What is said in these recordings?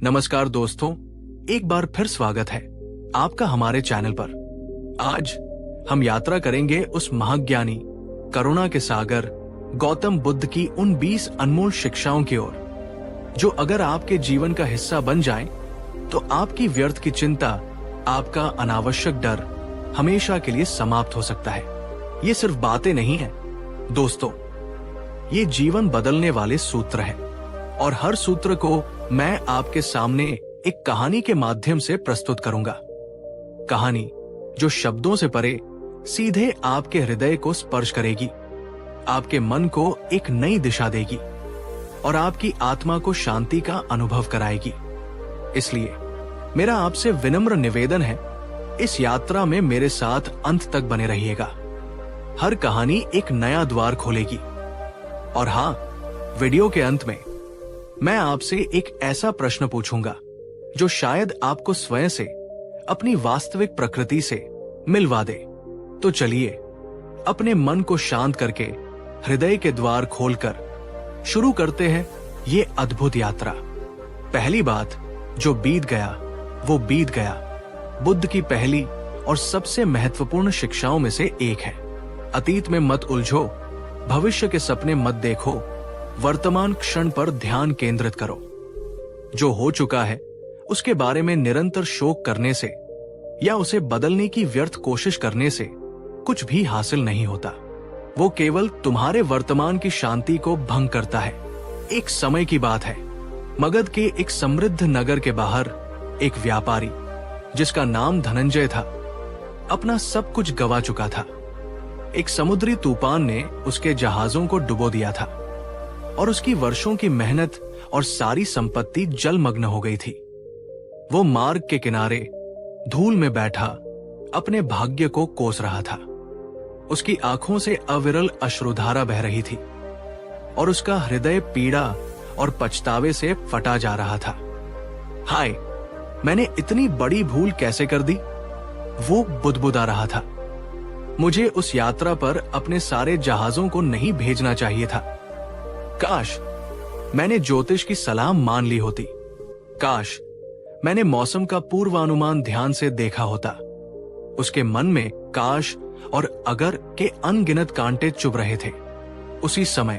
नमस्कार दोस्तों, एक बार फिर स्वागत है आपका हमारे चैनल पर। आज हम यात्रा करेंगे उस महाज्ञानी, करुणा के सागर गौतम बुद्ध की उन 20 अनमोल शिक्षाओं की ओर, जो अगर आपके जीवन का हिस्सा बन जाएं, तो आपकी व्यर्थ की चिंता, आपका अनावश्यक डर हमेशा के लिए समाप्त हो सकता है। ये सिर्फ बातें नहीं है दोस्तों, ये जीवन बदलने वाले सूत्र हैं। और हर सूत्र को मैं आपके सामने एक कहानी के माध्यम से प्रस्तुत करूंगा। कहानी जो शब्दों से परे सीधे आपके हृदय को स्पर्श करेगी, आपके मन को एक नई दिशा देगी और आपकी आत्मा को शांति का अनुभव कराएगी। इसलिए मेरा आपसे विनम्र निवेदन है, इस यात्रा में मेरे साथ अंत तक बने रहिएगा। हर कहानी एक नया द्वार खोलेगी। और हाँ, वीडियो के अंत में मैं आपसे एक ऐसा प्रश्न पूछूंगा जो शायद आपको स्वयं से, अपनी वास्तविक प्रकृति से मिलवा दे। तो चलिए अपने मन को शांत करके, हृदय के द्वार खोलकर शुरू करते हैं ये अद्भुत यात्रा। पहली बात, जो बीत गया वो बीत गया, बुद्ध की पहली और सबसे महत्वपूर्ण शिक्षाओं में से एक है। अतीत में मत उलझो, भविष्य के सपने मत देखो, वर्तमान क्षण पर ध्यान केंद्रित करो। जो हो चुका है उसके बारे में निरंतर शोक करने से या उसे बदलने की व्यर्थ कोशिश करने से कुछ भी हासिल नहीं होता। वो केवल तुम्हारे वर्तमान की शांति को भंग करता है। एक समय की बात है, मगध के एक समृद्ध नगर के बाहर एक व्यापारी, जिसका नाम धनंजय था, अपना सब कुछ गवा चुका था। एक समुद्री तूफान ने उसके जहाजों को डुबो दिया था और उसकी वर्षों की मेहनत और सारी संपत्ति जलमग्न हो गई थी। वो मार्ग के किनारे धूल में बैठा अपने भाग्य को कोस रहा था। उसकी आंखों से अविरल अश्रुधारा बह रही थी और उसका हृदय पीड़ा और पछतावे से फटा जा रहा था। हाय, मैंने इतनी बड़ी भूल कैसे कर दी? वो बुदबुदा रहा था। मुझे उस यात्रा पर अपने सारे जहाजों को नहीं भेजना चाहिए था। काश मैंने ज्योतिष की सलाह मान ली होती। काश मैंने मौसम का पूर्वानुमान ध्यान से देखा होता। उसके मन में काश और अगर के अनगिनत कांटे चुभ रहे थे। उसी समय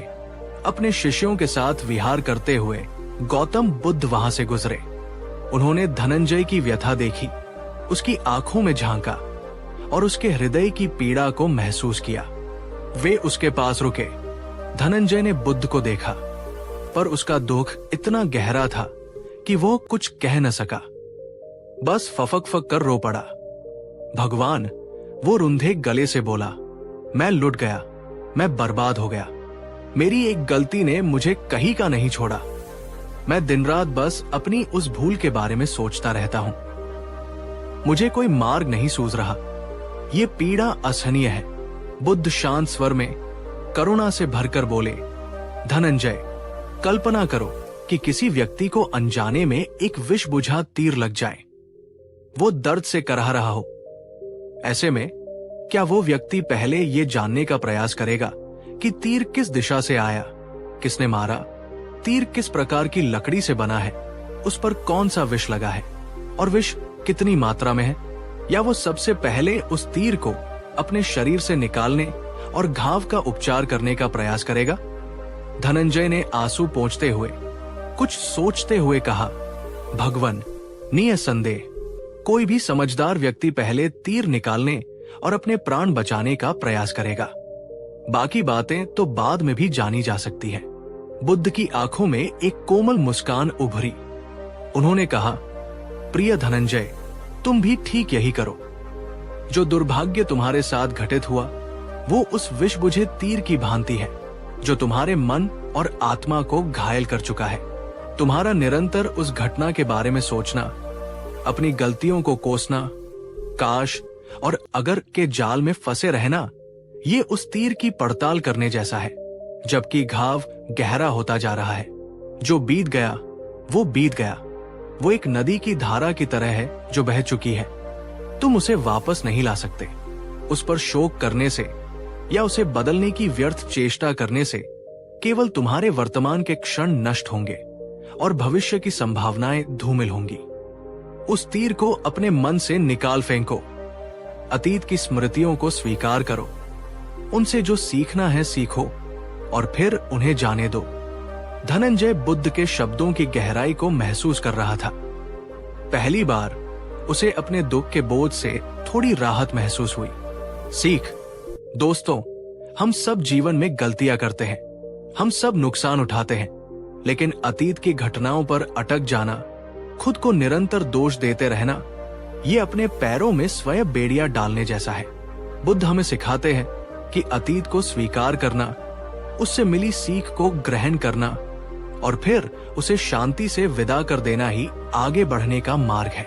अपने शिष्यों के साथ विहार करते हुए गौतम बुद्ध वहां से गुजरे। उन्होंने धनंजय की व्यथा देखी, उसकी आंखों में झांका और उसके हृदय की पीड़ा को महसूस किया। वे उसके पास रुके। धनंजय ने बुद्ध को देखा, पर उसका दुख इतना गहरा था कि वो कुछ कह न सका, बस फफक फक कर रो पड़ा। भगवान, वो रुंधे गले से बोला, मैं लुट गया, मैं बर्बाद हो गया। मेरी एक गलती ने मुझे कहीं का नहीं छोड़ा। मैं दिन रात बस अपनी उस भूल के बारे में सोचता रहता हूं। मुझे कोई मार्ग नहीं सूझ रहा। ये पीड़ा असहनीय है। बुद्ध शांत स्वर में करुणा से भरकर बोले, धनंजय, कल्पना करो कि किसी व्यक्ति को अनजाने में एक विष बुझा तीर लग जाए। वो दर्द से कराह रहा हो। ऐसे में क्या वो व्यक्ति पहले ये जानने का प्रयास करेगा कि तीर किस दिशा से आया, किसने मारा, तीर किस प्रकार की लकड़ी से बना है, उस पर कौन सा विष लगा है और विष कितनी मात्रा में है? या वो सबसे पहले उस तीर को अपने शरीर से निकालने और घाव का उपचार करने का प्रयास करेगा? धनंजय ने आंसू पोंछते हुए, कुछ सोचते हुए कहा, भगवान, निसंदेह कोई भी समझदार व्यक्ति पहले तीर निकालने और अपने प्राण बचाने का प्रयास करेगा। बाकी बातें तो बाद में भी जानी जा सकती है। बुद्ध की आंखों में एक कोमल मुस्कान उभरी। उन्होंने कहा, प्रिय धनंजय, तुम भी ठीक यही करो। जो दुर्भाग्य तुम्हारे साथ घटित हुआ वो उस विष बुझे तीर की भांति है, जो तुम्हारे मन और आत्मा को घायल कर चुका है। तुम्हारा निरंतर उस घटना के बारे में सोचना, अपनी गलतियों को कोसना, काश और अगर के जाल में फंसे रहना, ये उस तीर की पड़ताल करने जैसा है, जबकि घाव गहरा होता जा रहा है। जो बीत गया वो बीत गया। वो एक नदी की धारा की तरह है जो बह चुकी है। तुम उसे वापस नहीं ला सकते। उस पर शोक करने से या उसे बदलने की व्यर्थ चेष्टा करने से केवल तुम्हारे वर्तमान के क्षण नष्ट होंगे और भविष्य की संभावनाएं धूमिल होंगी। उस तीर को अपने मन से निकाल फेंको। अतीत की स्मृतियों को स्वीकार करो। उनसे जो सीखना है सीखो और फिर उन्हें जाने दो। धनंजय बुद्ध के शब्दों की गहराई को महसूस कर रहा था। पहली बार उसे अपने दुख के बोझ से थोड़ी राहत महसूस हुई। सीख। दोस्तों, हम सब जीवन में गलतियां करते हैं, हम सब नुकसान उठाते हैं, लेकिन अतीत की घटनाओं पर अटक जाना, खुद को निरंतर दोष देते रहना, ये अपने पैरों में स्वयं बेड़ियां डालने जैसा है। बुद्ध हमें सिखाते हैं कि अतीत को स्वीकार करना, उससे मिली सीख को ग्रहण करना और फिर उसे शांति से विदा कर देना ही आगे बढ़ने का मार्ग है।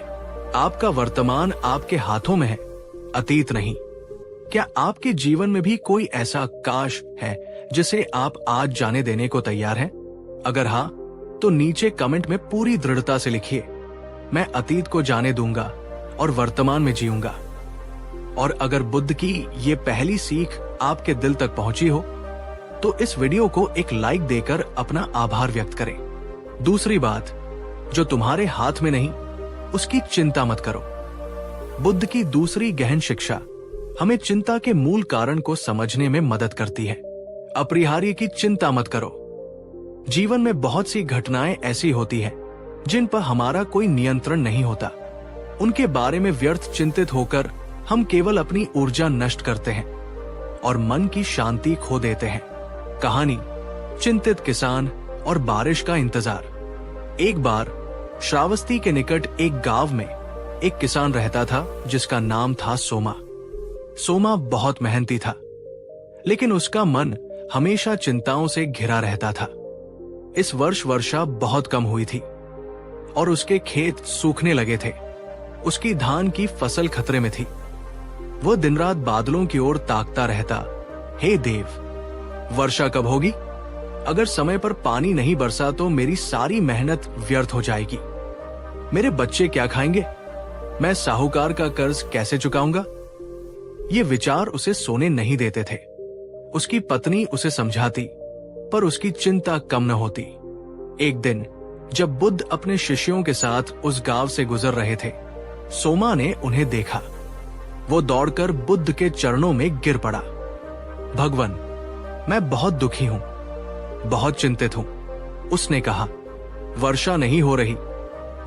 आपका वर्तमान आपके हाथों में है, अतीत नहीं। क्या आपके जीवन में भी कोई ऐसा काश है जिसे आप आज जाने देने को तैयार हैं? अगर हाँ, तो नीचे कमेंट में पूरी दृढ़ता से लिखिए, मैं अतीत को जाने दूंगा और वर्तमान में जीऊंगा। और अगर बुद्ध की ये पहली सीख आपके दिल तक पहुंची हो तो इस वीडियो को एक लाइक देकर अपना आभार व्यक्त करें। दूसरी बात, जो तुम्हारे हाथ में नहीं उसकी चिंता मत करो। बुद्ध की दूसरी गहन शिक्षा हमें चिंता के मूल कारण को समझने में मदद करती है। अपरिहार्य की चिंता मत करो। जीवन में बहुत सी घटनाएं ऐसी होती हैं जिन पर हमारा कोई नियंत्रण नहीं होता। उनके बारे में व्यर्थ चिंतित होकर हम केवल अपनी ऊर्जा नष्ट करते हैं और मन की शांति खो देते हैं। कहानी, चिंतित किसान और बारिश का इंतजार। एक बार श्रावस्ती के निकट एक गांव में एक किसान रहता था जिसका नाम था सोमा। सोमा बहुत मेहनती था, लेकिन उसका मन हमेशा चिंताओं से घिरा रहता था। इस वर्ष वर्षा बहुत कम हुई थी और उसके खेत सूखने लगे थे। उसकी धान की फसल खतरे में थी। वह दिन रात बादलों की ओर ताकता रहता, हे देव, वर्षा कब होगी? अगर समय पर पानी नहीं बरसा तो मेरी सारी मेहनत व्यर्थ हो जाएगी। मेरे बच्चे क्या खाएंगे? मैं साहूकार का कर्ज कैसे चुकाऊंगा? ये विचार उसे सोने नहीं देते थे। उसकी पत्नी उसे समझाती, पर उसकी चिंता कम न होती। एक दिन जब बुद्ध अपने शिष्यों के साथ उस गांव से गुजर रहे थे, सोमा ने उन्हें देखा। वो दौड़कर बुद्ध के चरणों में गिर पड़ा। भगवान, मैं बहुत दुखी हूं, बहुत चिंतित हूं। उसने कहा, वर्षा नहीं हो रही,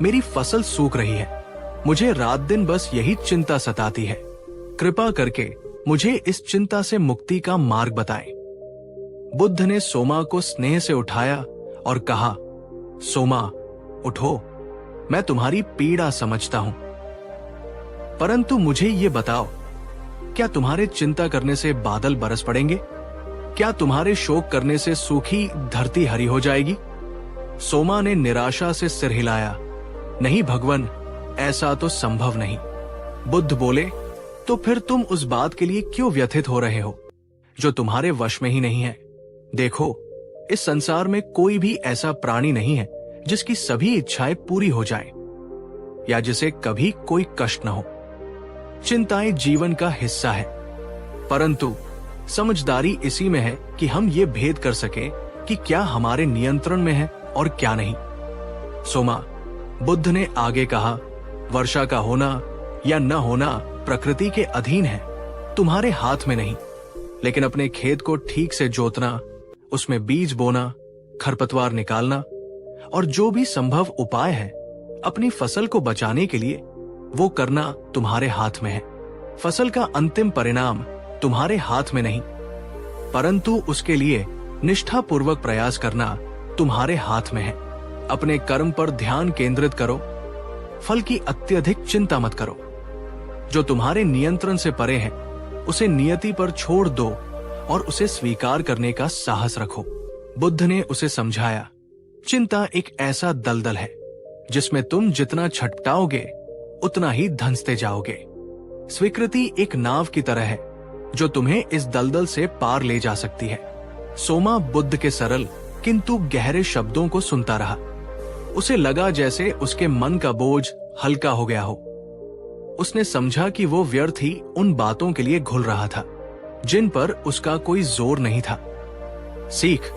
मेरी फसल सूख रही है। मुझे रात दिन बस यही चिंता सताती है। कृपा करके मुझे इस चिंता से मुक्ति का मार्ग बताएं। बुद्ध ने सोमा को स्नेह से उठाया और कहा, सोमा, उठो, मैं तुम्हारी पीड़ा समझता हूं। परंतु मुझे ये बताओ, क्या तुम्हारे चिंता करने से बादल बरस पड़ेंगे? क्या तुम्हारे शोक करने से सूखी धरती हरी हो जाएगी? सोमा ने निराशा से सिर हिलाया, नहीं भगवान, ऐसा तो संभव नहीं। बुद्ध बोले, तो फिर तुम उस बात के लिए क्यों व्यथित हो रहे हो जो तुम्हारे वश में ही नहीं है? देखो, इस संसार में कोई भी ऐसा प्राणी नहीं है जिसकी सभी इच्छाएं पूरी हो जाएं या जिसे कभी कोई कष्ट न हो। चिंताएं जीवन का हिस्सा है, परंतु समझदारी इसी में है कि हम ये भेद कर सकें कि क्या हमारे नियंत्रण में है और क्या नहीं। सोमा, बुद्ध ने आगे कहा, वर्षा का होना या न होना प्रकृति के अधीन है, तुम्हारे हाथ में नहीं। लेकिन अपने खेत को ठीक से जोतना, उसमें बीज बोना, खरपतवार निकालना और जो भी संभव उपाय है अपनी फसल को बचाने के लिए, वो करना तुम्हारे हाथ में है। फसल का अंतिम परिणाम तुम्हारे हाथ में नहीं, परंतु उसके लिए निष्ठापूर्वक प्रयास करना तुम्हारे हाथ में है। अपने कर्म पर ध्यान केंद्रित करो, फल की अत्यधिक चिंता मत करो। जो तुम्हारे नियंत्रण से परे है उसे नियति पर छोड़ दो और उसे स्वीकार करने का साहस रखो। बुद्ध ने उसे समझाया, चिंता एक ऐसा दलदल है जिसमें तुम जितना छटपटाओगे उतना ही धंसते जाओगे। स्वीकृति एक नाव की तरह है जो तुम्हें इस दलदल से पार ले जा सकती है। सोमा बुद्ध के सरल किंतु गहरे शब्दों को सुनता रहा। उसे लगा जैसे उसके मन का बोझ हल्का हो गया हो। उसने समझा कि वो व्यर्थ ही उन बातों के लिए घुल रहा था जिन पर उसका कोई जोर नहीं था। सीख,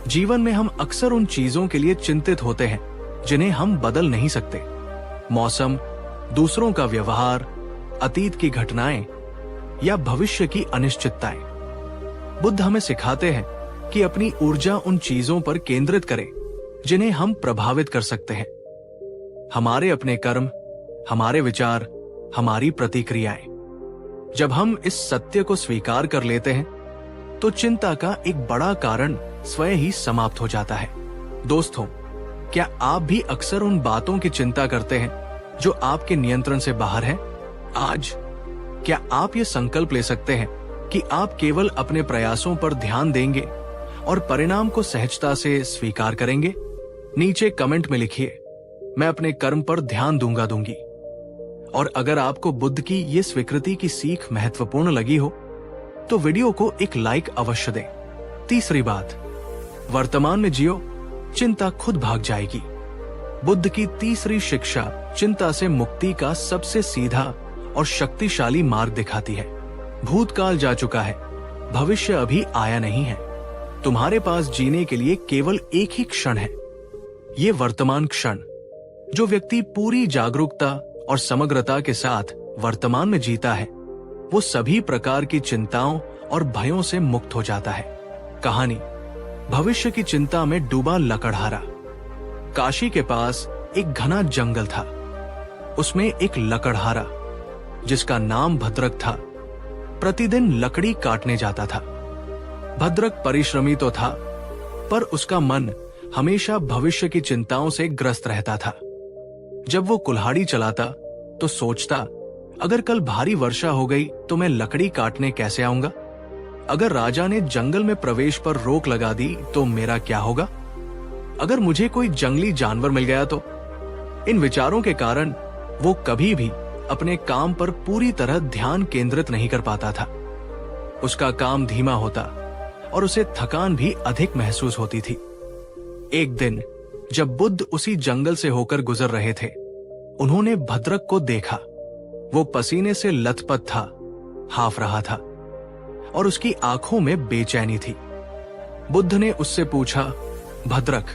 जीवन में हम अक्सर उन चीजों के लिए चिंतित होते हैं जिन्हें हम बदल नहीं सकते। मौसम, दूसरों का व्यवहार, अतीत की घटनाएं या भविष्य की अनिश्चितताएं। बुद्ध हमें सिखाते हैं कि अपनी ऊर्जा उन चीजों पर केंद्रित करें जिन्हें हम प्रभावित कर सकते हैं। हमारे अपने कर्म, हमारे विचार, हमारी प्रतिक्रियाएं। जब हम इस सत्य को स्वीकार कर लेते हैं तो चिंता का एक बड़ा कारण स्वयं ही समाप्त हो जाता है। दोस्तों, क्या आप भी अक्सर उन बातों की चिंता करते हैं जो आपके नियंत्रण से बाहर हैं? आज क्या आप ये संकल्प ले सकते हैं कि आप केवल अपने प्रयासों पर ध्यान देंगे और परिणाम को सहजता से स्वीकार करेंगे? नीचे कमेंट में लिखिए, मैं अपने कर्म पर ध्यान दूंगी। और अगर आपको बुद्ध की ये स्वीकृति की सीख महत्वपूर्ण लगी हो तो वीडियो को एक लाइक अवश्य दें। तीसरी बात, वर्तमान में जियो, चिंता खुद भाग जाएगी। बुद्ध की तीसरी शिक्षा चिंता से मुक्ति का सबसे सीधा और शक्तिशाली मार्ग दिखाती है। भूतकाल जा चुका है, भविष्य अभी आया नहीं है। तुम्हारे पास जीने के लिए केवल एक ही क्षण है, ये वर्तमान क्षण। जो व्यक्ति पूरी जागरूकता और समग्रता के साथ वर्तमान में जीता है वो सभी प्रकार की चिंताओं और भयों से मुक्त हो जाता है। कहानी, भविष्य की चिंता में डूबा लकड़हारा। काशी के पास एक घना जंगल था। उसमें एक लकड़हारा जिसका नाम भद्रक था, प्रतिदिन लकड़ी काटने जाता था। भद्रक परिश्रमी तो था, पर उसका मन हमेशा भविष्य की चिंताओं से ग्रस्त रहता था। जब वो कुल्हाड़ी चलाता तो सोचता, अगर कल भारी वर्षा हो गई तो मैं लकड़ी काटने कैसे आऊंगा? अगर राजा ने जंगल में प्रवेश पर रोक लगा दी तो मेरा क्या होगा? अगर मुझे कोई जंगली जानवर मिल गया तो? इन विचारों के कारण वो कभी भी अपने काम पर पूरी तरह ध्यान केंद्रित नहीं कर पाता था। उसका काम धीमा होता और उसे थकान भी अधिक महसूस होती थी। एक दिन जब बुद्ध उसी जंगल से होकर गुजर रहे थे, उन्होंने भद्रक को देखा। वो पसीने से लथपथ था, हाफ रहा था और उसकी आंखों में बेचैनी थी। बुद्ध ने उससे पूछा, भद्रक,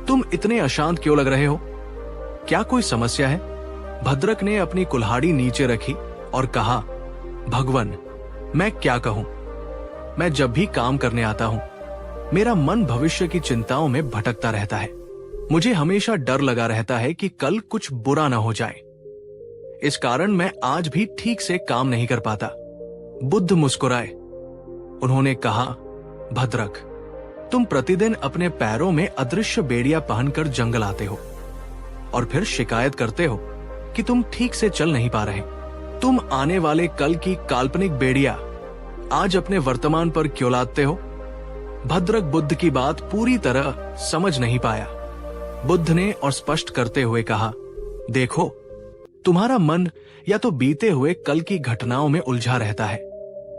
तुम इतने अशांत क्यों लग रहे हो? क्या कोई समस्या है? भद्रक ने अपनी कुल्हाड़ी नीचे रखी और कहा, भगवन, मैं क्या कहूं? मैं जब भी काम करने आता हूं, मेरा मन भविष्य की चिंताओं में भटकता रहता है। मुझे हमेशा डर लगा रहता है कि कल कुछ बुरा न हो जाए। इस कारण मैं आज भी ठीक से काम नहीं कर पाता। बुद्ध मुस्कुराए। उन्होंने कहा, भद्रक, तुम प्रतिदिन अपने पैरों में अदृश्य बेड़ियां पहनकर जंगल आते हो और फिर शिकायत करते हो कि तुम ठीक से चल नहीं पा रहे। तुम आने वाले कल की काल्पनिक बेड़ियां आज अपने वर्तमान पर क्यों लादते हो? भद्रक बुद्ध की बात पूरी तरह समझ नहीं पाया। बुद्ध ने और स्पष्ट करते हुए कहा, देखो, तुम्हारा मन या तो बीते हुए कल की घटनाओं में उलझा रहता है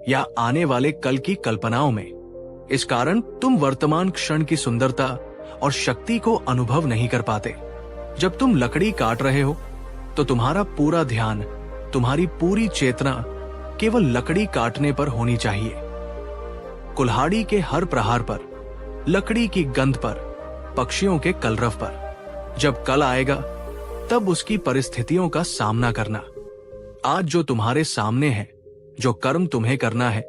या आने वाले कल की कल्पनाओं में। इस कारण तुम वर्तमान क्षण की सुंदरता और शक्ति को अनुभव नहीं कर पाते। जब तुम लकड़ी काट रहे हो तो तुम्हारा पूरा ध्यान, तुम्हारी पूरी चेतना केवल लकड़ी काटने पर होनी चाहिए। कुल्हाड़ी के हर प्रहार पर, लकड़ी की गंध पर, पक्षियों के कलरव पर। जब कल आएगा तब उसकी परिस्थितियों का सामना करना। आज जो तुम्हारे सामने है, जो कर्म तुम्हें करना है,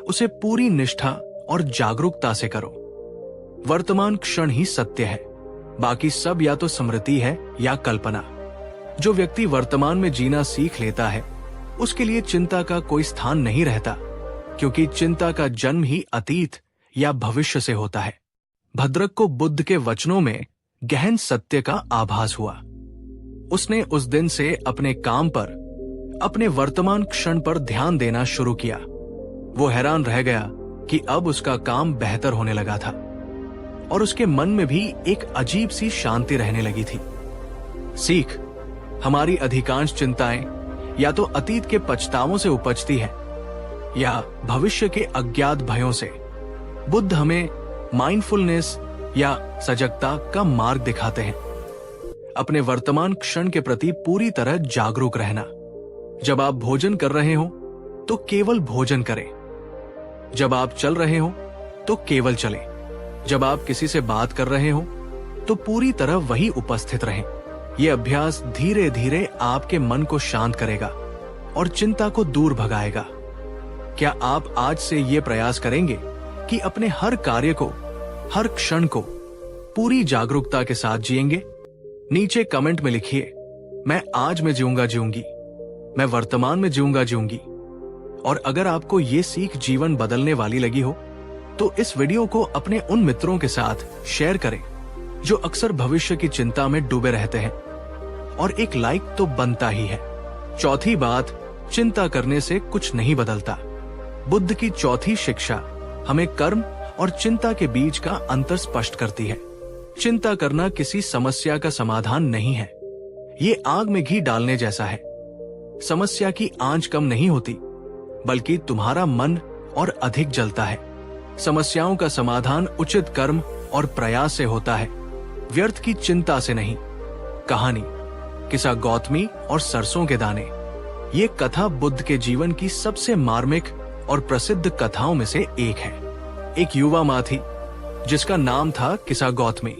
उसे पूरी निष्ठा और जागरूकता से करो। वर्तमान क्षण ही सत्य है, बाकी सब या तो स्मृति है या कल्पना। जो व्यक्ति वर्तमान में जीना सीख लेता है उसके लिए चिंता का कोई स्थान नहीं रहता, क्योंकि चिंता का जन्म ही अतीत या भविष्य से होता है। भद्रक को बुद्ध के वचनों में गहन सत्य का आभास हुआ। उसने उस दिन से अपने काम पर, अपने वर्तमान क्षण पर ध्यान देना शुरू किया। वो हैरान रह गया कि अब उसका काम बेहतर होने लगा था और उसके मन में भी एक अजीब सी शांति रहने लगी थी। सीख, हमारी अधिकांश चिंताएं या तो अतीत के पछतावों से उपजती है या भविष्य के अज्ञात भयों से। बुद्ध हमें माइंडफुलनेस या सजगता का मार्ग दिखाते हैं। अपने वर्तमान क्षण के प्रति पूरी तरह जागरूक रहना। जब आप भोजन कर रहे हो तो केवल भोजन करें। जब आप चल रहे हो तो केवल चलें। जब आप किसी से बात कर रहे हो तो पूरी तरह वही उपस्थित रहें। ये अभ्यास धीरे धीरे आपके मन को शांत करेगा और चिंता को दूर भगाएगा। क्या आप आज से ये प्रयास करेंगे कि अपने हर कार्य को, हर क्षण को पूरी जागरूकता के साथ जिएंगे? नीचे कमेंट में लिखिए, मैं आज में जीऊंगा जीऊंगी, मैं वर्तमान में जीऊंगा जीऊंगी। और अगर आपको ये सीख जीवन बदलने वाली लगी हो तो इस वीडियो को अपने उन मित्रों के साथ शेयर करें जो अक्सर भविष्य की चिंता में डूबे रहते हैं। और एक लाइक तो बनता ही है। चौथी बात, चिंता करने से कुछ नहीं बदलता। बुद्ध की चौथी शिक्षा हमें कर्म और चिंता के बीच का अंतर स्पष्ट करती है। चिंता करना किसी समस्या का समाधान नहीं है। ये आग में घी डालने जैसा है। समस्या की आंच कम नहीं होती, बल्कि तुम्हारा मन और अधिक जलता है। समस्याओं का समाधान उचित कर्म और प्रयास से होता है, व्यर्थ की चिंता से नहीं। कहानी किस्सा गौतमी और सरसों के दाने। ये कथा बुद्ध के जीवन की सबसे मार्मिक और प्रसिद्ध कथाओं में से एक है। एक युवा माँ थी जिसका नाम था किस्सा गौतमी।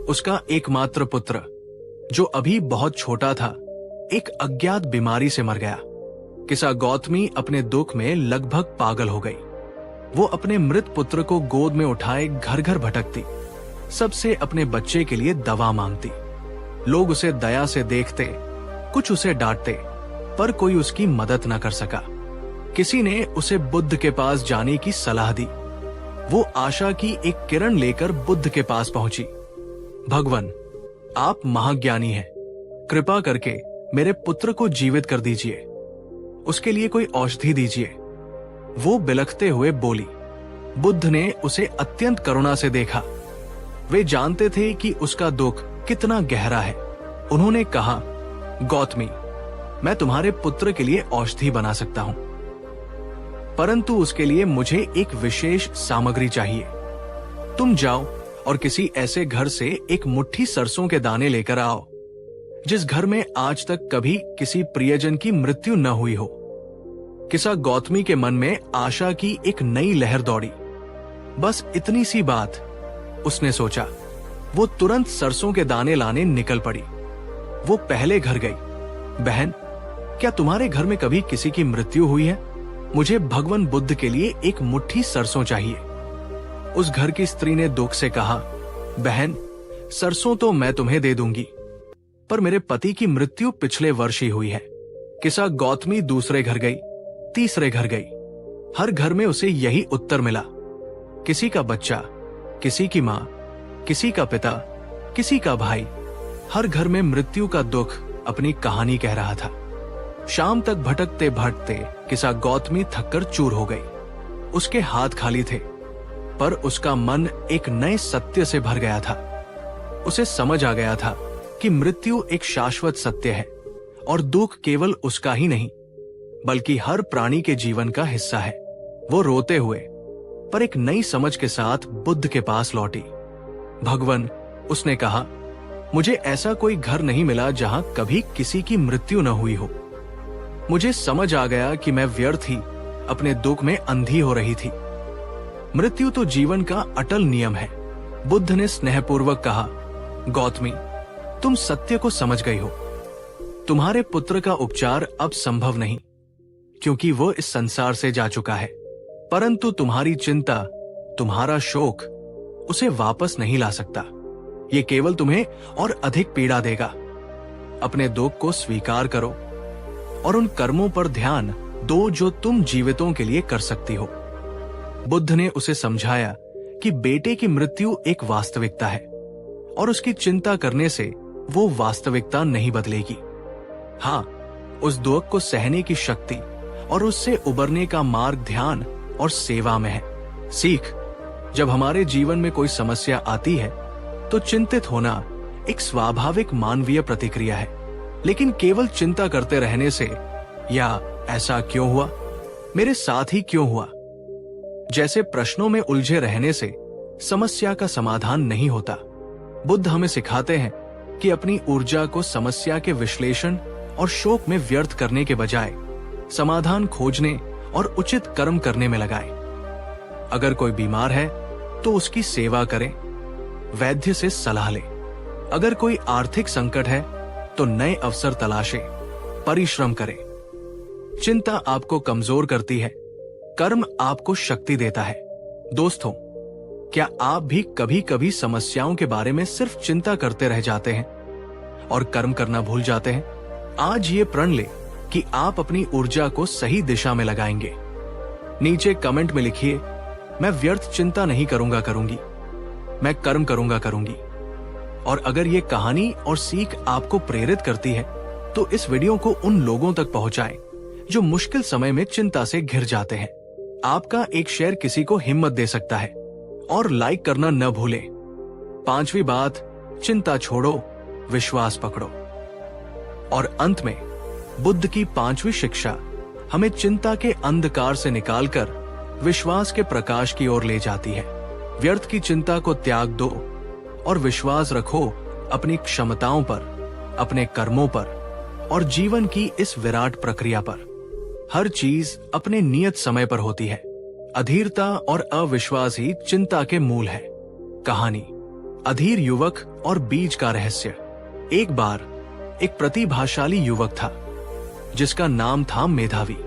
उसका एकमात्र पुत्र, जो अभी बहुत छोटा था, एक अज्ञात बीमारी से मर गया। किस्सा गौतमी अपने दुख में लगभग पागल हो गई। वो अपने मृत पुत्र को गोद में उठाए घर घर भटकती, सबसे अपने बच्चे के लिए दवा मांगती। लोग उसे दया से देखते, कुछ उसे डांटते, पर कोई उसकी मदद न कर सका। किसी ने उसे बुद्ध के पास जाने की सलाह दी। वो आशा की एक किरण लेकर बुद्ध के पास पहुंची। भगवान, आप महाज्ञानी हैं, कृपा करके मेरे पुत्र को जीवित कर दीजिए, उसके लिए कोई औषधि दीजिए। वो बिलखते हुए बोली। बुद्ध ने उसे अत्यंत करुणा से देखा। वे जानते थे कि उसका दुख कितना गहरा है। उन्होंने कहा, गौतमी, मैं तुम्हारे पुत्र के लिए औषधि बना सकता हूं, परंतु उसके लिए मुझे एक विशेष सामग्री चाहिए। तुम जाओ और किसी ऐसे घर से एक मुट्ठी सरसों के दाने लेकर आओ जिस घर में आज तक कभी किसी प्रियजन की मृत्यु न हुई हो। किस्सा गौतमी के मन में आशा की एक नई लहर दौड़ी। बस इतनी सी बात उसने सोचा। वो तुरंत सरसों के दाने लाने निकल पड़ी। वो पहले घर गई। बहन, क्या तुम्हारे घर में कभी किसी की मृत्यु हुई है? मुझे भगवान बुद्ध के लिए एक मुट्ठी सरसों चाहिए। उस घर की स्त्री ने दुख से कहा, बहन, सरसों तो मैं तुम्हें दे दूंगी, पर मेरे पति की मृत्यु पिछले वर्ष ही हुई है। किस्सा गौतमी दूसरे घर गई, तीसरे घर गई। हर घर में उसे यही उत्तर मिला। किसी का बच्चा, किसी की माँ, किसी का पिता, किसी का भाई। हर घर में मृत्यु का दुख अपनी कहानी कह रहा था। शाम तक भटकते भटकते किस्सा गौतमी थककर चूर हो गई। उसके हाथ खाली थे, पर उसका मन एक नए सत्य से भर गया था। उसे समझ आ गया था कि मृत्यु एक शाश्वत सत्य है और दुख केवल उसका ही नहीं, बल्कि हर प्राणी के जीवन का हिस्सा है। वो रोते हुए पर एक नई समझ के साथ बुद्ध के पास लौटी। भगवान, उसने कहा, मुझे ऐसा कोई घर नहीं मिला जहां कभी किसी की मृत्यु न हुई हो। मुझे समझ आ गया कि मैं व्यर्थ ही अपने दुख में अंधी हो रही थी। मृत्यु तो जीवन का अटल नियम है। बुद्ध ने स्नेहपूर्वक कहा, गौतमी, तुम सत्य को समझ गई हो। तुम्हारे पुत्र का उपचार अब संभव नहीं, क्योंकि वो इस संसार से जा चुका है, परंतु तुम्हारी चिंता, तुम्हारा शोक उसे वापस नहीं ला सकता। ये केवल तुम्हें और अधिक पीड़ा देगा। अपने दुख को स्वीकार करो और उन कर्मों पर ध्यान दो जो तुम जीवितों के लिए कर सकती हो। बुद्ध ने उसे समझाया कि बेटे की मृत्यु एक वास्तविकता है और उसकी चिंता करने से वो वास्तविकता नहीं बदलेगी। हाँ, उस दुख को सहने की शक्ति और उससे उबरने का मार्ग ध्यान और सेवा में है। सीख, जब हमारे जीवन में कोई समस्या आती है तो चिंतित होना एक स्वाभाविक मानवीय प्रतिक्रिया है, लेकिन केवल चिंता करते रहने से, या ऐसा क्यों हुआ, मेरे साथ ही क्यों हुआ, जैसे प्रश्नों में उलझे रहने से समस्या का समाधान नहीं होता। बुद्ध हमें सिखाते हैं कि अपनी ऊर्जा को समस्या के विश्लेषण और शोक में व्यर्थ करने के बजाय समाधान खोजने और उचित कर्म करने में लगाएं। अगर कोई बीमार है तो उसकी सेवा करें, वैद्य से सलाह लें अगर कोई आर्थिक संकट है तो नए अवसर तलाशे, परिश्रम करें। चिंता आपको कमजोर करती है, कर्म आपको शक्ति देता है। दोस्तों, क्या आप भी कभी कभी समस्याओं के बारे में सिर्फ चिंता करते रह जाते हैं और कर्म करना भूल जाते हैं? आज ये प्रण ले कि आप अपनी ऊर्जा को सही दिशा में लगाएंगे। नीचे कमेंट में लिखिए, मैं व्यर्थ चिंता नहीं करूंगी, मैं कर्म करूंगी। और अगर ये कहानी और सीख आपको प्रेरित करती है तो इस वीडियो को उन लोगों तक पहुंचाएं जो मुश्किल समय में चिंता से घिर जाते हैं। आपका एक शेयर किसी को हिम्मत दे सकता है। और लाइक करना न भूलें। 5वीं बात, चिंता छोड़ो, विश्वास पकड़ो। और अंत में बुद्ध की 5वीं शिक्षा हमें चिंता के अंधकार से निकालकर विश्वास के प्रकाश की ओर ले जाती है। व्यर्थ की चिंता को त्याग दो और विश्वास रखो अपनी क्षमताओं पर, अपने कर्मों पर और जीवन की इस विराट प्रक्रिया पर। हर चीज अपने नियत समय पर होती है। अधीरता और अविश्वास ही चिंता के मूल है। कहानी, अधीर युवक और बीज का रहस्य। एक बार एक प्रतिभाशाली युवक था जिसका नाम था मेधावी।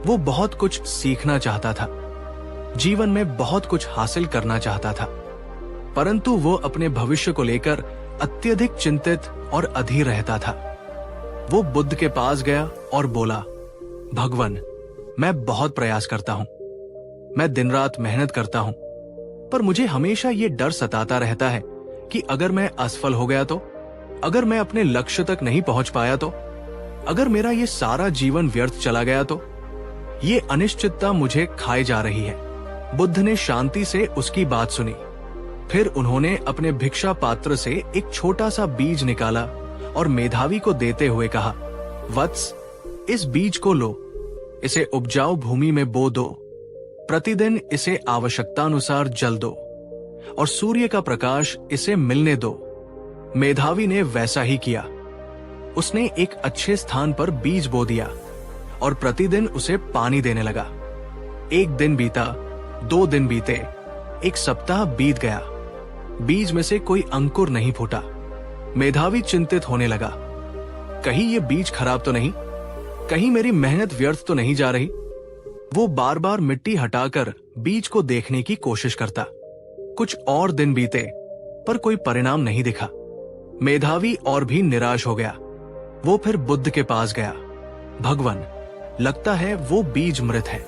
वो बहुत कुछ सीखना चाहता था, जीवन में बहुत कुछ हासिल करना चाहता था, परंतु वो अपने भविष्य को लेकर अत्यधिक चिंतित और अधीर रहता था। वो बुद्ध के पास गया और बोला, भगवान, मैं बहुत प्रयास करता हूं, मैं दिन रात मेहनत करता हूं, पर मुझे हमेशा ये डर सताता रहता है कि अगर मैं असफल हो गया तो, अगर मैं अपने लक्ष्य तक नहीं पहुंच पाया तो, अगर मेरा ये सारा जीवन व्यर्थ चला गया तो। ये अनिश्चितता मुझे खाए जा रही है। बुद्ध ने शांति से उसकी बात सुनी। फिर उन्होंने अपने भिक्षा पात्र से एक छोटा सा बीज निकाला और मेधावी को देते हुए कहा, वत्स, इस बीज को लो, इसे उपजाऊ भूमि में बो दो, प्रतिदिन इसे आवश्यकतानुसार जल दो और सूर्य का प्रकाश इसे मिलने दो। मेधावी ने वैसा ही किया। उसने एक अच्छे स्थान पर बीज बो दिया और प्रतिदिन उसे पानी देने लगा। 1 दिन बीता, 2 दिन बीते, 1 सप्ताह बीत गया। बीज में से कोई अंकुर नहीं फूटा। मेधावी चिंतित होने लगा। कहीं ये बीज खराब तो नहीं, कहीं मेरी मेहनत व्यर्थ तो नहीं जा रही। वो बार बार मिट्टी हटाकर बीज को देखने की कोशिश करता। कुछ और दिन बीते पर कोई परिणाम नहीं दिखा। मेधावी और भी निराश हो गया। वो फिर बुद्ध के पास गया। भगवान, लगता है वो बीज मृत है।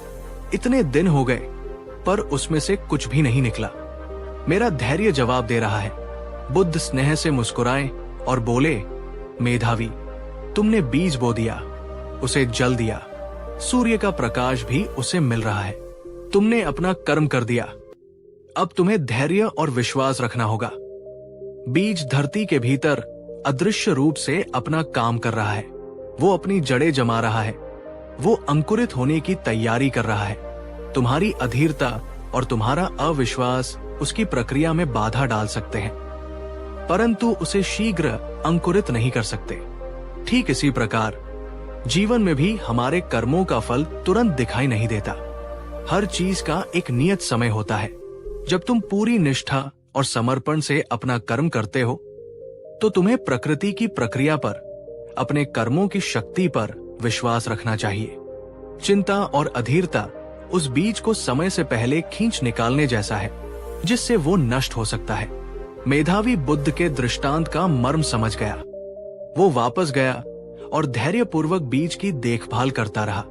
इतने दिन हो गए पर उसमें से कुछ भी नहीं निकला। मेरा धैर्य जवाब दे रहा है। बुद्ध स्नेह से मुस्कुराए और बोले, मेधावी, तुमने बीज बो दिया, उसे जल दिया, सूर्य का प्रकाश भी उसे मिल रहा है। तुमने अपना कर्म कर दिया। अब तुम्हें धैर्य और विश्वास रखना होगा। बीज धरती के भीतर अदृश्य रूप से अपना काम कर रहा है। वो अपनी जड़ें जमा रहा है। वो अंकुरित होने की तैयारी कर रहा है। तुम्हारी अधीरता और तुम्हारा अविश्वास उसकी प्रक्रिया में बाधा डाल सकते हैं, परंतु उसे शीघ्र अंकुरित नहीं कर सकते। ठीक इसी प्रकार जीवन में भी हमारे कर्मों का फल तुरंत दिखाई नहीं देता। हर चीज का एक नियत समय होता है। जब तुम पूरी निष्ठा और समर्पण से अपना कर्म करते हो तो तुम्हें प्रकृति की प्रक्रिया पर, अपने कर्मों की शक्ति पर विश्वास रखना चाहिए। चिंता और अधीरता उस बीज को समय से पहले खींच निकालने जैसा है जिससे वो नष्ट हो सकता है। मेधावी बुद्ध के दृष्टांत का मर्म समझ गया। वो वापस गया और धैर्यपूर्वक बीज की देखभाल करता रहा।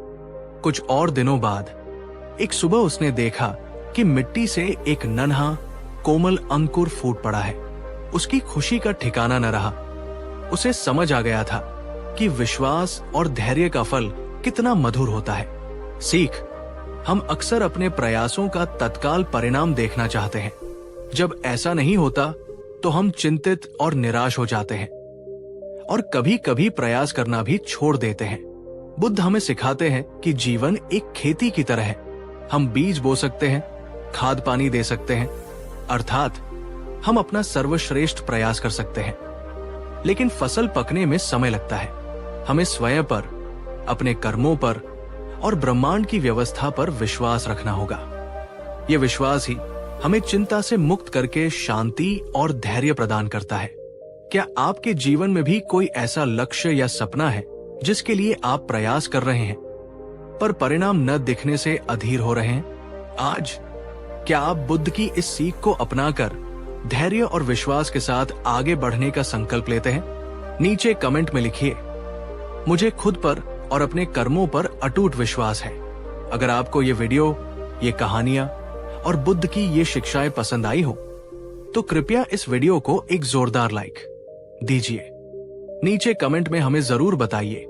कुछ और दिनों बाद एक सुबह उसने देखा कि मिट्टी से एक नन्हा कोमल अंकुर फूट पड़ा है। उसकी खुशी का ठिकाना न रहा। उसे समझ आ गया था कि विश्वास और धैर्य का फल कितना मधुर होता है। सीख, हम अक्सर अपने प्रयासों का तत्काल परिणाम देखना चाहते हैं। जब ऐसा नहीं होता तो हम चिंतित और निराश हो जाते हैं और कभी कभी प्रयास करना भी छोड़ देते हैं। बुद्ध हमें सिखाते हैं कि जीवन एक खेती की तरह है। हम बीज बो सकते हैं, खाद पानी दे सकते हैं, अर्थात हम अपना सर्वश्रेष्ठ प्रयास कर सकते हैं, लेकिन फसल पकने में समय लगता है। हमें स्वयं पर, अपने कर्मों पर और ब्रह्मांड की व्यवस्था पर विश्वास रखना होगा। यह विश्वास ही हमें चिंता से मुक्त करके शांति और धैर्य प्रदान करता है। क्या आपके जीवन में भी कोई ऐसा लक्ष्य या सपना है जिसके लिए आप प्रयास कर रहे हैं पर परिणाम न दिखने से अधीर हो रहे हैं? आज क्या आप बुद्ध की इस सीख को अपनाकर धैर्य और विश्वास के साथ आगे बढ़ने का संकल्प लेते हैं? नीचे कमेंट में लिखिए। मुझे खुद पर और अपने कर्मों पर अटूट विश्वास है। अगर आपको ये वीडियो, ये कहानियां और बुद्ध की ये शिक्षाएं पसंद आई हो तो कृपया इस वीडियो को एक जोरदार लाइक दीजिए। नीचे कमेंट में हमें जरूर बताइए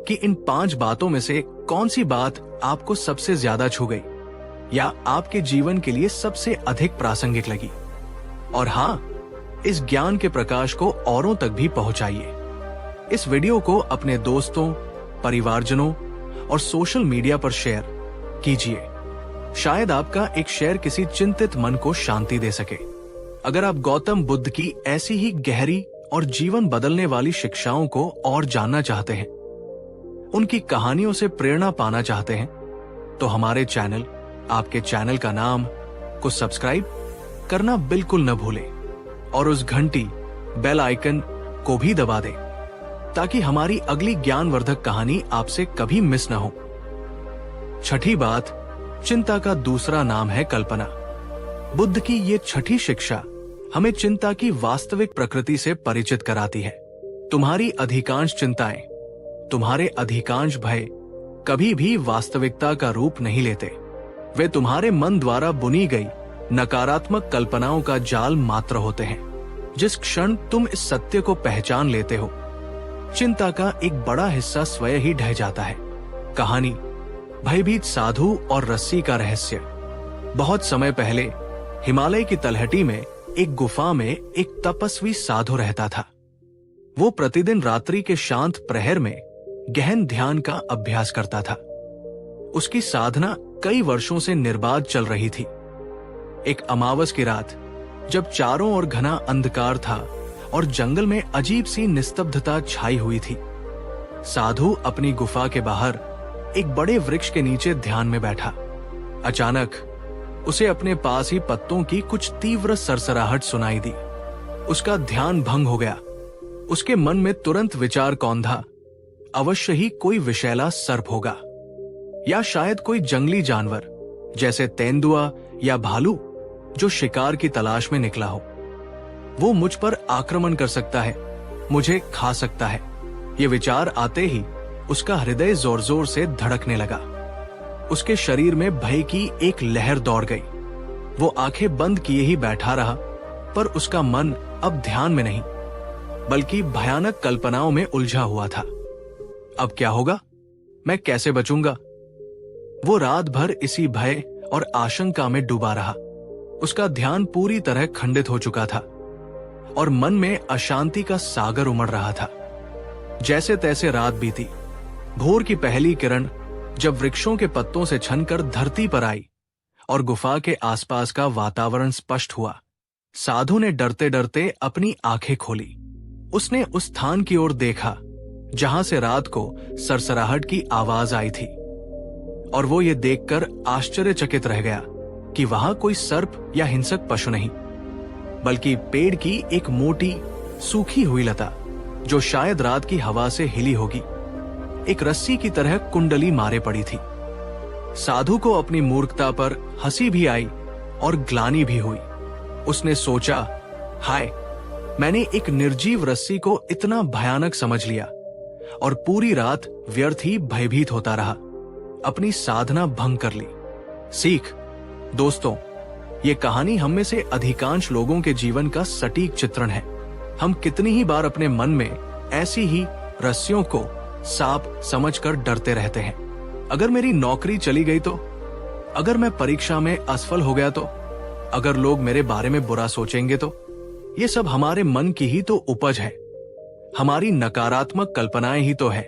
कि इन 5 बातों में से कौन सी बात आपको सबसे ज्यादा छू गई या आपके जीवन के लिए सबसे अधिक प्रासंगिक लगी। और हाँ, इस ज्ञान के प्रकाश को औरों तक भी पहुंचाइए। इस वीडियो को अपने दोस्तों, परिवारजनों और सोशल मीडिया पर शेयर कीजिए। शायद आपका एक शेयर किसी चिंतित मन को शांति दे सके। अगर आप गौतम बुद्ध की ऐसी ही गहरी और जीवन बदलने वाली शिक्षाओं को और जानना चाहते हैं, उनकी कहानियों से प्रेरणा पाना चाहते हैं, तो हमारे चैनल, आपके चैनल का नाम को सब्सक्राइब करना बिल्कुल न भूलें और उस घंटी बेल आइकन को भी दबा दें ताकि हमारी अगली ज्ञानवर्धक कहानी आपसे कभी मिस न हो। छठी बात, चिंता का दूसरा नाम है कल्पना। बुद्ध की ये छठी शिक्षा हमें चिंता की वास्तविक प्रकृति से परिचित कराती है। तुम्हारी अधिकांश चिंताएं, तुम्हारे अधिकांश भय कभी भी वास्तविकता का रूप नहीं लेते। वे तुम्हारे मन द्वारा बुनी गई नकारात्मक कल्पनाओं का जाल मात्र होते हैं। जिस क्षण तुम इस सत्य को पहचान लेते हो, चिंता का एक बड़ा हिस्सा स्वयं ही ढह जाता है। कहानी भयभीत साधु और रस्सी का रहस्य। बहुत समय पहले हिमालय की तलहटी में एक गुफा में एक तपस्वी साधु रहता था। वो प्रतिदिन रात्रि के शांत प्रहर में गहन ध्यान का अभ्यास करता था। उसकी साधना कई वर्षों से निर्बाध चल रही थी। एक अमावस की रात, जब चारों ओर घना अंधकार था और जंगल में अजीब सी निस्तब्धता छाई हुई थी, साधु अपनी गुफा के बाहर एक बड़े वृक्ष के नीचे ध्यान में बैठा। अचानक उसे अपने पास ही पत्तों की कुछ तीव्र सरसराहट सुनाई दी। उसका ध्यान भंग हो गया। उसके मन में तुरंत विचार कौंधा, अवश्य ही कोई विषैला सर्प होगा या शायद कोई जंगली जानवर जैसे तेंदुआ या भालू जो शिकार की तलाश में निकला हो। वो मुझ पर आक्रमण कर सकता है, मुझे खा सकता है। ये विचार आते ही उसका हृदय जोर जोर से धड़कने लगा। उसके शरीर में भय की एक लहर दौड़ गई। वो आंखें बंद किए ही बैठा रहा, पर उसका मन अब ध्यान में नहीं बल्कि भयानक कल्पनाओं में उलझा हुआ था। अब क्या होगा? मैं कैसे बचूंगा? वो रात भर इसी भय और आशंका में डूबा रहा। उसका ध्यान पूरी तरह खंडित हो चुका था और मन में अशांति का सागर उमड़ रहा था। जैसे तैसे रात बीती। भोर की पहली किरण जब वृक्षों के पत्तों से छनकर धरती पर आई और गुफा के आसपास का वातावरण स्पष्ट हुआ, साधु ने डरते डरते अपनी आंखें खोली। उसने उस स्थान की ओर देखा जहां से रात को सरसराहट की आवाज आई थी, और वो ये देखकर आश्चर्यचकित रह गया कि वहां कोई सर्प या हिंसक पशु नहीं, बल्कि पेड़ की एक मोटी सूखी हुई लता जो शायद रात की हवा से हिली होगी, एक रस्सी की तरह कुंडली मारे पड़ी थी। साधु को अपनी मूर्खता पर हंसी भी आई और ग्लानि भी हुई। उसने सोचा, हाय, मैंने एक निर्जीव रस्सी को इतना भयानक समझ लिया और पूरी रात व्यर्थ ही भयभीत होता रहा। अपनी साधना भंग कर ली। सीख दोस्तों, ये कहानी हम में से अधिकांश लोगों के जीवन का सटीक चित्रण है। हम कितनी ही बार अपने मन में ऐसी ही रस्सियों को सांप समझकर डरते रहते हैं। अगर मेरी नौकरी चली गई तो, अगर मैं परीक्षा में असफल हो गया तो, अगर लोग मेरे बारे में बुरा सोचेंगे तो, ये सब हमारे मन की ही तो उपज है। हमारी नकारात्मक कल्पनाएं ही तो है।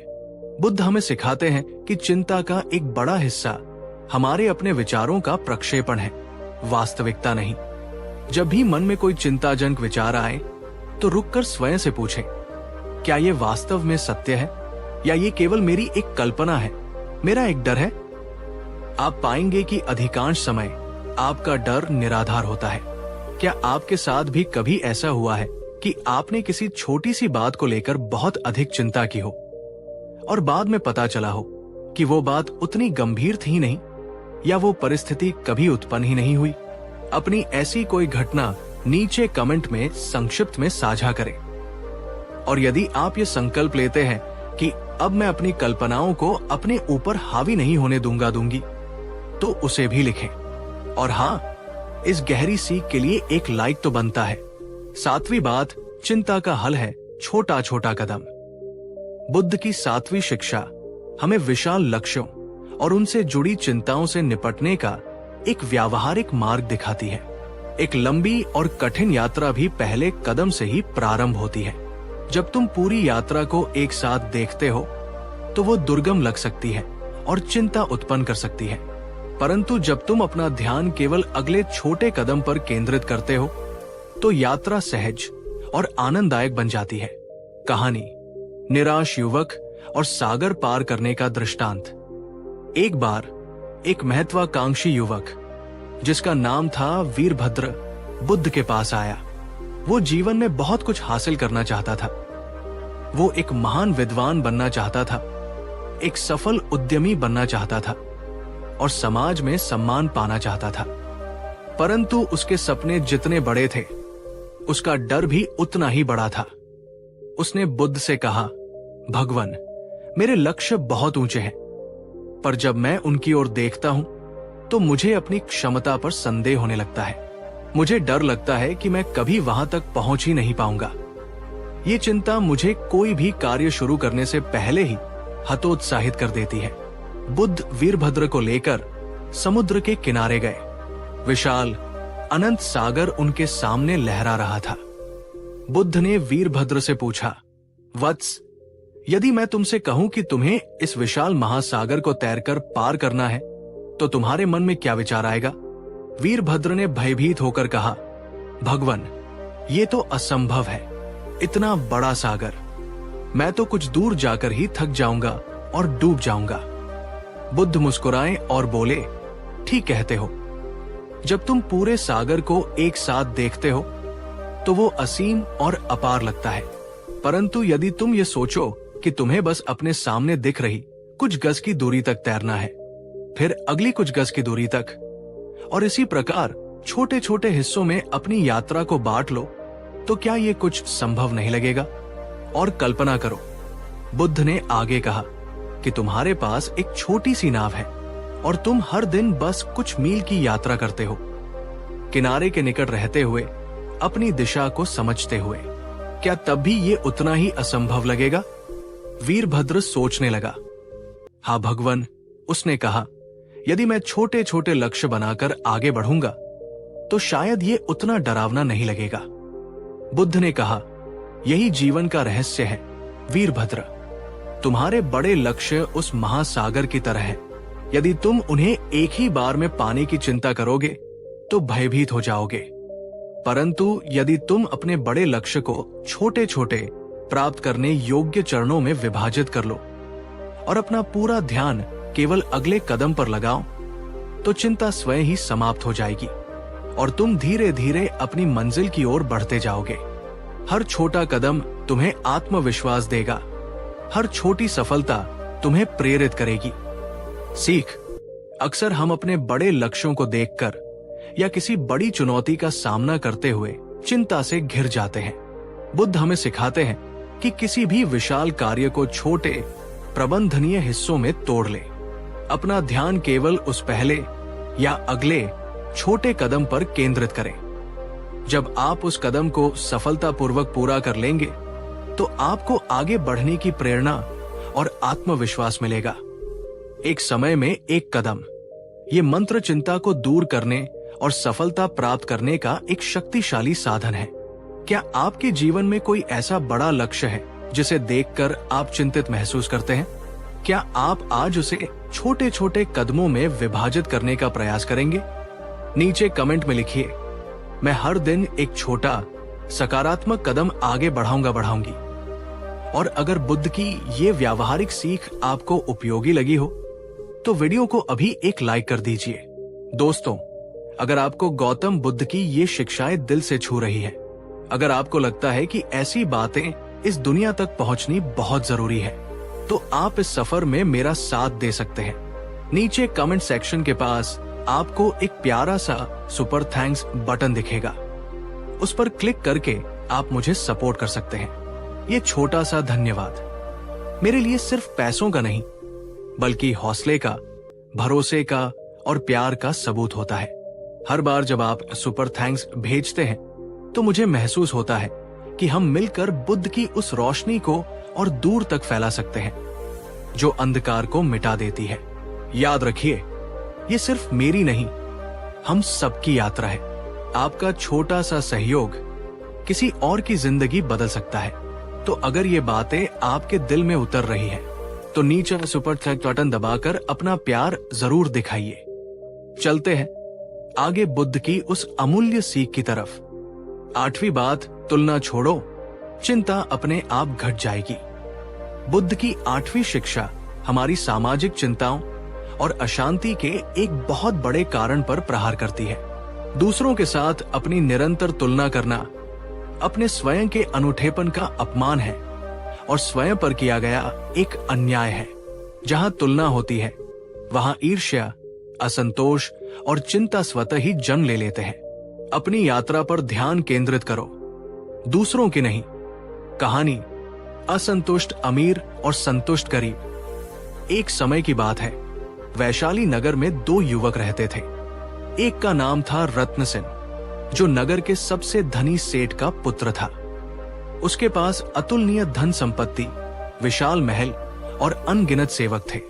बुद्ध हमें सिखाते हैं कि चिंता का एक बड़ा हिस्सा हमारे अपने विचारों का प्रक्षेपण है, वास्तविकता नहीं। जब भी मन में कोई चिंताजनक विचार आए तो रुककर स्वयं से पूछें, क्या ये वास्तव में सत्य है या ये केवल मेरी एक कल्पना है, मेरा एक डर है? आप पाएंगे कि अधिकांश समय आपका डर निराधार होता है। क्या आपके साथ भी कभी ऐसा हुआ है कि आपने किसी छोटी सी बात को लेकर बहुत अधिक चिंता की हो और बाद में पता चला हो कि वो बात उतनी गंभीर थी ही नहीं, या वो परिस्थिति कभी उत्पन्न ही नहीं हुई। अपनी ऐसी कोई घटना नीचे कमेंट में संक्षिप्त में साझा करें। और यदि आप ये संकल्प लेते हैं कि अब मैं अपनी कल्पनाओं को अपने ऊपर हावी नहीं होने दूंगी, तो उसे भी लिखें। और हाँ, इस गहरी सीख के लिए एक लाइक तो बनता है। 7वीं बात, चिंता का हल है छोटा छोटा कदम। बुद्ध की 7वीं शिक्षा हमें विशाल लक्ष्यों और उनसे जुड़ी चिंताओं से निपटने का एक व्यावहारिक मार्ग दिखाती है। एक लंबी और कठिन यात्रा भी पहले कदम से ही प्रारंभ होती है। जब तुम पूरी यात्रा को एक साथ देखते हो तो वो दुर्गम लग सकती है और चिंता उत्पन्न कर सकती है, परंतु जब तुम अपना ध्यान केवल अगले छोटे कदम पर केंद्रित करते हो तो यात्रा सहज और आनंददायक बन जाती है। कहानी, निराश युवक और सागर पार करने का दृष्टांत। एक बार एक महत्वाकांक्षी युवक जिसका नाम था वीरभद्र बुद्ध के पास आया। वो जीवन में बहुत कुछ हासिल करना चाहता था। वो एक महान विद्वान बनना चाहता था, एक सफल उद्यमी बनना चाहता था और समाज में सम्मान पाना चाहता था। परंतु उसके सपने जितने बड़े थे, उसका डर भी उतना ही बड़ा था। उसने बुद्ध से कहा, भगवान, मेरे लक्ष्य बहुत ऊंचे हैं, पर जब मैं उनकी ओर देखता हूं तो मुझे अपनी क्षमता पर संदेह होने लगता है। मुझे डर लगता है कि मैं कभी वहां तक पहुंच ही नहीं पाऊंगा। ये चिंता मुझे कोई भी कार्य शुरू करने से पहले ही हतोत्साहित कर देती है। बुद्ध वीरभद्र को लेकर समुद्र के किनारे गए। विशाल अनंत सागर उनके सामने लहरा रहा था। बुद्ध ने वीरभद्र से पूछा, वत्स, यदि मैं तुमसे कहूं कि तुम्हें इस विशाल महासागर को तैरकर पार करना है तो तुम्हारे मन में क्या विचार आएगा? वीरभद्र ने भयभीत होकर कहा, भगवान, ये तो असंभव है। इतना बड़ा सागर, मैं तो कुछ दूर जाकर ही थक जाऊंगा और डूब जाऊंगा। बुद्ध मुस्कुराए और बोले, ठीक कहते हो। जब तुम पूरे सागर को एक साथ देखते हो तो वो असीम और अपार लगता है, परंतु यदि तुम ये सोचो कि तुम्हें बस अपने सामने दिख रही कुछ गज की दूरी तक तैरना है, फिर अगली कुछ गज की दूरी तक, और इसी प्रकार छोटे छोटे हिस्सों में अपनी यात्रा को बांट लो, तो क्या ये कुछ संभव नहीं लगेगा? और कल्पना करो, बुद्ध ने आगे कहा कि तुम्हारे पास एक छोटी सी नाव है और तुम हर दिन बस कुछ मील की यात्रा करते हो, किनारे के निकट रहते हुए, अपनी दिशा को समझते हुए। क्या तब भी ये उतना ही असंभव लगेगा? वीरभद्र सोचने लगा। हाँ भगवान, उसने कहा, यदि मैं छोटे छोटे लक्ष्य बनाकर आगे बढ़ूंगा तो शायद ये उतना डरावना नहीं लगेगा। बुद्ध ने कहा, यही जीवन का रहस्य है वीरभद्र। तुम्हारे बड़े लक्ष्य उस महासागर की तरह है। यदि तुम उन्हें एक ही बार में पाने की चिंता करोगे तो भयभीत हो जाओगे, परंतु यदि तुम अपने बड़े लक्ष्य को छोटे छोटे प्राप्त करने योग्य चरणों में विभाजित कर लो और अपना पूरा ध्यान केवल अगले कदम पर लगाओ, तो चिंता स्वयं ही समाप्त हो जाएगी और तुम धीरे धीरे अपनी मंजिल की ओर बढ़ते जाओगे। हर छोटा कदम तुम्हें आत्मविश्वास देगा, हर छोटी सफलता तुम्हें प्रेरित करेगी। सीख, अक्सर हम अपने बड़े लक्ष्यों को देखकर या किसी बड़ी चुनौती का सामना करते हुए चिंता से घिर जाते हैं। बुद्ध हमें सिखाते हैं कि किसी भी विशाल कार्य को छोटे प्रबंधनीय हिस्सों में तोड़ ले। अपना ध्यान केवल उस पहले या अगले छोटे कदम पर केंद्रित करें। जब आप उस कदम को सफलतापूर्वक पूरा कर लेंगे तो आपको आगे बढ़ने की प्रेरणा और आत्मविश्वास मिलेगा। एक समय में एक कदम, ये मंत्र चिंता को दूर करने और सफलता प्राप्त करने का एक शक्तिशाली साधन है। क्या आपके जीवन में कोई ऐसा बड़ा लक्ष्य है जिसे देखकर आप चिंतित महसूस करते हैं? क्या आप आज उसे छोटे छोटे कदमों में विभाजित करने का प्रयास करेंगे? नीचे कमेंट में लिखिए, मैं हर दिन एक छोटा सकारात्मक कदम आगे बढ़ाऊंगी। और अगर बुद्ध की ये व्यावहारिक सीख आपको उपयोगी लगी हो तो वीडियो को अभी एक लाइक कर दीजिए। दोस्तों, अगर आपको गौतम बुद्ध की ये शिक्षाएं दिल से छू रही है, अगर आपको लगता है कि ऐसी बातें इस दुनिया तक पहुंचनी बहुत जरूरी है, तो आप इस सफर में मेरा साथ दे सकते हैं। नीचे कमेंट सेक्शन के पास आपको एक प्यारा सा सुपर थैंक्स बटन दिखेगा। उस पर क्लिक करके आप मुझे सपोर्ट कर सकते हैं। ये छोटा सा धन्यवाद मेरे लिए सिर्फ पैसों का नहीं, बल्कि हौसले का, भरोसे का और प्यार का सबूत होता है। हर बार जब आप सुपर थैंक्स भेजते हैं तो मुझे महसूस होता है कि हम मिलकर बुद्ध की उस रोशनी को और दूर तक फैला सकते हैं जो अंधकार को मिटा देती है। याद रखिए, ये सिर्फ मेरी नहीं, हम सबकी यात्रा है। आपका छोटा सा सहयोग किसी और की जिंदगी बदल सकता है। तो अगर ये बातें आपके दिल में उतर रही हैं, तो नीचे सुपर थैंक्स बटन दबाकर अपना प्यार जरूर दिखाइए। चलते हैं आगे बुद्ध की उस अमूल्य सीख की तरफ। 8वीं बात, तुलना छोड़ो, चिंता अपने आप घट जाएगी। बुद्ध की 8वीं शिक्षा हमारी सामाजिक चिंताओं और अशांति के एक बहुत बड़े कारण पर प्रहार करती है। दूसरों के साथ अपनी निरंतर तुलना करना अपने स्वयं के अनूठेपन का अपमान है और स्वयं पर किया गया एक अन्याय है। जहां तुलना होती है, वहां ईर्ष्या, असंतोष और चिंता स्वतः ही जन्म ले लेते हैं। अपनी यात्रा पर ध्यान केंद्रित करो, दूसरों की नहीं। कहानी असंतुष्ट अमीर और संतुष्ट गरीब। एक समय की बात है, वैशाली नगर में 2 युवक रहते थे। एक का नाम था रत्न सेन, जो नगर के सबसे धनी सेठ का पुत्र था। उसके पास अतुलनीय धन संपत्ति, विशाल महल और अनगिनत सेवक थे।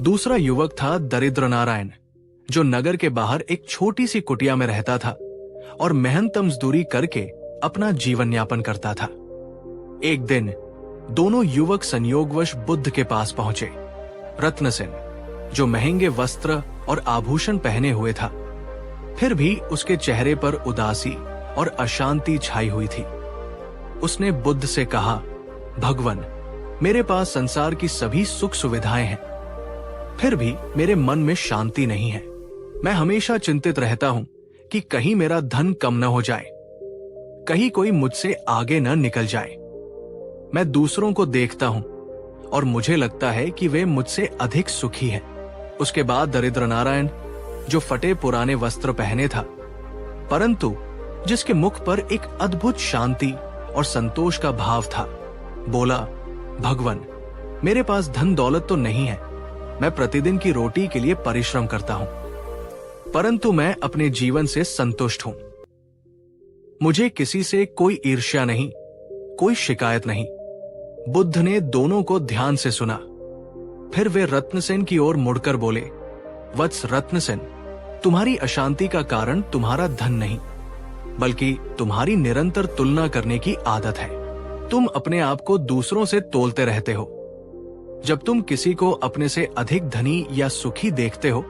दूसरा युवक था दरिद्र नारायण, जो नगर के बाहर एक छोटी सी कुटिया में रहता था और मेहनत मजदूरी करके अपना जीवन यापन करता था। एक दिन दोनों युवक संयोगवश बुद्ध के पास पहुंचे। रत्न सेन, जो महंगे वस्त्र और आभूषण पहने हुए था, फिर भी उसके चेहरे पर उदासी और अशांति छाई हुई थी। उसने बुद्ध से कहा, भगवान, मेरे पास संसार की सभी सुख सुविधाएं हैं, फिर भी मेरे मन में शांति नहीं है। मैं हमेशा चिंतित रहता हूं कि कहीं मेरा धन कम न हो जाए, कहीं कोई मुझसे आगे न निकल जाए। मैं दूसरों को देखता हूं और मुझे लगता है कि वे मुझसे अधिक सुखी हैं। उसके बाद दरिद्र नारायण, जो फटे पुराने वस्त्र पहने था, परंतु जिसके मुख पर एक अद्भुत शांति और संतोष का भाव था, बोला, भगवान, मेरे पास धन दौलत तो नहीं है, मैं प्रतिदिन की रोटी के लिए परिश्रम करता हूं, परंतु मैं अपने जीवन से संतुष्ट हूं। मुझे किसी से कोई ईर्ष्या नहीं, कोई शिकायत नहीं। बुद्ध ने दोनों को ध्यान से सुना। फिर वे रत्नसेन की ओर मुड़कर बोले, वत्स रत्नसेन, तुम्हारी अशांति का कारण तुम्हारा धन नहीं, बल्कि तुम्हारी निरंतर तुलना करने की आदत है। तुम अपने आप को दूसरों से तोलते रहते हो। जब तुम किसी को अपने से अधिक धनी या सुखी देखते हो,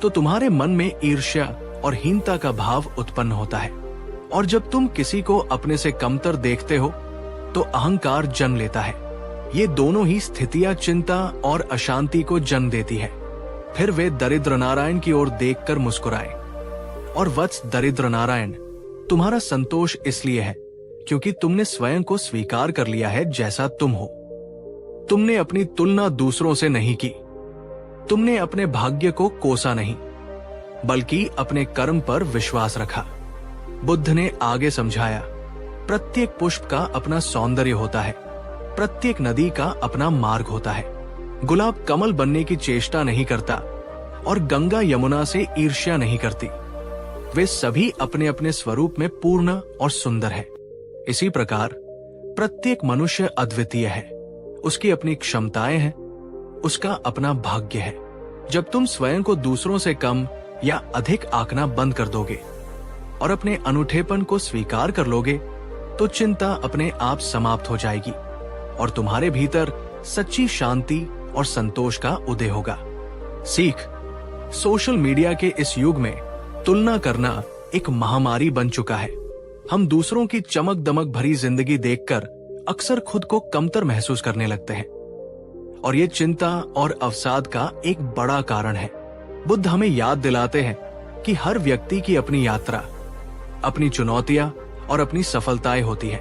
तो तुम्हारे मन में ईर्ष्या और हीनता का भाव उत्पन्न होता है, और जब तुम किसी को अपने से कमतर देखते हो, तो अहंकार जन्म लेता है। ये दोनों ही स्थितियां चिंता और अशांति को जन्म देती है। फिर वे दरिद्र नारायण की ओर देखकर मुस्कुराए, और वत्स दरिद्र नारायण, तुम्हारा संतोष इसलिए है क्योंकि तुमने स्वयं को स्वीकार कर लिया है जैसा तुम हो। तुमने अपनी तुलना दूसरों से नहीं की। तुमने अपने भाग्य को कोसा नहीं, बल्कि अपने कर्म पर विश्वास रखा। बुद्ध ने आगे समझाया, प्रत्येक पुष्प का अपना सौंदर्य होता है, प्रत्येक नदी का अपना मार्ग होता है। गुलाब कमल बनने की चेष्टा नहीं करता और गंगा यमुना से ईर्ष्या नहीं करती। वे सभी अपने अपने स्वरूप में पूर्ण और सुंदर है। इसी प्रकार प्रत्येक मनुष्य अद्वितीय है, उसकी अपनी क्षमताएं हैं, उसका अपना भाग्य है। जब तुम स्वयं को दूसरों से कम या अधिक आंकना बंद कर दोगे और अपने अनूठेपन को स्वीकार कर लोगे, तो चिंता अपने आप समाप्त हो जाएगी और तुम्हारे भीतर सच्ची शांति और संतोष का उदय होगा। सीख, सोशल मीडिया के इस युग में तुलना करना एक महामारी बन चुका है। हम दूसरों की चमक दमक भरी जिंदगी देखकर अक्सर खुद को कमतर महसूस करने लगते हैं, और ये चिंता और अवसाद का एक बड़ा कारण है। बुद्ध हमें याद दिलाते हैं कि हर व्यक्ति की अपनी यात्रा, अपनी चुनौतियां और अपनी सफलताएं होती हैं।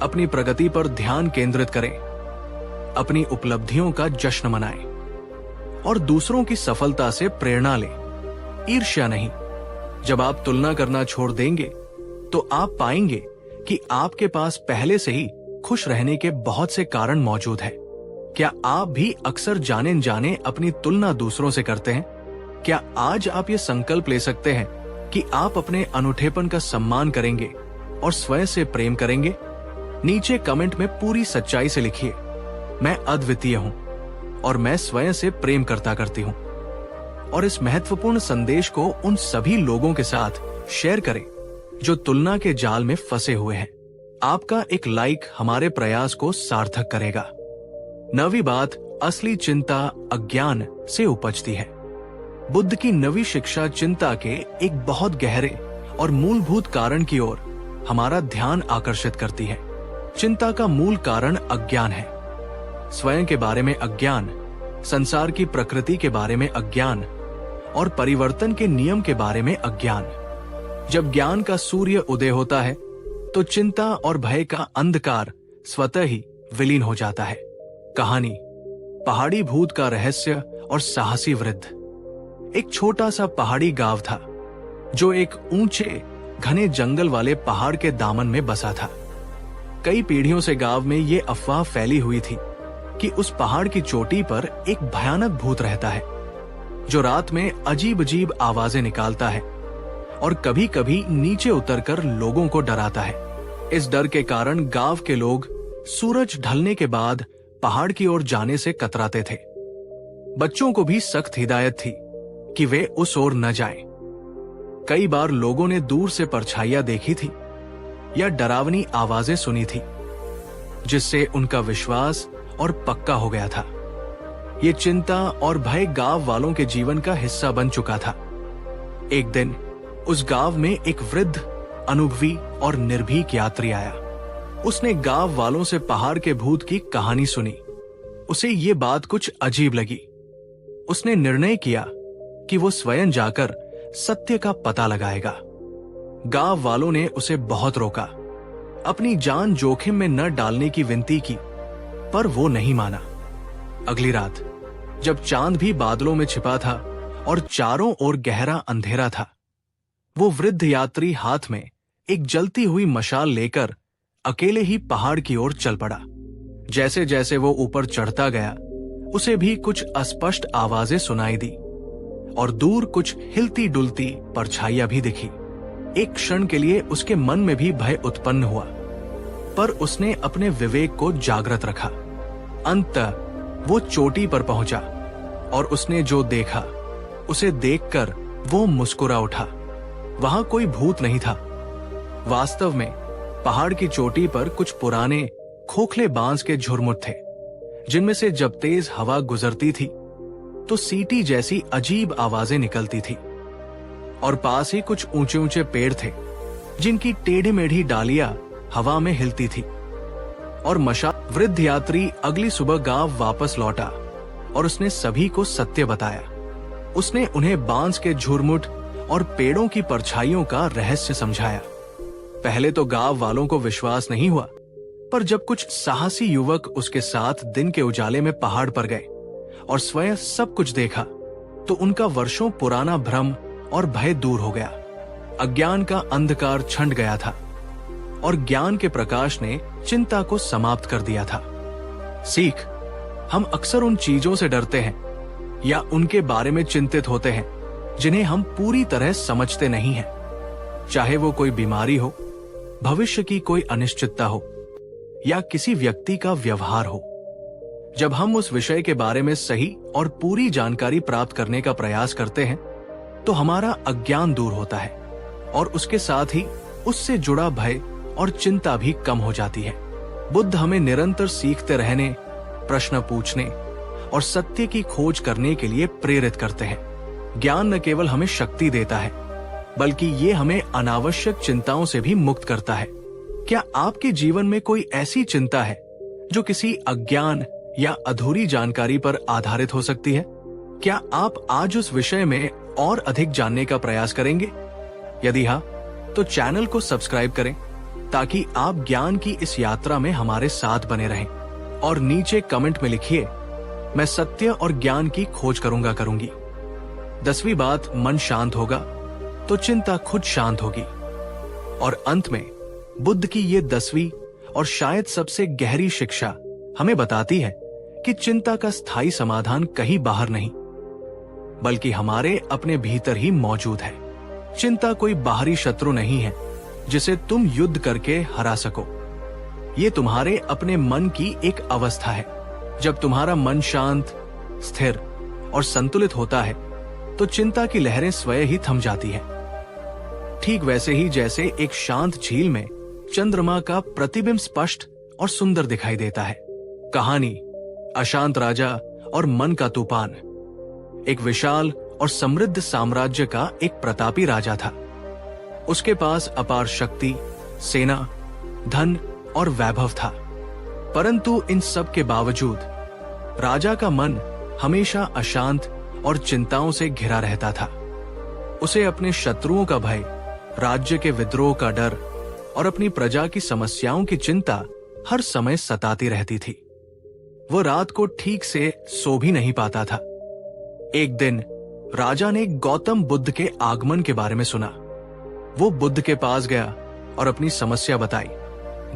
अपनी प्रगति पर ध्यान केंद्रित करें, अपनी उपलब्धियों का जश्न मनाएं और दूसरों की सफलता से प्रेरणा लें, ईर्ष्या नहीं। जब आप तुलना करना छोड़ देंगे तो आप पाएंगे कि आपके पास पहले से ही खुश रहने के बहुत से कारण मौजूद हैं। क्या आप भी अक्सर जाने अनजाने अपनी तुलना दूसरों से करते हैं? क्या आज आप ये संकल्प ले सकते हैं कि आप अपने अनूठेपन का सम्मान करेंगे और स्वयं से प्रेम करेंगे? नीचे कमेंट में पूरी सच्चाई से लिखिए, मैं अद्वितीय हूं और मैं स्वयं से प्रेम करती हूं। और इस महत्वपूर्ण संदेश को उन सभी लोगों के साथ शेयर करें जो तुलना के जाल में फंसे हुए हैं। आपका एक लाइक हमारे प्रयास को सार्थक करेगा। 9वीं बात, असली चिंता अज्ञान से उपजती है। बुद्ध की नवी शिक्षा चिंता के एक बहुत गहरे और मूलभूत कारण की ओर हमारा ध्यान आकर्षित करती है। चिंता का मूल कारण अज्ञान है। स्वयं के बारे में अज्ञान, संसार की प्रकृति के बारे में अज्ञान और परिवर्तन के नियम के बारे में अज्ञान। जब ज्ञान का सूर्य उदय होता है तो चिंता और भय का अंधकार स्वतः ही विलीन हो जाता है। कहानी, पहाड़ी भूत का रहस्य और साहसी वृद्ध। एक छोटा सा पहाड़ी गांव था जो एक ऊंचे घने जंगल वाले पहाड़ के दामन में बसा था। कई पीढ़ियों से गांव में ये अफवाह फैली हुई थी कि उस पहाड़ की चोटी पर एक भयानक भूत रहता है जो रात में अजीब अजीब आवाजें निकालता है और कभी कभी नीचे उतरकर लोगों को डराता है। इस डर के कारण गांव के लोग सूरज ढलने के बाद पहाड़ की ओर जाने से कतराते थे। बच्चों को भी सख्त हिदायत थी कि वे उस ओर न जाएं। कई बार लोगों ने दूर से परछाइयां देखी थी या डरावनी आवाजें सुनी थी, जिससे उनका विश्वास और पक्का हो गया था। ये चिंता और भय गांव वालों के जीवन का हिस्सा बन चुका था। एक दिन उस गांव में एक वृद्ध, अनुभवी और निर्भीक यात्री आया। उसने गांव वालों से पहाड़ के भूत की कहानी सुनी। उसे ये बात कुछ अजीब लगी। उसने निर्णय किया कि वो स्वयं जाकर सत्य का पता लगाएगा। गांव वालों ने उसे बहुत रोका, अपनी जान जोखिम में न डालने की विनती की, पर वो नहीं माना। अगली रात जब चांद भी बादलों में छिपा था और चारों ओर गहरा अंधेरा था, वो वृद्ध यात्री हाथ में एक जलती हुई मशाल लेकर अकेले ही पहाड़ की ओर चल पड़ा। जैसे जैसे वो ऊपर चढ़ता गया, उसे भी कुछ अस्पष्ट आवाजें सुनाई दी और दूर कुछ हिलती डुलती परछाइयां भी दिखी। एक क्षण के लिए उसके मन में भी भय उत्पन्न हुआ, पर उसने अपने विवेक को जागृत रखा। अंततः वो चोटी पर पहुंचा और उसने जो देखा उसे देखकर वो मुस्कुरा उठा। वहां कोई भूत नहीं था। वास्तव में पहाड़ की चोटी पर कुछ पुराने खोखले बांस के झुरमुट थे, जिनमें से जब तेज हवा गुजरती थी तो सीटी जैसी अजीब आवाजें निकलती थी। और पास ही कुछ ऊंचे ऊंचे पेड़ थे जिनकी टेढ़ी मेढ़ी डालियां हवा में हिलती थी। और वृद्ध यात्री अगली सुबह गांव वापस लौटा और उसने सभी को सत्य बताया। उसने उन्हें बांस के झुरमुट और पेड़ों की परछाइयों का रहस्य समझाया। पहले तो गांव वालों को विश्वास नहीं हुआ, पर जब कुछ साहसी युवक उसके साथ दिन के उजाले में पहाड़ पर गए और स्वयं सब कुछ देखा, तो उनका वर्षों पुराना भ्रम और भय दूर हो गया। अज्ञान का अंधकार छंट गया था और ज्ञान के प्रकाश ने चिंता को समाप्त कर दिया था। सीख, हम अक्सर उन चीजों से डरते हैं या उनके बारे में चिंतित होते हैं जिन्हें हम पूरी तरह समझते नहीं हैं। चाहे वो कोई बीमारी हो, भविष्य की कोई अनिश्चितता हो या किसी व्यक्ति का व्यवहार हो। जब हम उस विषय के बारे में सही और पूरी जानकारी प्राप्त करने का प्रयास करते हैं तो हमारा अज्ञान दूर होता है और उसके साथ ही उससे जुड़ा भय और चिंता भी कम हो जाती है। बुद्ध हमें निरंतर सीखते रहने, प्रश्न पूछने और सत्य की खोज करने के लिए प्रेरित करते हैं। ज्ञान न केवल हमें शक्ति देता है, बल्कि ये हमें अनावश्यक चिंताओं से भी मुक्त करता है। क्या आपके जीवन में कोई ऐसी चिंता है जो किसी अज्ञान या अधूरी जानकारी पर आधारित हो सकती है? क्या आप आज उस विषय में और अधिक जानने का प्रयास करेंगे? यदि हाँ, तो चैनल को सब्सक्राइब करें ताकि आप ज्ञान की इस यात्रा में हमारे साथ बने रहें। और नीचे कमेंट में लिखिए, मैं सत्य और ज्ञान की खोज करूंगी। 10वीं बात, मन शांत होगा तो चिंता खुद शांत होगी। और अंत में बुद्ध की ये 10वीं और शायद सबसे गहरी शिक्षा हमें बताती है कि चिंता का स्थायी समाधान कहीं बाहर नहीं, बल्कि हमारे अपने भीतर ही मौजूद है। चिंता कोई बाहरी शत्रु नहीं है जिसे तुम युद्ध करके हरा सको। ये तुम्हारे अपने मन की एक अवस्था है। जब तुम्हारा मन शांत, स्थिर और संतुलित होता है तो चिंता की लहरें स्वयं ही थम जाती हैं। ठीक वैसे ही जैसे एक शांत झील में चंद्रमा का प्रतिबिंब स्पष्ट और सुंदर दिखाई देता है। कहानी अशांत राजा और मन का तूफान। एक विशाल और समृद्ध साम्राज्य का एक प्रतापी राजा था। उसके पास अपार शक्ति, सेना, धन और वैभव था। परंतु इन सब के बावजूद राजा का मन हमेशा अशांत और चिंताओं से घिरा रहता था। उसे अपने शत्रुओं का भय, राज्य के विद्रोह का डर और अपनी प्रजा की समस्याओं की चिंता हर समय सताती रहती थी। वो रात को ठीक से सो भी नहीं पाता था। एक दिन राजा ने गौतम बुद्ध के आगमन के बारे में सुना। वो बुद्ध के पास गया और अपनी समस्या बताई।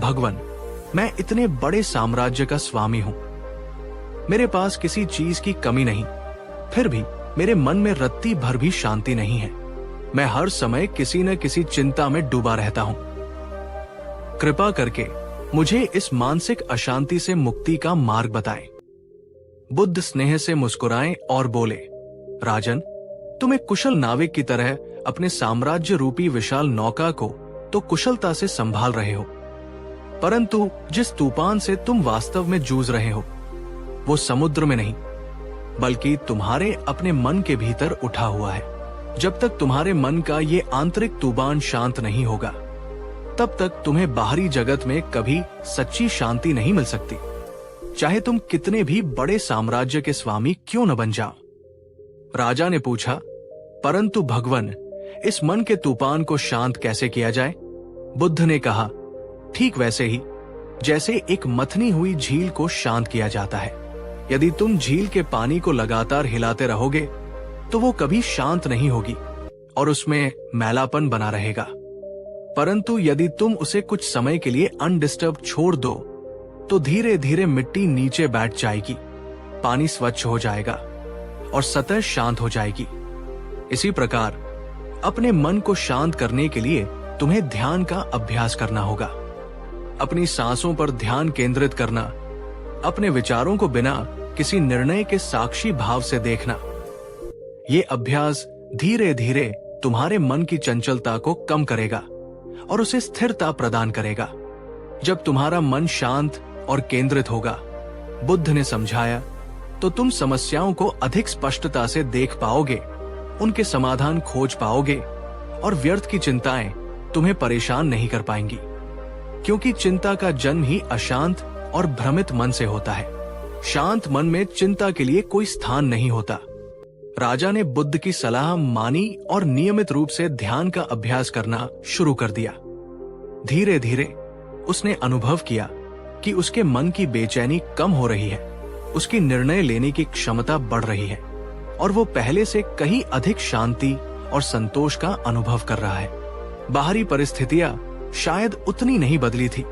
भगवान, मैं इतने बड़े साम्राज्य का स्वामी हूं, मेरे पास किसी चीज की कमी नहीं, फिर भी मेरे मन में रत्ती भर भी शांति नहीं है। मैं हर समय किसी न किसी चिंता में डूबा रहता हूं। कृपा करके मुझे इस मानसिक अशांति से मुक्ति का मार्ग बताएं। बुद्ध स्नेह से मुस्कुराए और बोले, राजन, तुम एक कुशल नाविक की तरह अपने साम्राज्य रूपी विशाल नौका को तो कुशलता से संभाल रहे हो, परंतु जिस तूफान से तुम वास्तव में जूझ रहे हो वो समुद्र में नहीं, बल्कि तुम्हारे अपने मन के भीतर उठा हुआ है। जब तक तुम्हारे मन का ये आंतरिक तूफान शांत नहीं होगा, तब तक तुम्हें बाहरी जगत में कभी सच्ची शांति नहीं मिल सकती, चाहे तुम कितने भी बड़े साम्राज्य के स्वामी क्यों न बन जाओ। राजा ने पूछा, परंतु भगवान, इस मन के तूफान को शांत कैसे किया जाए? बुद्ध ने कहा, ठीक वैसे ही जैसे एक मथनी हुई झील को शांत किया जाता है। यदि तुम झील के पानी को लगातार हिलाते रहोगे तो वो कभी शांत नहीं होगी और उसमें मैलापन बना रहेगा। परंतु यदि तुम उसे कुछ समय के लिए अनडिस्टर्ब छोड़ दो तो धीरे धीरे मिट्टी नीचे बैठ जाएगी, पानी स्वच्छ हो जाएगा और सतह शांत हो जाएगी। इसी प्रकार अपने मन को शांत करने के लिए तुम्हें ध्यान का अभ्यास करना होगा। अपनी सांसों पर ध्यान केंद्रित करना, अपने विचारों को बिना किसी निर्णय के साक्षी भाव से देखना। ये अभ्यास धीरे धीरे तुम्हारे मन की चंचलता को कम करेगा और उसे स्थिरता प्रदान करेगा। जब तुम्हारा मन शांत और केंद्रित होगा, बुद्ध ने समझाया, तो तुम समस्याओं को अधिक स्पष्टता से देख पाओगे, उनके समाधान खोज पाओगे और व्यर्थ की चिंताएं तुम्हें परेशान नहीं कर पाएंगी, क्योंकि चिंता का जन्म ही अशांत और भ्रमित मन से होता है। शांत मन में चिंता के लिए कोई स्थान नहीं होता। राजा ने बुद्ध की सलाह मानी और नियमित रूप से ध्यान का अभ्यास करना शुरू कर दिया। धीरे धीरे उसने अनुभव किया कि उसके मन की बेचैनी कम हो रही है, उसकी निर्णय लेने की क्षमता बढ़ रही है और वो पहले से कहीं अधिक शांति और संतोष का अनुभव कर रहा है। बाहरी परिस्थितियां शायद उतनी नहीं बदली थी,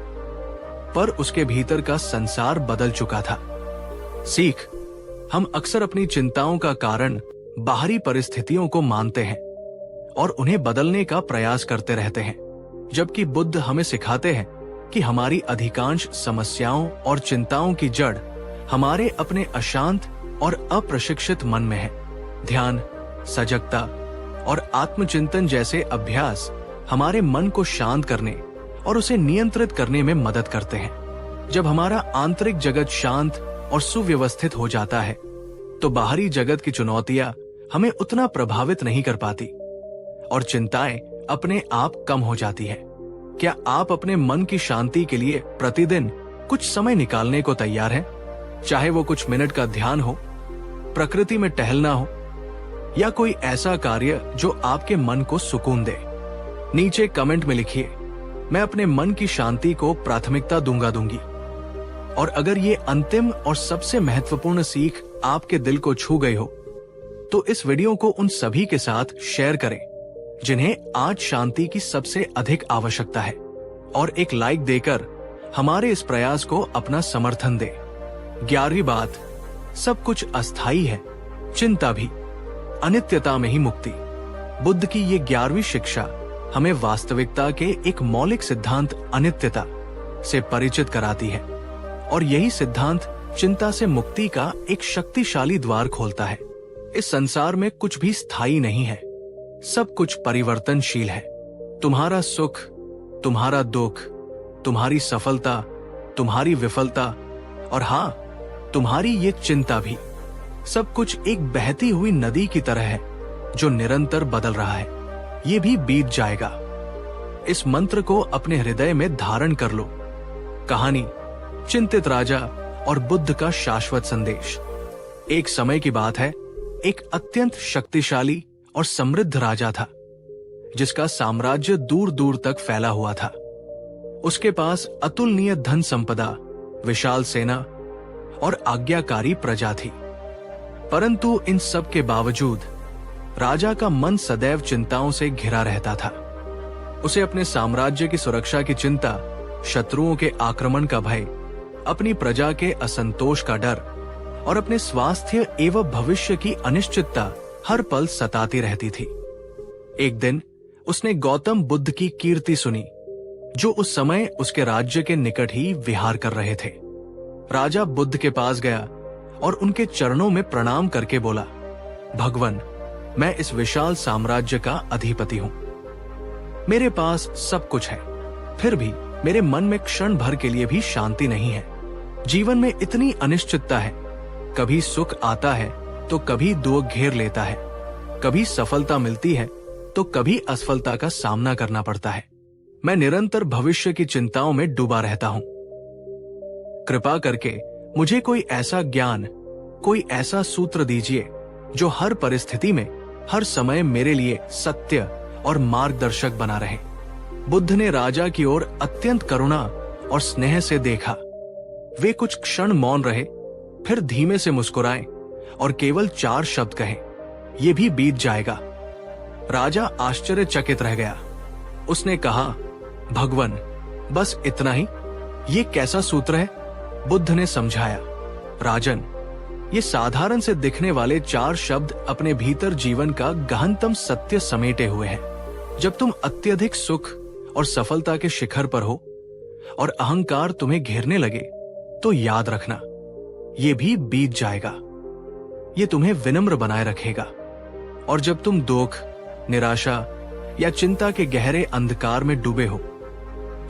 पर उसके भीतर का संसार बदल चुका था। सीख, हम अक्सर अपनी चिंताओं का कारण बाहरी परिस्थितियों को मानते हैं और उन्हें बदलने का प्रयास करते रहते हैं, जबकि बुद्ध हमें सिखाते हैं कि हमारी अधिकांश समस्याओं और चिंताओं की जड़ हमारे अपने अशांत और अप्रशिक्षित मन में है। ध्यान, सजगता और आत्मचिंतन जैसे अभ्यास हमारे मन को शांत करने और उसे नियंत्रित करने में मदद करते हैं। जब हमारा आंतरिक जगत शांत और सुव्यवस्थित हो जाता है, तो बाहरी जगत की चुनौतियां हमें उतना प्रभावित नहीं कर पाती और चिंताएं अपने आप कम हो जाती है। क्या आप अपने मन की शांति के लिए प्रतिदिन कुछ समय निकालने को तैयार हैं? चाहे वो कुछ मिनट का ध्यान हो, प्रकृति में टहलना हो या कोई ऐसा कार्य जो आपके मन को सुकून दे। नीचे कमेंट में लिखिए, मैं अपने मन की शांति को प्राथमिकता दूंगी। और अगर ये अंतिम और सबसे महत्वपूर्ण सीख आपके दिल को छू गई हो, तो इस वीडियो को उन सभी के साथ शेयर करें जिन्हें आज शांति की सबसे अधिक आवश्यकता है, और एक लाइक देकर हमारे इस प्रयास को अपना समर्थन दें। 11वीं बात, सब कुछ अस्थायी है, चिंता भी, अनित्यता में ही मुक्ति। बुद्ध की ये 11वीं शिक्षा हमें वास्तविकता के एक मौलिक सिद्धांत अनित्यता से परिचित कराती है, और यही सिद्धांत चिंता से मुक्ति का एक शक्तिशाली द्वार खोलता है। इस संसार में कुछ भी स्थायी नहीं है, सब कुछ परिवर्तनशील है। तुम्हारा सुख, तुम्हारा दुख, तुम्हारी सफलता, तुम्हारी विफलता, और हाँ, तुम्हारी ये चिंता भी, सब कुछ एक बहती हुई नदी की तरह है जो निरंतर बदल रहा है। ये भी बीत जाएगा। इस मंत्र को अपने हृदय में धारण कर लो। कहानी, चिंतित राजा और बुद्ध का शाश्वत संदेश। एक समय की बात है, एक अत्यंत शक्तिशाली और समृद्ध राजा था जिसका साम्राज्य दूर दूर तक फैला हुआ था। उसके पास अतुलनीय धन संपदा, विशाल सेना और आज्ञाकारी प्रजा थी। परंतु इन सब के बावजूद राजा का मन सदैव चिंताओं से घिरा रहता था। उसे अपने साम्राज्य की सुरक्षा की चिंता, शत्रुओं के आक्रमण का भय, अपनी प्रजा के असंतोष का डर और अपने स्वास्थ्य एवं भविष्य की अनिश्चितता हर पल सताती रहती थी। एक दिन उसने गौतम बुद्ध की कीर्ति सुनी, जो उस समय उसके राज्य के निकट ही विहार कर रहे थे। राजा बुद्ध के पास गया और उनके चरणों में प्रणाम करके बोला, भगवन, मैं इस विशाल साम्राज्य का अधिपति हूं। मेरे पास सब कुछ है, फिर भी मेरे मन में क्षण भर के लिए भी शांति नहीं है। जीवन में इतनी अनिश्चितता है, कभी सुख आता है तो कभी दुख घेर लेता है, कभी सफलता मिलती है तो कभी असफलता का सामना करना पड़ता है। मैं निरंतर भविष्य की चिंताओं में डूबा रहता हूं। कृपा करके मुझे कोई ऐसा ज्ञान, कोई ऐसा सूत्र दीजिए जो हर परिस्थिति में, हर समय मेरे लिए सत्य और मार्गदर्शक बना रहे। बुद्ध ने राजा की ओर अत्यंत करुणा और स्नेह से देखा। वे कुछ क्षण मौन रहे, फिर धीमे से मुस्कुराए और केवल 4 शब्द कहे, ये भी बीत जाएगा। राजा आश्चर्यचकित रह गया। उसने कहा, भगवन, बस इतना ही? ये कैसा सूत्र है? बुद्ध ने समझाया, राजन, ये साधारण से दिखने वाले 4 शब्द अपने भीतर जीवन का गहनतम सत्य समेटे हुए हैं। जब तुम अत्यधिक सुख और सफलता के शिखर पर हो और अहंकार तुम्हें घेरने लगे, तो याद रखना, ये भी बीत जाएगा। ये तुम्हें विनम्र बनाए रखेगा। और जब तुम दुख, निराशा या चिंता के गहरे अंधकार में डूबे हो,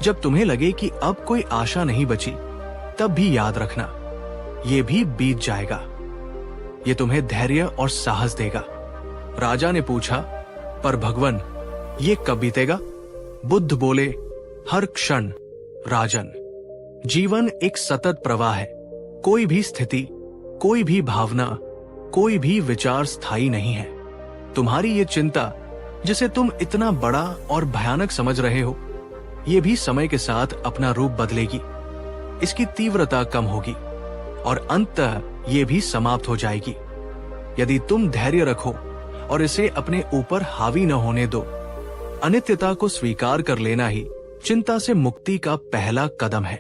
जब तुम्हें लगे कि अब कोई आशा नहीं बची, तब भी याद रखना, ये भी बीत जाएगा। ये तुम्हें धैर्य और साहस देगा। राजा ने पूछा, पर भगवन, ये कब बीतेगा? बुद्ध बोले, हर क्षण राजन। जीवन एक सतत प्रवाह है। कोई भी स्थिति, कोई भी भावना, कोई भी विचार स्थायी नहीं है। तुम्हारी ये चिंता, जिसे तुम इतना बड़ा और भयानक समझ रहे हो, ये भी समय के साथ अपना रूप बदलेगी। इसकी तीव्रता कम होगी और अंततः ये भी समाप्त हो जाएगी। यदि तुम धैर्य रखो और इसे अपने ऊपर हावी न होने दो, अनित्यता को स्वीकार कर लेना ही चिंता से मुक्ति का पहला कदम है।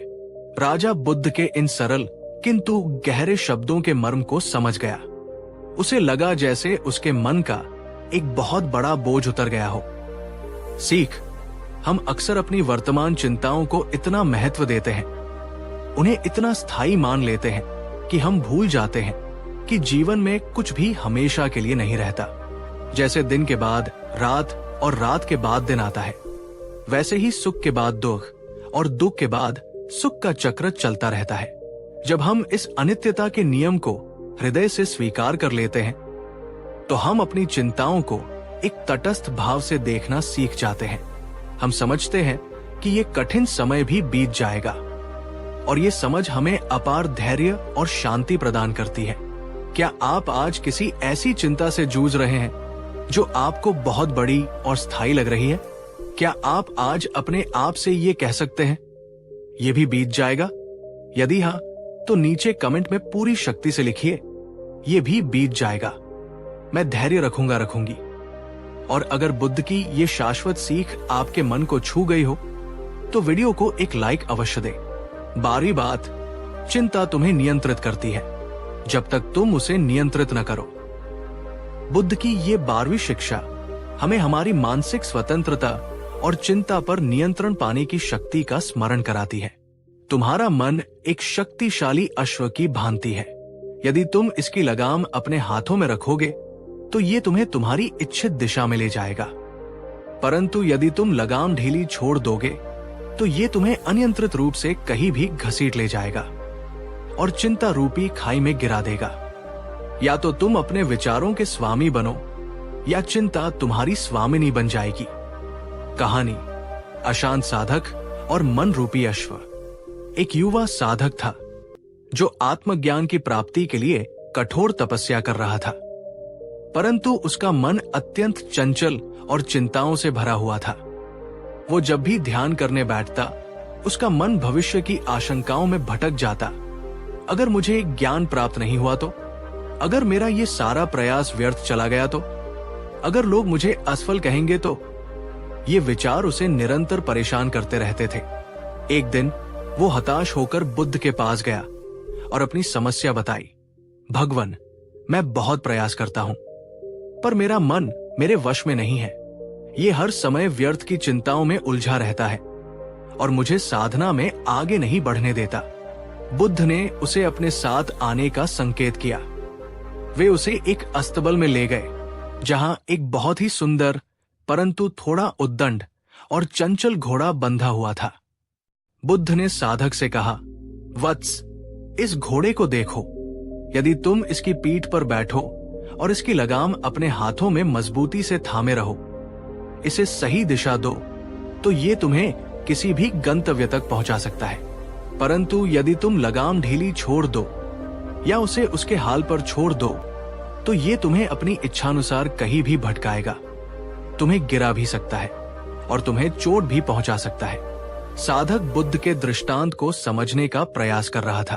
राजा बुद्ध के इन सरल किंतु गहरे शब्दों के मर्म को समझ गया। उसे लगा जैसे उसके मन का एक बहुत बड़ा बोझ उतर गया हो। सीख, हम अक्सर अपनी वर्तमान चिंताओं को इतना महत्व देते हैं, उन्हें इतना स्थायी मान लेते हैं कि हम भूल जाते हैं कि जीवन में कुछ भी हमेशा के लिए नहीं रहता। जैसे दिन के बाद रात और रात के बाद दिन आता है, वैसे ही सुख के बाद दुख और दुख के बाद सुख का चक्र चलता रहता है। जब हम इस अनित्यता के नियम को हृदय से स्वीकार कर लेते हैं, तो हम अपनी चिंताओं को एक तटस्थ भाव से देखना सीख जाते हैं। हम समझते हैं कि ये कठिन समय भी बीत जाएगा, और ये समझ हमें अपार धैर्य और शांति प्रदान करती है। क्या आप आज किसी ऐसी चिंता से जूझ रहे हैं जो आपको बहुत बड़ी और स्थायी लग रही है? क्या आप आज अपने आप से ये कह सकते हैं, ये भी बीत जाएगा? यदि हाँ, तो नीचे कमेंट में पूरी शक्ति से लिखिए, ये भी बीत जाएगा। मैं धैर्य रखूंगी। और अगर बुद्ध की ये शाश्वत सीख आपके मन को छू गई हो, तो वीडियो को एक लाइक अवश्य दें। 12वीं बात, चिंता तुम्हें नियंत्रित करती है जब तक तुम उसे नियंत्रित न करो। बुद्ध की ये 12वीं शिक्षा हमें हमारी मानसिक स्वतंत्रता और चिंता पर नियंत्रण पाने की शक्ति का स्मरण कराती है। तुम्हारा मन एक शक्तिशाली अश्व की भांति है। यदि तुम इसकी लगाम अपने हाथों में रखोगे तो ये तुम्हें तुम्हारी इच्छित दिशा में ले जाएगा, परंतु यदि तुम लगाम ढीली छोड़ दोगे तो ये तुम्हें अनियंत्रित रूप से कहीं भी घसीट ले जाएगा और चिंता रूपी खाई में गिरा देगा। या तो तुम अपने विचारों के स्वामी बनो या चिंता तुम्हारी स्वामिनी बन जाएगी। कहानी, अशांत साधक और मन रूपी अश्व। एक युवा साधक था जो आत्मज्ञान की प्राप्ति के लिए कठोर तपस्या कर रहा था, परंतु उसका मन अत्यंत चंचल और चिंताओं से भरा हुआ था। वो जब भी ध्यान करने बैठता, उसका मन भविष्य की आशंकाओं में भटक जाता। अगर मुझे ज्ञान प्राप्त नहीं हुआ तो? अगर मेरा ये सारा प्रयास व्यर्थ चला गया तो? अगर लोग मुझे असफल कहेंगे तो? ये विचार उसे निरंतर परेशान करते रहते थे। एक दिन वो हताश होकर बुद्ध के पास गया और अपनी समस्या बताई। भगवान, मैं बहुत प्रयास करता हूं, पर मेरा मन मेरे वश में नहीं है। ये हर समय व्यर्थ की चिंताओं में उलझा रहता है और मुझे साधना में आगे नहीं बढ़ने देता। बुद्ध ने उसे अपने साथ आने का संकेत किया। वे उसे एक अस्तबल में ले गए, जहां एक बहुत ही सुंदर परंतु थोड़ा उद्दंड और चंचल घोड़ा बंधा हुआ था। बुद्ध ने साधक से कहा, वत्स, इस घोड़े को देखो। यदि तुम इसकी पीठ पर बैठो और इसकी लगाम अपने हाथों में मजबूती से थामे रहो, इसे सही दिशा दो, तो ये तुम्हें किसी भी गंतव्य तक पहुंचा सकता है। परंतु यदि तुम लगाम ढीली छोड़ दो या उसे उसके हाल पर छोड़ दो, तो ये तुम्हें अपनी इच्छानुसार कहीं भी भटकाएगा, तुम्हें गिरा भी सकता है और तुम्हें चोट भी पहुंचा सकता है। साधक बुद्ध के दृष्टांत को समझने का प्रयास कर रहा था।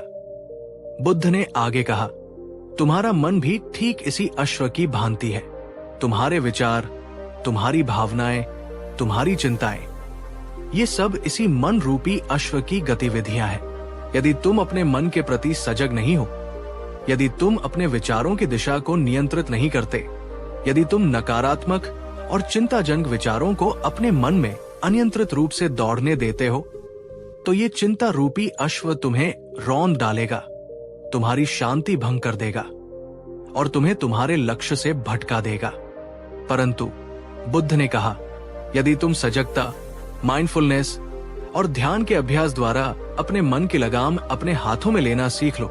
बुद्ध ने आगे कहा, तुम्हारा मन भी ठीक इसी अश्व की भांति है। तुम्हारे विचार, तुम्हारी भावनाएं, तुम्हारी चिंताएं, ये सब इसी मन रूपी अश्व की गतिविधियां हैं। यदि तुम अपने मन के प्रति सजग नहीं हो, यदि तुम अपने विचारों की दिशा को नियंत्रित नहीं करते, यदि तुम नकारात्मक और चिंताजनक विचारों को अपने मन में अनियंत्रित रूप से दौड़ने देते हो, तो ये चिंता रूपी अश्व तुम्हें रौंद डालेगा, तुम्हारी शांति भंग कर देगा और तुम्हें तुम्हारे लक्ष्य से भटका देगा। परंतु बुद्ध ने कहा, यदि तुम सजगता, माइंडफुलनेस और ध्यान के अभ्यास द्वारा अपने मन की लगाम अपने हाथों में लेना सीख लो,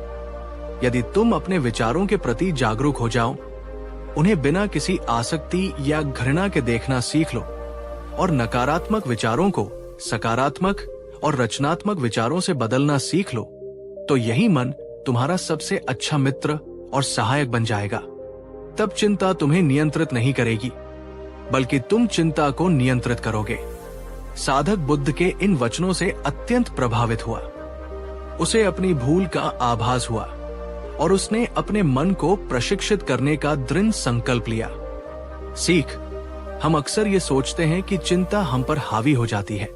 यदि तुम अपने विचारों के प्रति जागरूक हो जाओ, उन्हें बिना किसी आसक्ति या घृणा के देखना सीख लो और नकारात्मक विचारों को सकारात्मक और रचनात्मक विचारों से बदलना सीख लो, तो यही मन तुम्हारा सबसे अच्छा मित्र और सहायक बन जाएगा। तब चिंता तुम्हें नियंत्रित नहीं करेगी, बल्कि तुम चिंता को नियंत्रित करोगे। साधक बुद्ध के इन वचनों से अत्यंत प्रभावित हुआ। उसे अपनी भूल का आभास हुआ और उसने अपने मन को प्रशिक्षित करने का दृढ़ संकल्प लिया। सीख, हम अक्सर ये सोचते हैं कि चिंता हम पर हावी हो जाती है,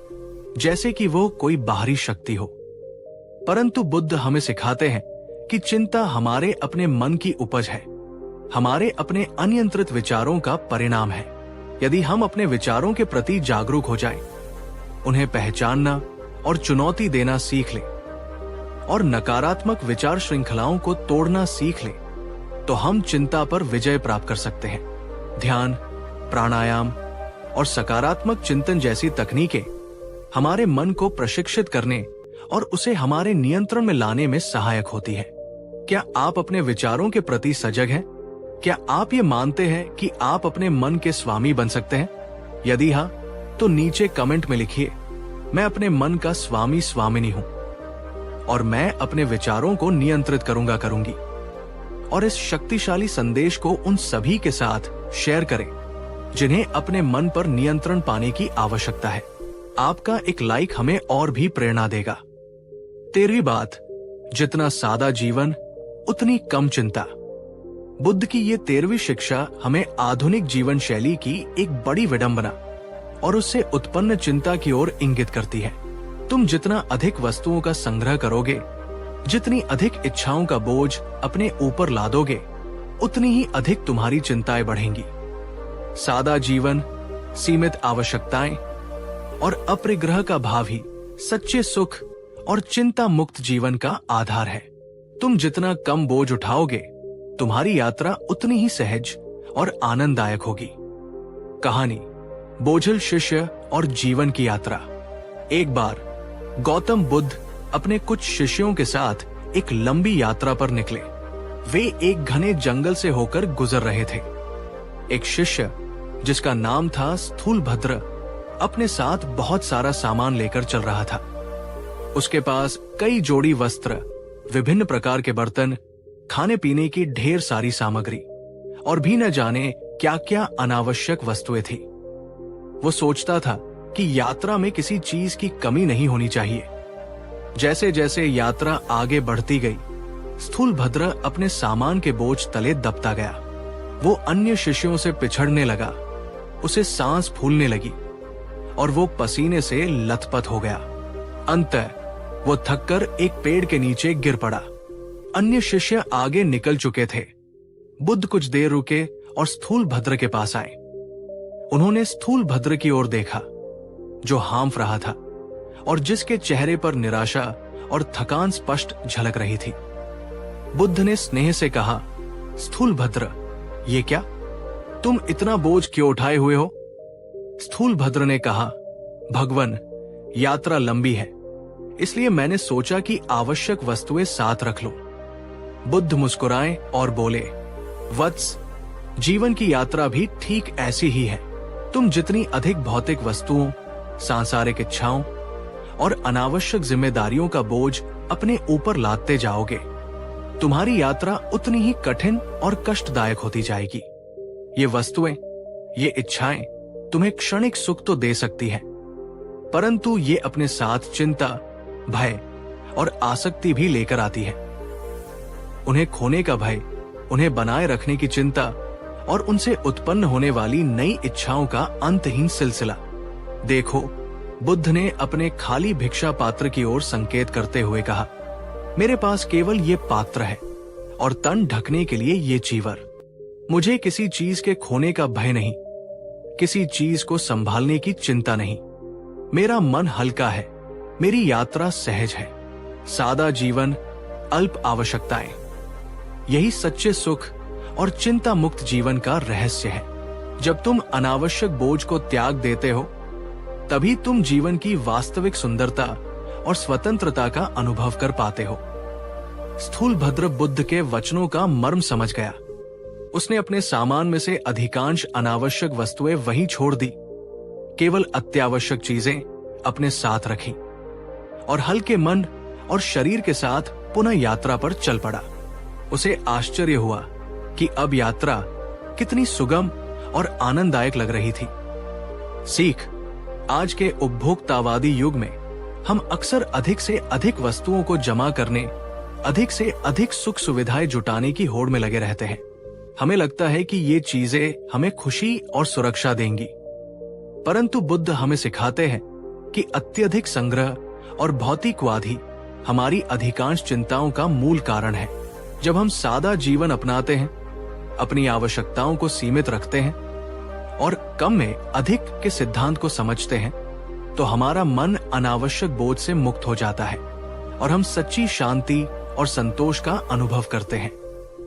जैसे कि वो कोई बाहरी शक्ति हो। परंतु बुद्ध हमें सिखाते हैं कि चिंता हमारे अपने मन की उपज है, हमारे अपने अनियंत्रित विचारों का परिणाम है। यदि हम अपने विचारों के प्रति जागरूक हो जाएं, उन्हें पहचानना और चुनौती देना सीख लें और नकारात्मक विचार श्रृंखलाओं को तोड़ना सीख लें, तो हम चिंता पर विजय प्राप्त कर सकते हैं। ध्यान, प्राणायाम और सकारात्मक चिंतन जैसी तकनीकें हमारे मन को प्रशिक्षित करने और उसे हमारे नियंत्रण में लाने में सहायक होती है। क्या आप अपने विचारों के प्रति सजग हैं? क्या आप ये मानते हैं कि आप अपने मन के स्वामी बन सकते हैं? यदि हाँ, तो नीचे कमेंट में लिखिए, मैं अपने मन का स्वामी स्वामिनी हूं और मैं अपने विचारों को नियंत्रित करूंगी। और इस शक्तिशाली संदेश को उन सभी के साथ शेयर करें जिन्हें अपने मन पर नियंत्रण पाने की आवश्यकता है। आपका एक लाइक हमें और भी प्रेरणा देगा। 13वीं बात, जितना सादा जीवन उतनी कम चिंता। बुद्ध की ये 13वीं शिक्षा हमें आधुनिक जीवन शैली की एक बड़ी विडंबना और उससे उत्पन्न चिंता की ओर इंगित करती है। तुम जितना अधिक वस्तुओं का संग्रह करोगे, जितनी अधिक इच्छाओं का बोझ अपने ऊपर लादोगे, उतनी ही अधिक तुम्हारी चिंताएं बढ़ेंगी। सादा जीवन, सीमित आवश्यकताएं और अपरिग्रह का भाव ही सच्चे सुख और चिंता मुक्त जीवन का आधार है। तुम जितना कम बोझ उठाओगे, तुम्हारी यात्रा उतनी ही सहज और आनंददायक होगी। कहानी, बोझिल शिष्य और जीवन की यात्रा। एक बार गौतम बुद्ध अपने कुछ शिष्यों के साथ एक लंबी यात्रा पर निकले। वे एक घने जंगल से होकर गुजर रहे थे। एक शिष्य जिसका नाम था स्थूलभद्र अपने साथ बहुत सारा सामान लेकर चल रहा था। उसके पास कई जोड़ी वस्त्र, विभिन्न प्रकार के बर्तन, खाने पीने की ढेर सारी सामग्री और भी न जाने क्या क्या अनावश्यक वस्तुएं थी। वो सोचता था कि यात्रा में किसी चीज की कमी नहीं होनी चाहिए। जैसे जैसे यात्रा आगे बढ़ती गई, स्थूलभद्र अपने सामान के बोझ तले दबता गया। वो अन्य शिष्यों से पिछड़ने लगा, उसे सांस फूलने लगी और वो पसीने से लथपथ हो गया। अंततः वो थककर एक पेड़ के नीचे गिर पड़ा। अन्य शिष्य आगे निकल चुके थे। बुद्ध कुछ देर रुके और स्थूलभद्र के पास आए। उन्होंने स्थूलभद्र की ओर देखा, जो हाँफ रहा था और जिसके चेहरे पर निराशा और थकान स्पष्ट झलक रही थी। बुद्ध ने स्नेह से कहा, स्थूलभद्र, ये क्या? तुम इतना बोझ क्यों उठाए हुए हो? स्थूलभद्र ने कहा, भगवन, यात्रा लंबी है, इसलिए मैंने सोचा कि आवश्यक वस्तुएं साथ रख लो। बुद्ध मुस्कुराए और बोले, वत्स, जीवन की यात्रा भी ठीक ऐसी ही है। तुम जितनी अधिक भौतिक वस्तुओं, सांसारिक इच्छाओं और अनावश्यक जिम्मेदारियों का बोझ अपने ऊपर लादते जाओगे, तुम्हारी यात्रा उतनी ही कठिन और कष्टदायक होती जाएगी। ये वस्तुएं, ये इच्छाएं तुम्हें क्षणिक सुख तो दे सकती हैं, परंतु ये अपने साथ चिंता, भय और आसक्ति भी लेकर आती है। उन्हें खोने का भय, उन्हें बनाए रखने की चिंता और उनसे उत्पन्न होने वाली नई इच्छाओं का अंतहीन सिलसिला। देखो, बुद्ध ने अपने खाली भिक्षा पात्र की ओर संकेत करते हुए कहा, मेरे पास केवल ये पात्र है और तन ढकने के लिए ये चीवर। मुझे किसी चीज के खोने का भय नहीं, किसी चीज को संभालने की चिंता नहीं। मेरा मन हल्का है, मेरी यात्रा सहज है। सादा जीवन, अल्प आवश्यकताएं, यही सच्चे सुख और चिंता मुक्त जीवन का रहस्य है। जब तुम अनावश्यक बोझ को त्याग देते हो, तभी तुम जीवन की वास्तविक सुंदरता और स्वतंत्रता का अनुभव कर पाते हो। स्थूलभद्र बुद्ध के वचनों का मर्म समझ गया। उसने अपने सामान में से अधिकांश अनावश्यक वस्तुएं वहीं छोड़ दी, केवल अत्यावश्यक चीजें अपने साथ रखी और हल्के मन और शरीर के साथ पुनः यात्रा पर चल पड़ा। उसे आश्चर्य हुआ कि अब यात्रा कितनी सुगम और आनंददायक लग रही थी। सीख, आज के उपभोक्तावादी युग में हम अक्सर अधिक से अधिक वस्तुओं को जमा करने, अधिक से अधिक सुख सुविधाएं जुटाने की होड़ में लगे रहते हैं। हमें लगता है कि ये चीजें हमें खुशी और सुरक्षा देंगी, परंतु बुद्ध हमें सिखाते हैं कि अत्यधिक संग्रह और भौतिकवाद ही हमारी अधिकांश चिंताओं का मूल कारण है। जब हम सादा जीवन अपनाते हैं, अपनी आवश्यकताओं को सीमित रखते हैं और कम में अधिक के सिद्धांत को समझते हैं, तो हमारा मन अनावश्यक बोझ से मुक्त हो जाता है और हम सच्ची शांति और संतोष का अनुभव करते हैं।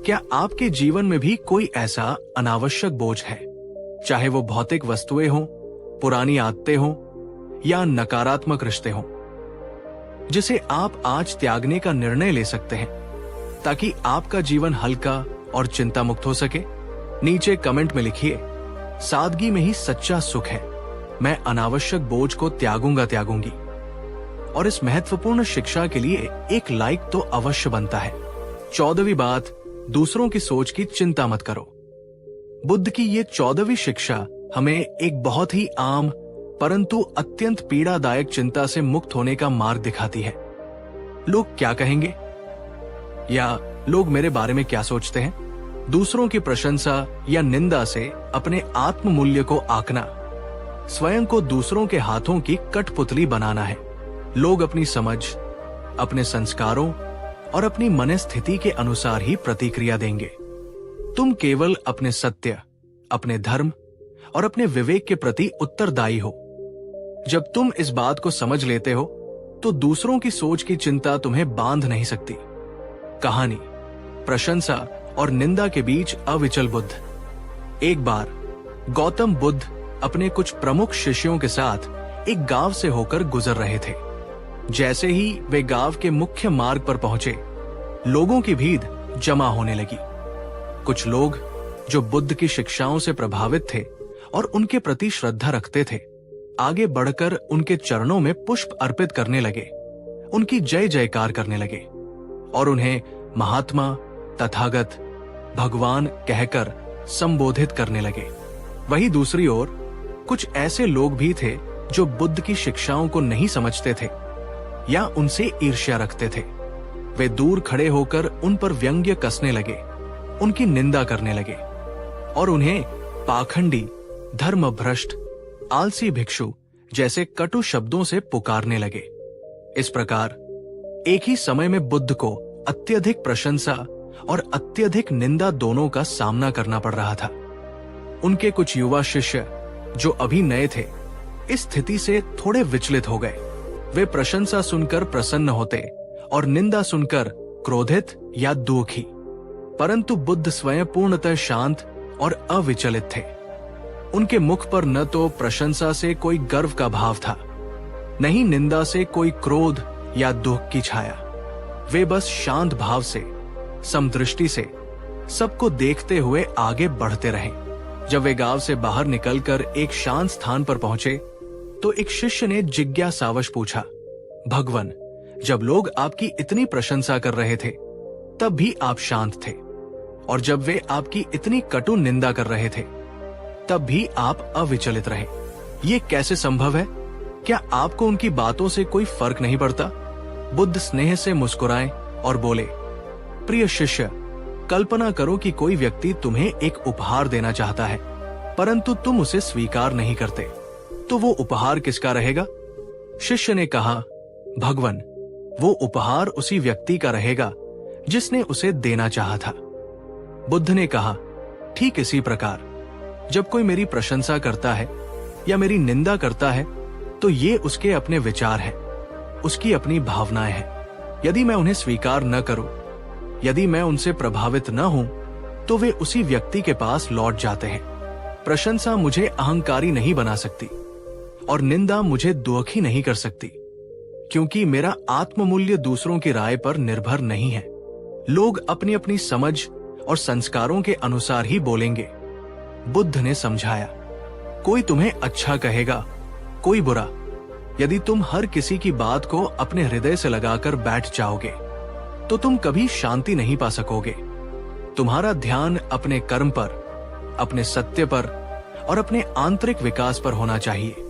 क्या आपके जीवन में भी कोई ऐसा अनावश्यक बोझ है, चाहे वो भौतिक वस्तुएं हों, पुरानी आदतें हों या नकारात्मक रिश्ते हों, जिसे आप आज त्यागने का निर्णय ले सकते हैं ताकि आपका जीवन हल्का और चिंता मुक्त हो सके? नीचे कमेंट में लिखिए, सादगी में ही सच्चा सुख है, मैं अनावश्यक बोझ को त्यागूंगी। और इस महत्वपूर्ण शिक्षा के लिए एक लाइक तो अवश्य बनता है। 14वीं बात, दूसरों की सोच की चिंता मत करो। बुद्ध की ये 14वीं शिक्षा हमें एक बहुत ही आम परंतु अत्यंत पीड़ादायक चिंता से मुक्त होने का मार्ग दिखाती है। लोग क्या कहेंगे, या लोग मेरे बारे में क्या सोचते हैं? दूसरों की प्रशंसा या निंदा से अपने आत्म मूल्य को आंकना, स्वयं को दूसरों के हाथों की कठपुतली बनाना है। लोग अपनी समझ, अपने संस्कारों और अपनी मनस्थिति के अनुसार ही प्रतिक्रिया देंगे। तुम केवल अपने सत्य, अपने धर्म और अपने विवेक के प्रति उत्तरदायी हो। जब तुम इस बात को समझ लेते हो तो दूसरों की सोच की चिंता तुम्हें बांध नहीं सकती। कहानी, प्रशंसा और निंदा के बीच अविचल बुद्ध। एक बार गौतम बुद्ध अपने कुछ प्रमुख शिष्यों के साथ एक गांव से होकर गुजर रहे थे। जैसे ही वे गांव के मुख्य मार्ग पर पहुंचे, लोगों की भीड़ जमा होने लगी। कुछ लोग जो बुद्ध की शिक्षाओं से प्रभावित थे और उनके प्रति श्रद्धा रखते थे, आगे बढ़कर उनके चरणों में पुष्प अर्पित करने लगे, उनकी जय जयकार करने लगे और उन्हें महात्मा, तथागत, भगवान कहकर संबोधित करने लगे। वहीं दूसरी ओर कुछ ऐसे लोग भी थे जो बुद्ध की शिक्षाओं को नहीं समझते थे या उनसे ईर्ष्या रखते थे। वे दूर खड़े होकर उन पर व्यंग्य कसने लगे, उनकी निंदा करने लगे और उन्हें पाखंडी, धर्मभ्रष्ट, आलसी भिक्षु जैसे कटु शब्दों से पुकारने लगे। इस प्रकार एक ही समय में बुद्ध को अत्यधिक प्रशंसा और अत्यधिक निंदा दोनों का सामना करना पड़ रहा था। उनके कुछ युवा शिष्य जो अभी नए थे, इस स्थिति से थोड़े विचलित हो गए। वे प्रशंसा सुनकर प्रसन्न होते और निंदा सुनकर क्रोधित या दुखी, परंतु बुद्ध स्वयं पूर्णतः शांत और अविचलित थे। उनके मुख पर न तो प्रशंसा से कोई गर्व का भाव था, न ही निंदा से कोई क्रोध या दुख की छाया। वे बस शांत भाव से, समदृष्टि से सबको देखते हुए आगे बढ़ते रहे। जब वे गांव से बाहर निकलकर एक शांत स्थान पर पहुंचे तो एक शिष्य ने जिज्ञासावश पूछा, भगवन, जब लोग आपकी इतनी प्रशंसा कर रहे थे तब भी आप शांत थे, और जब वे आपकी इतनी कटु निंदा कर रहे थे तब भी आप अविचलित रहे। ये कैसे संभव है? क्या आपको उनकी बातों से कोई फर्क नहीं पड़ता? बुद्ध स्नेह से मुस्कुराए और बोले, प्रिय शिष्य, कल्पना करो कि कोई व्यक्ति तुम्हें एक उपहार देना चाहता है, परंतु तुम उसे स्वीकार नहीं करते, तो वो उपहार किसका रहेगा? शिष्य ने कहा, भगवन, वो उपहार उसी व्यक्ति का रहेगा जिसने उसे देना चाहा था। बुद्ध ने कहा, ठीक इसी प्रकार जब कोई मेरी प्रशंसा करता है या मेरी निंदा करता है तो ये उसके अपने विचार हैं, उसकी अपनी भावनाएं हैं। यदि मैं उन्हें स्वीकार न करूं, यदि मैं उनसे प्रभावित न हूं, तो वे उसी व्यक्ति के पास लौट जाते हैं। प्रशंसा मुझे अहंकारी नहीं बना सकती और निंदा मुझे दुखी नहीं कर सकती, क्योंकि मेरा आत्ममूल्य दूसरों की राय पर निर्भर नहीं है। लोग अपनी अपनी समझ और संस्कारों के अनुसार ही बोलेंगे। बुद्ध ने समझाया, कोई तुम्हें अच्छा कहेगा, कोई बुरा। यदि तुम हर किसी की बात को अपने हृदय से लगाकर बैठ जाओगे तो तुम कभी शांति नहीं पा सकोगे। तुम्हारा ध्यान अपने कर्म पर, अपने सत्य पर और अपने आंतरिक विकास पर होना चाहिए।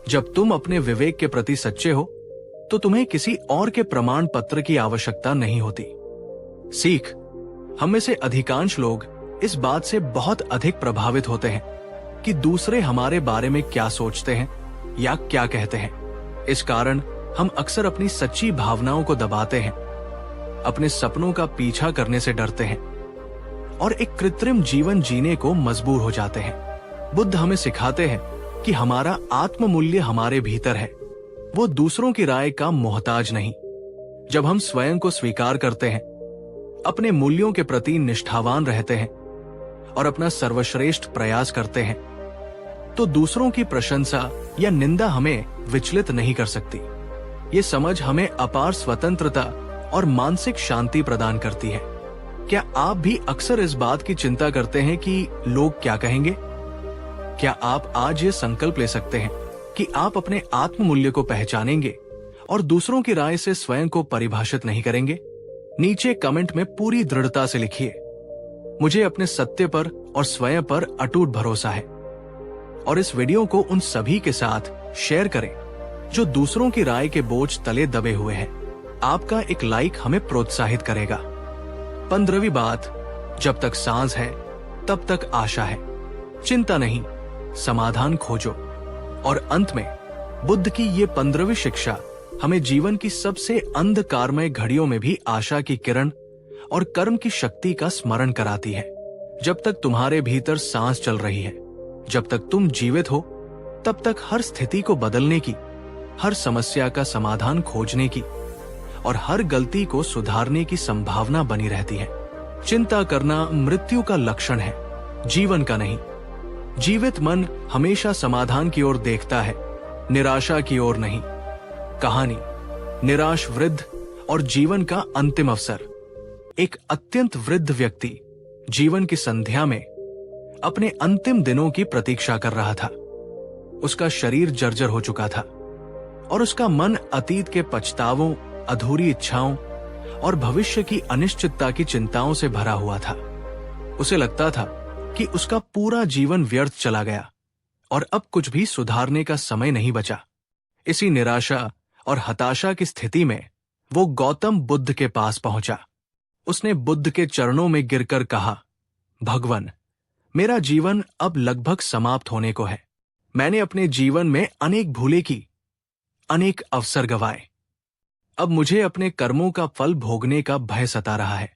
जब तुम अपने विवेक के प्रति सच्चे हो तो तुम्हें किसी और के प्रमाण पत्र की आवश्यकता नहीं होती। सीख, हम में से अधिकांश लोग इस बात से बहुत अधिक प्रभावित होते हैं कि दूसरे हमारे बारे में क्या सोचते हैं या क्या कहते हैं। इस कारण हम अक्सर अपनी सच्ची भावनाओं को दबाते हैं, अपने सपनों का पीछा करने से डरते हैं और एक कृत्रिम जीवन जीने को मजबूर हो जाते हैं। बुद्ध हमें सिखाते हैं कि हमारा आत्ममूल्य हमारे भीतर है, वो दूसरों की राय का मोहताज नहीं। जब हम स्वयं को स्वीकार करते हैं, अपने मूल्यों के प्रति निष्ठावान रहते हैं और अपना सर्वश्रेष्ठ प्रयास करते हैं, तो दूसरों की प्रशंसा या निंदा हमें विचलित नहीं कर सकती। ये समझ हमें अपार स्वतंत्रता और मानसिक शांति प्रदान करती है। क्या आप भी अक्सर इस बात की चिंता करते हैं कि लोग क्या कहेंगे? क्या आप आज ये संकल्प ले सकते हैं कि आप अपने आत्ममूल्य को पहचानेंगे और दूसरों की राय से स्वयं को परिभाषित नहीं करेंगे? नीचे कमेंट में पूरी दृढ़ता से लिखिए, मुझे अपने सत्य पर और स्वयं पर अटूट भरोसा है। और इस वीडियो को उन सभी के साथ शेयर करें जो दूसरों की राय के बोझ तले दबे हुए हैं। आपका एक लाइक हमें प्रोत्साहित करेगा। 15वीं बात, जब तक सांस है तब तक आशा है। चिंता नहीं, समाधान खोजो। और अंत में बुद्ध की ये 15वीं शिक्षा हमें जीवन की सबसे अंधकारमय घड़ियों में भी आशा की किरण और कर्म की शक्ति का स्मरण कराती है। जब तक तुम्हारे भीतर सांस चल रही है, जब तक तुम जीवित हो, तब तक हर स्थिति को बदलने की, हर समस्या का समाधान खोजने की और हर गलती को सुधारने की संभावना बनी रहती है। चिंता करना मृत्यु का लक्षण है, जीवन का नहीं। जीवित मन हमेशा समाधान की ओर देखता है, निराशा की ओर नहीं। कहानी निराश वृद्ध और जीवन का अंतिम अवसर। एक अत्यंत वृद्ध व्यक्ति जीवन की संध्या में अपने अंतिम दिनों की प्रतीक्षा कर रहा था। उसका शरीर जर्जर हो चुका था और उसका मन अतीत के पछतावों, अधूरी इच्छाओं और भविष्य की अनिश्चितता की चिंताओं से भरा हुआ था। उसे लगता था कि उसका पूरा जीवन व्यर्थ चला गया और अब कुछ भी सुधारने का समय नहीं बचा। इसी निराशा और हताशा की स्थिति में वो गौतम बुद्ध के पास पहुंचा। उसने बुद्ध के चरणों में गिरकर कहा, भगवान, मेरा जीवन अब लगभग समाप्त होने को है। मैंने अपने जीवन में अनेक भूलें की, अनेक अवसर गंवाए। अब मुझे अपने कर्मों का फल भोगने का भय सता रहा है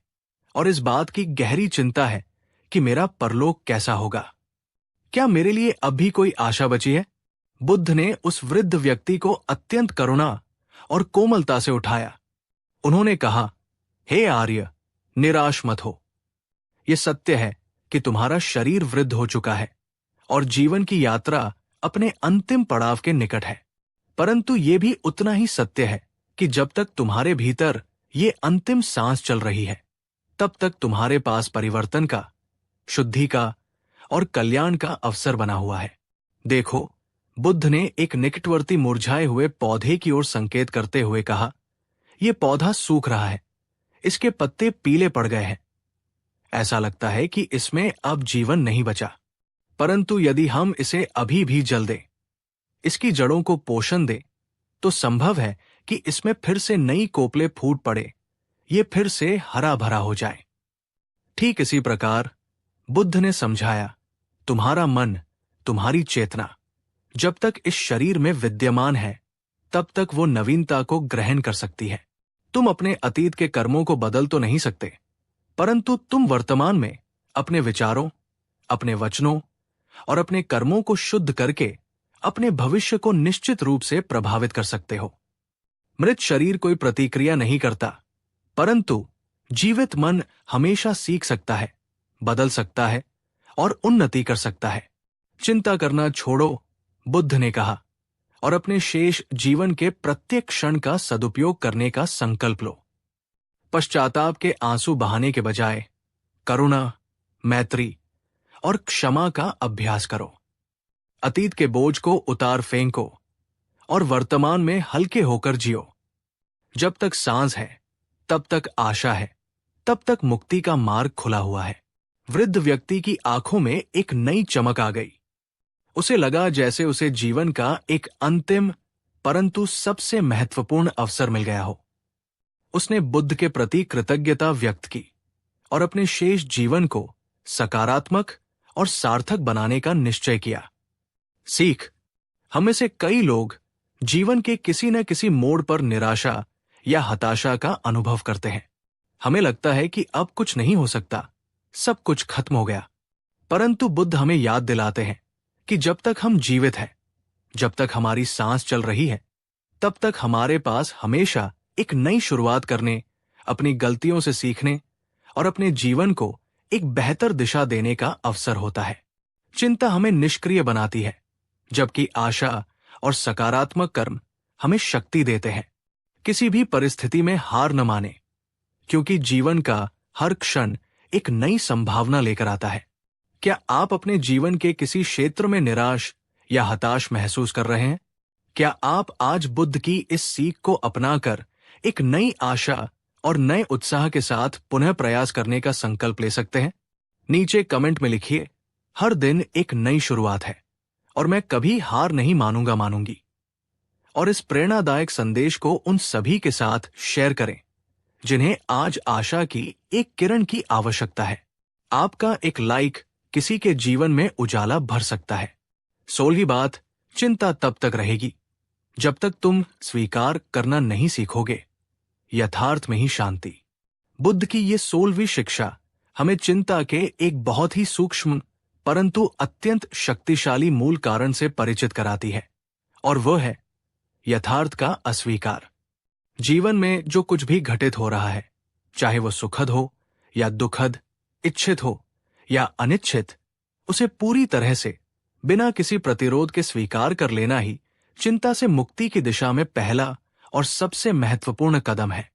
और इस बात की गहरी चिंता है कि मेरा परलोक कैसा होगा। क्या मेरे लिए अब भी कोई आशा बची है? बुद्ध ने उस वृद्ध व्यक्ति को अत्यंत करुणा और कोमलता से उठाया। उन्होंने कहा, हे आर्य, निराश मत हो। यह सत्य है कि तुम्हारा शरीर वृद्ध हो चुका है और जीवन की यात्रा अपने अंतिम पड़ाव के निकट है, परंतु यह भी उतना ही सत्य है कि जब तक तुम्हारे भीतर ये अंतिम सांस चल रही है, तब तक तुम्हारे पास परिवर्तन का, शुद्धि का और कल्याण का अवसर बना हुआ है। देखो, बुद्ध ने एक निकटवर्ती मुरझाए हुए पौधे की ओर संकेत करते हुए कहा, यह पौधा सूख रहा है, इसके पत्ते पीले पड़ गए हैं। ऐसा लगता है कि इसमें अब जीवन नहीं बचा, परंतु यदि हम इसे अभी भी जल दें, इसकी जड़ों को पोषण दें, तो संभव है कि इसमें फिर से नई कोपले फूट पड़े, ये फिर से हरा भरा हो जाए। ठीक इसी प्रकार बुद्ध ने समझाया, तुम्हारा मन, तुम्हारी चेतना जब तक इस शरीर में विद्यमान है, तब तक वो नवीनता को ग्रहण कर सकती है। तुम अपने अतीत के कर्मों को बदल तो नहीं सकते, परंतु तुम वर्तमान में अपने विचारों, अपने वचनों और अपने कर्मों को शुद्ध करके अपने भविष्य को निश्चित रूप से प्रभावित कर सकते हो। मृत शरीर कोई प्रतिक्रिया नहीं करता, परंतु जीवित मन हमेशा सीख सकता है, बदल सकता है और उन्नति कर सकता है। चिंता करना छोड़ो, बुद्ध ने कहा, और अपने शेष जीवन के प्रत्येक क्षण का सदुपयोग करने का संकल्प लो। पश्चाताप के आंसू बहाने के बजाय करुणा, मैत्री और क्षमा का अभ्यास करो। अतीत के बोझ को उतार फेंको और वर्तमान में हल्के होकर जियो। जब तक सांस है, तब तक आशा है, तब तक मुक्ति का मार्ग खुला हुआ है। वृद्ध व्यक्ति की आंखों में एक नई चमक आ गई। उसे लगा जैसे उसे जीवन का एक अंतिम परंतु सबसे महत्वपूर्ण अवसर मिल गया हो। उसने बुद्ध के प्रति कृतज्ञता व्यक्त की और अपने शेष जीवन को सकारात्मक और सार्थक बनाने का निश्चय किया। सीख, हम में से कई लोग जीवन के किसी न किसी मोड़ पर निराशा या हताशा का अनुभव करते हैं। हमें लगता है कि अब कुछ नहीं हो सकता, सब कुछ खत्म हो गया। परंतु बुद्ध हमें याद दिलाते हैं कि जब तक हम जीवित हैं, जब तक हमारी सांस चल रही है, तब तक हमारे पास हमेशा एक नई शुरुआत करने, अपनी गलतियों से सीखने और अपने जीवन को एक बेहतर दिशा देने का अवसर होता है। चिंता हमें निष्क्रिय बनाती है, जबकि आशा और सकारात्मक कर्म हमें शक्ति देते हैं। किसी भी परिस्थिति में हार न माने, क्योंकि जीवन का हर क्षण एक नई संभावना लेकर आता है। क्या आप अपने जीवन के किसी क्षेत्र में निराश या हताश महसूस कर रहे हैं? क्या आप आज बुद्ध की इस सीख को अपनाकर एक नई आशा और नए उत्साह के साथ पुनः प्रयास करने का संकल्प ले सकते हैं? नीचे कमेंट में लिखिए, हर दिन एक नई शुरुआत है और मैं कभी हार नहीं मानूंगी। और इस प्रेरणादायक संदेश को उन सभी के साथ शेयर करें जिन्हें आज आशा की एक किरण की आवश्यकता है। आपका एक लाइक किसी के जीवन में उजाला भर सकता है। 16वीं बात, चिंता तब तक रहेगी जब तक तुम स्वीकार करना नहीं सीखोगे यथार्थ में ही शांति। बुद्ध की ये 16वीं शिक्षा हमें चिंता के एक बहुत ही सूक्ष्म परंतु अत्यंत शक्तिशाली मूल कारण से परिचित कराती है, और वह है यथार्थ का अस्वीकार। जीवन में जो कुछ भी घटित हो रहा है, चाहे वो सुखद हो या दुखद, इच्छित हो या अनिच्छित, उसे पूरी तरह से बिना किसी प्रतिरोध के स्वीकार कर लेना ही चिंता से मुक्ति की दिशा में पहला और सबसे महत्वपूर्ण कदम है।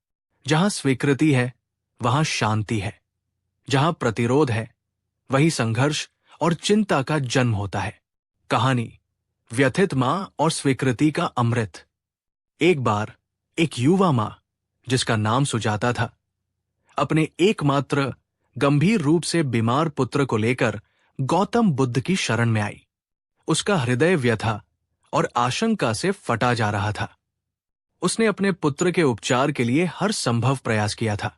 जहां स्वीकृति है वहां शांति है, जहां प्रतिरोध है वही संघर्ष और चिंता का जन्म होता है। कहानी, व्यथित मां और स्वीकृति का अमृत। एक बार एक युवा मां, जिसका नाम सुजाता था, अपने एकमात्र गंभीर रूप से बीमार पुत्र को लेकर गौतम बुद्ध की शरण में आई। उसका हृदय व्यथा और आशंका से फटा जा रहा था। उसने अपने पुत्र के उपचार के लिए हर संभव प्रयास किया था।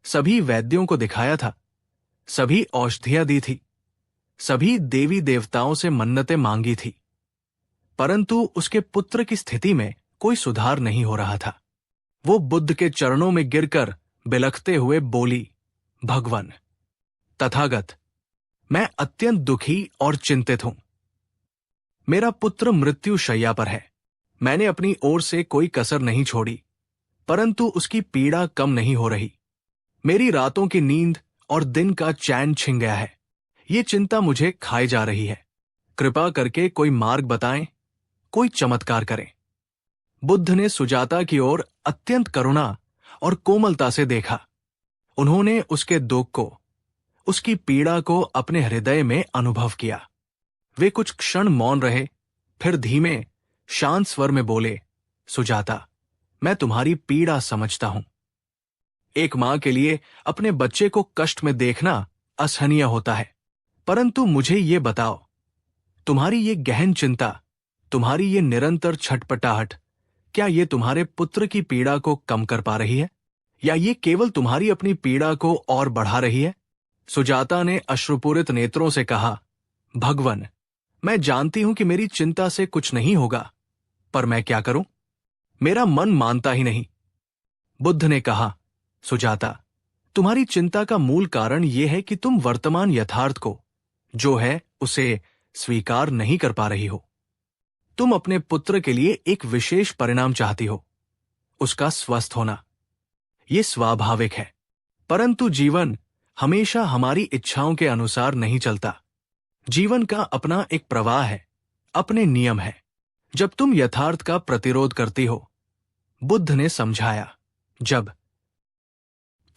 सभी वैद्यों को दिखाया था, सभी औषधियां दी थी, सभी देवी देवताओं से मन्नतें मांगी थी, परंतु उसके पुत्र की स्थिति में कोई सुधार नहीं हो रहा था। वो बुद्ध के चरणों में गिरकर बिलखते हुए बोली, भगवान, तथागत, मैं अत्यंत दुखी और चिंतित हूं। मेरा पुत्र मृत्यु शैया पर है। मैंने अपनी ओर से कोई कसर नहीं छोड़ी, परंतु उसकी पीड़ा कम नहीं हो रही। मेरी रातों की नींद और दिन का चैन छिन गया है। ये चिंता मुझे खाए जा रही है। कृपा करके कोई मार्ग बताएं, कोई चमत्कार करें। बुद्ध ने सुजाता की ओर अत्यंत करुणा और कोमलता से देखा। उन्होंने उसके दुख को, उसकी पीड़ा को अपने हृदय में अनुभव किया। वे कुछ क्षण मौन रहे, फिर धीमे शांत स्वर में बोले, सुजाता, मैं तुम्हारी पीड़ा समझता हूं। एक मां के लिए अपने बच्चे को कष्ट में देखना असहनीय होता है, परंतु मुझे ये बताओ, तुम्हारी ये गहन चिंता, तुम्हारी ये निरंतर छटपटाहट, क्या ये तुम्हारे पुत्र की पीड़ा को कम कर पा रही है, या ये केवल तुम्हारी अपनी पीड़ा को और बढ़ा रही है? सुजाता ने अश्रुपूरित नेत्रों से कहा, भगवान, मैं जानती हूं कि मेरी चिंता से कुछ नहीं होगा, पर मैं क्या करूं? मेरा मन मानता ही नहीं। बुद्ध ने कहा, सुजाता, तुम्हारी चिंता का मूल कारण यह है कि तुम वर्तमान यथार्थ को, जो है, उसे स्वीकार नहीं कर पा रही हो। तुम अपने पुत्र के लिए एक विशेष परिणाम चाहती हो, उसका स्वस्थ होना। यह स्वाभाविक है, परंतु जीवन हमेशा हमारी इच्छाओं के अनुसार नहीं चलता। जीवन का अपना एक प्रवाह है, अपने नियम है। जब तुम यथार्थ का प्रतिरोध करती हो, बुद्ध ने समझाया, जब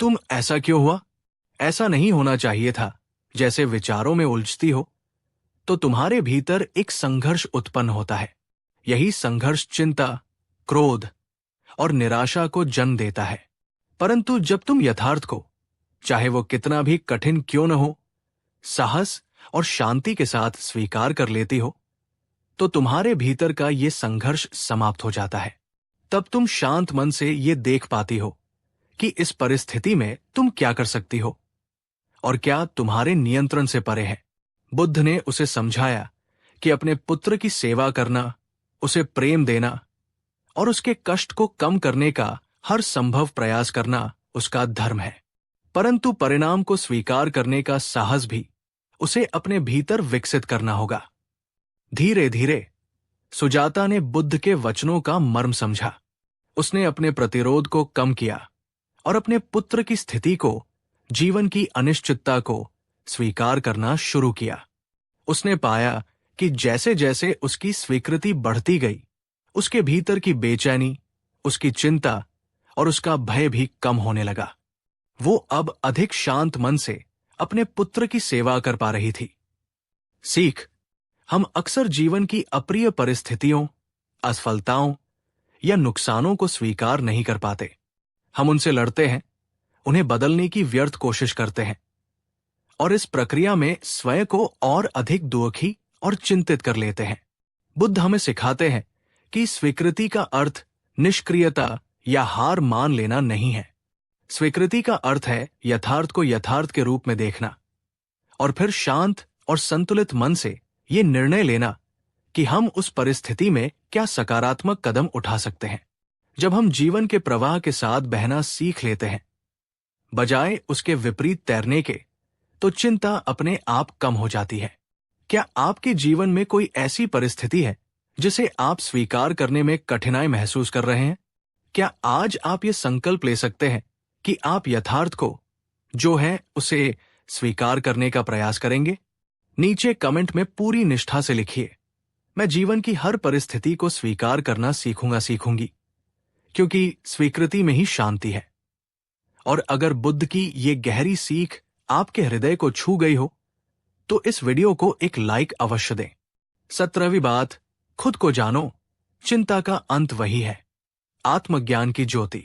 तुम ऐसा क्यों हुआ, ऐसा नहीं होना चाहिए था, जैसे विचारों में उलझती हो, तो तुम्हारे भीतर एक संघर्ष उत्पन्न होता है। यही संघर्ष चिंता, क्रोध और निराशा को जन्म देता है। परंतु जब तुम यथार्थ को, चाहे वो कितना भी कठिन क्यों न हो, साहस और शांति के साथ स्वीकार कर लेती हो, तो तुम्हारे भीतर का ये संघर्ष समाप्त हो जाता है। तब तुम शांत मन से ये देख पाती हो कि इस परिस्थिति में तुम क्या कर सकती हो और क्या तुम्हारे नियंत्रण से परे है। बुद्ध ने उसे समझाया कि अपने पुत्र की सेवा करना, उसे प्रेम देना और उसके कष्ट को कम करने का हर संभव प्रयास करना उसका धर्म है, परंतु परिणाम को स्वीकार करने का साहस भी उसे अपने भीतर विकसित करना होगा। धीरे धीरे सुजाता ने बुद्ध के वचनों का मर्म समझा। उसने अपने प्रतिरोध को कम किया और अपने पुत्र की स्थिति को, जीवन की अनिश्चितता को स्वीकार करना शुरू किया। उसने पाया कि जैसे जैसे उसकी स्वीकृति बढ़ती गई, उसके भीतर की बेचैनी, उसकी चिंता और उसका भय भी कम होने लगा। वो अब अधिक शांत मन से अपने पुत्र की सेवा कर पा रही थी। सीख, हम अक्सर जीवन की अप्रिय परिस्थितियों, असफलताओं या नुकसानों को स्वीकार नहीं कर पाते। हम उनसे लड़ते हैं, उन्हें बदलने की व्यर्थ कोशिश करते हैं और इस प्रक्रिया में स्वयं को और अधिक दुखी और चिंतित कर लेते हैं। बुद्ध हमें सिखाते हैं कि स्वीकृति का अर्थ निष्क्रियता या हार मान लेना नहीं है। स्वीकृति का अर्थ है यथार्थ को यथार्थ के रूप में देखना और फिर शांत और संतुलित मन से ये निर्णय लेना कि हम उस परिस्थिति में क्या सकारात्मक कदम उठा सकते हैं। जब हम जीवन के प्रवाह के साथ बहना सीख लेते हैं बजाय उसके विपरीत तैरने के, तो चिंता अपने आप कम हो जाती है। क्या आपके जीवन में कोई ऐसी परिस्थिति है जिसे आप स्वीकार करने में कठिनाई महसूस कर रहे हैं? क्या आज आप ये संकल्प ले सकते हैं कि आप यथार्थ को जो है उसे स्वीकार करने का प्रयास करेंगे? नीचे कमेंट में पूरी निष्ठा से लिखिए, मैं जीवन की हर परिस्थिति को स्वीकार करना सीखूंगी, क्योंकि स्वीकृति में ही शांति है। और अगर बुद्ध की ये गहरी सीख आपके हृदय को छू गई हो तो इस वीडियो को एक लाइक अवश्य दें। 17वीं बात, खुद को जानो, चिंता का अंत वही है। आत्मज्ञान की ज्योति।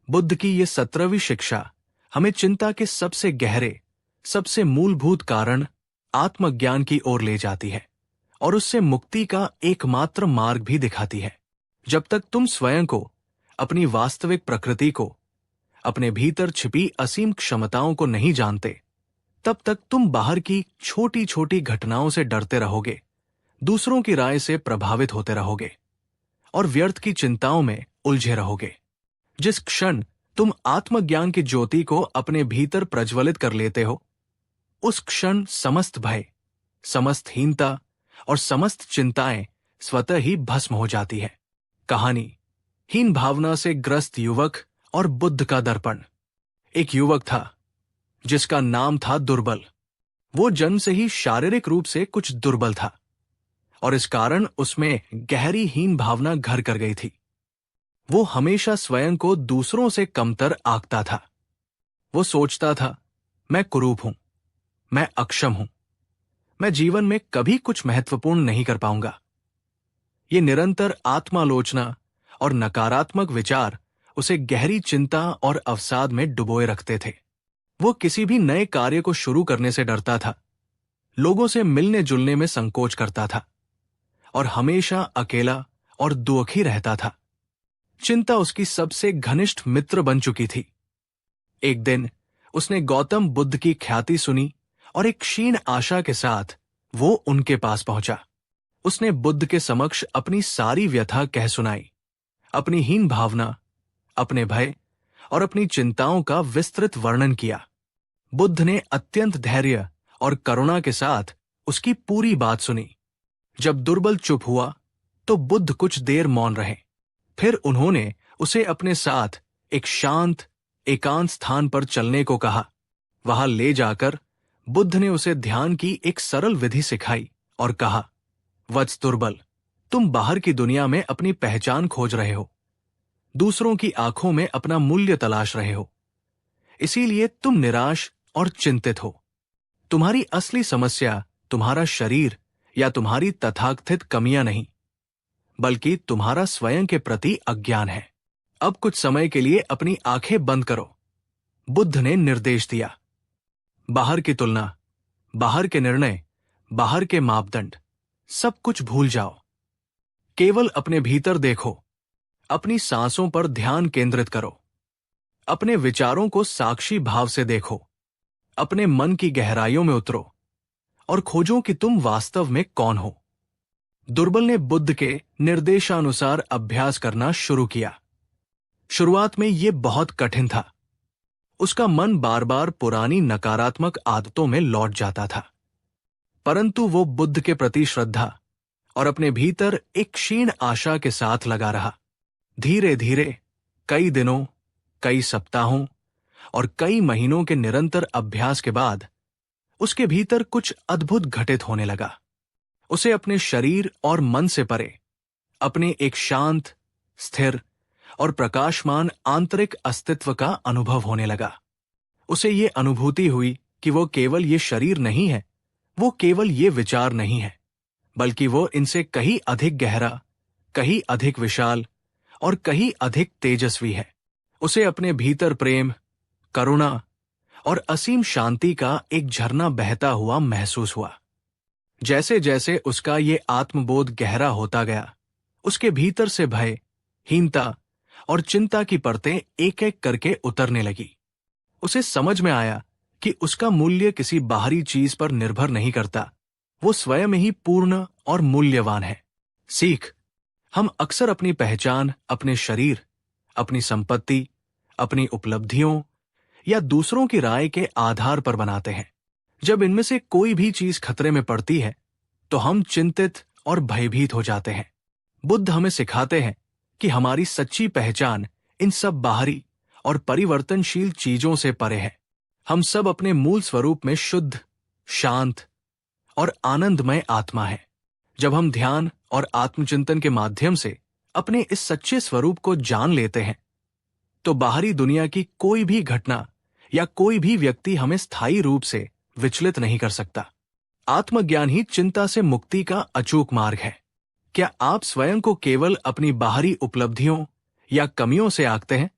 बुद्ध की ये 17वीं शिक्षा हमें चिंता के सबसे गहरे, सबसे मूलभूत कारण आत्मज्ञान की ओर ले जाती है और उससे मुक्ति का एकमात्र मार्ग भी दिखाती है। जब तक तुम स्वयं को, अपनी वास्तविक प्रकृति को, अपने भीतर छिपी असीम क्षमताओं को नहीं जानते, तब तक तुम बाहर की छोटी छोटी घटनाओं से डरते रहोगे, दूसरों की राय से प्रभावित होते रहोगे और व्यर्थ की चिंताओं में उलझे रहोगे। जिस क्षण तुम आत्मज्ञान की ज्योति को अपने भीतर प्रज्वलित कर लेते हो, उस क्षण समस्त भय, समस्त हीनता और समस्त चिंताएं स्वतः ही भस्म हो जाती है। कहानी, हीन भावना से ग्रस्त युवक और बुद्ध का दर्पण। एक युवक था जिसका नाम था दुर्बल। वो जन्म से ही शारीरिक रूप से कुछ दुर्बल था और इस कारण उसमें गहरी हीन भावना घर कर गई थी। वो हमेशा स्वयं को दूसरों से कमतर आंकता था। वो सोचता था, मैं कुरूप हूं, मैं अक्षम हूं, मैं जीवन में कभी कुछ महत्वपूर्ण नहीं कर पाऊंगा। ये निरंतर आत्मालोचना और नकारात्मक विचार उसे गहरी चिंता और अवसाद में डुबोए रखते थे। वो किसी भी नए कार्य को शुरू करने से डरता था, लोगों से मिलने जुलने में संकोच करता था और हमेशा अकेला और दुखी रहता था। चिंता उसकी सबसे घनिष्ठ मित्र बन चुकी थी। एक दिन उसने गौतम बुद्ध की ख्याति सुनी और एक क्षीण आशा के साथ वो उनके पास पहुंचा। उसने बुद्ध के समक्ष अपनी सारी व्यथा कह सुनाई, अपनी हीन भावना, अपने भय और अपनी चिंताओं का विस्तृत वर्णन किया। बुद्ध ने अत्यंत धैर्य और करुणा के साथ उसकी पूरी बात सुनी। जब दुर्बल चुप हुआ तो बुद्ध कुछ देर मौन रहे। फिर उन्होंने उसे अपने साथ एक शांत, एकांत स्थान पर चलने को कहा। वहां ले जाकर बुद्ध ने उसे ध्यान की एक सरल विधि सिखाई और कहा, वत्स दुर्बल, तुम बाहर की दुनिया में अपनी पहचान खोज रहे हो, दूसरों की आंखों में अपना मूल्य तलाश रहे हो, इसीलिए तुम निराश और चिंतित हो। तुम्हारी असली समस्या तुम्हारा शरीर या तुम्हारी तथाकथित कमियां नहीं, बल्कि तुम्हारा स्वयं के प्रति अज्ञान है। अब कुछ समय के लिए अपनी आंखें बंद करो, बुद्ध ने निर्देश दिया। बाहर की तुलना, बाहर के निर्णय, बाहर के मापदंड, सब कुछ भूल जाओ। केवल अपने भीतर देखो, अपनी सांसों पर ध्यान केंद्रित करो, अपने विचारों को साक्षी भाव से देखो, अपने मन की गहराइयों में उतरो और खोजो कि तुम वास्तव में कौन हो। दुर्बल ने बुद्ध के निर्देशानुसार अभ्यास करना शुरू किया। शुरुआत में यह बहुत कठिन था। उसका मन बार बार पुरानी नकारात्मक आदतों में लौट जाता था, परंतु वो बुद्ध के प्रति श्रद्धा और अपने भीतर एक क्षीण आशा के साथ लगा रहा। धीरे धीरे कई दिनों, कई सप्ताहों और कई महीनों के निरंतर अभ्यास के बाद उसके भीतर कुछ अद्भुत घटित होने लगा। उसे अपने शरीर और मन से परे अपने एक शांत, स्थिर और प्रकाशमान आंतरिक अस्तित्व का अनुभव होने लगा। उसे ये अनुभूति हुई कि वो केवल ये शरीर नहीं है, वो केवल ये विचार नहीं है, बल्कि वो इनसे कहीं अधिक गहरा, कहीं अधिक विशाल और कहीं अधिक तेजस्वी है। उसे अपने भीतर प्रेम, करुणा और असीम शांति का एक झरना बहता हुआ महसूस हुआ। जैसे जैसे उसका ये आत्मबोध गहरा होता गया, उसके भीतर से भय, हीनता और चिंता की परतें एक एक करके उतरने लगी। उसे समझ में आया कि उसका मूल्य किसी बाहरी चीज पर निर्भर नहीं करता, वो स्वयं ही पूर्ण और मूल्यवान है। सीख: हम अक्सर अपनी पहचान अपने शरीर, अपनी संपत्ति, अपनी उपलब्धियों या दूसरों की राय के आधार पर बनाते हैं। जब इनमें से कोई भी चीज खतरे में पड़ती है तो हम चिंतित और भयभीत हो जाते हैं। बुद्ध हमें सिखाते हैं कि हमारी सच्ची पहचान इन सब बाहरी और परिवर्तनशील चीजों से परे है। हम सब अपने मूल स्वरूप में शुद्ध, शांत और आनंदमय आत्मा है। जब हम ध्यान और आत्मचिंतन के माध्यम से अपने इस सच्चे स्वरूप को जान लेते हैं तो बाहरी दुनिया की कोई भी घटना या कोई भी व्यक्ति हमें स्थायी रूप से विचलित नहीं कर सकता। आत्मज्ञान ही चिंता से मुक्ति का अचूक मार्ग है। क्या आप स्वयं को केवल अपनी बाहरी उपलब्धियों या कमियों से आंकते हैं?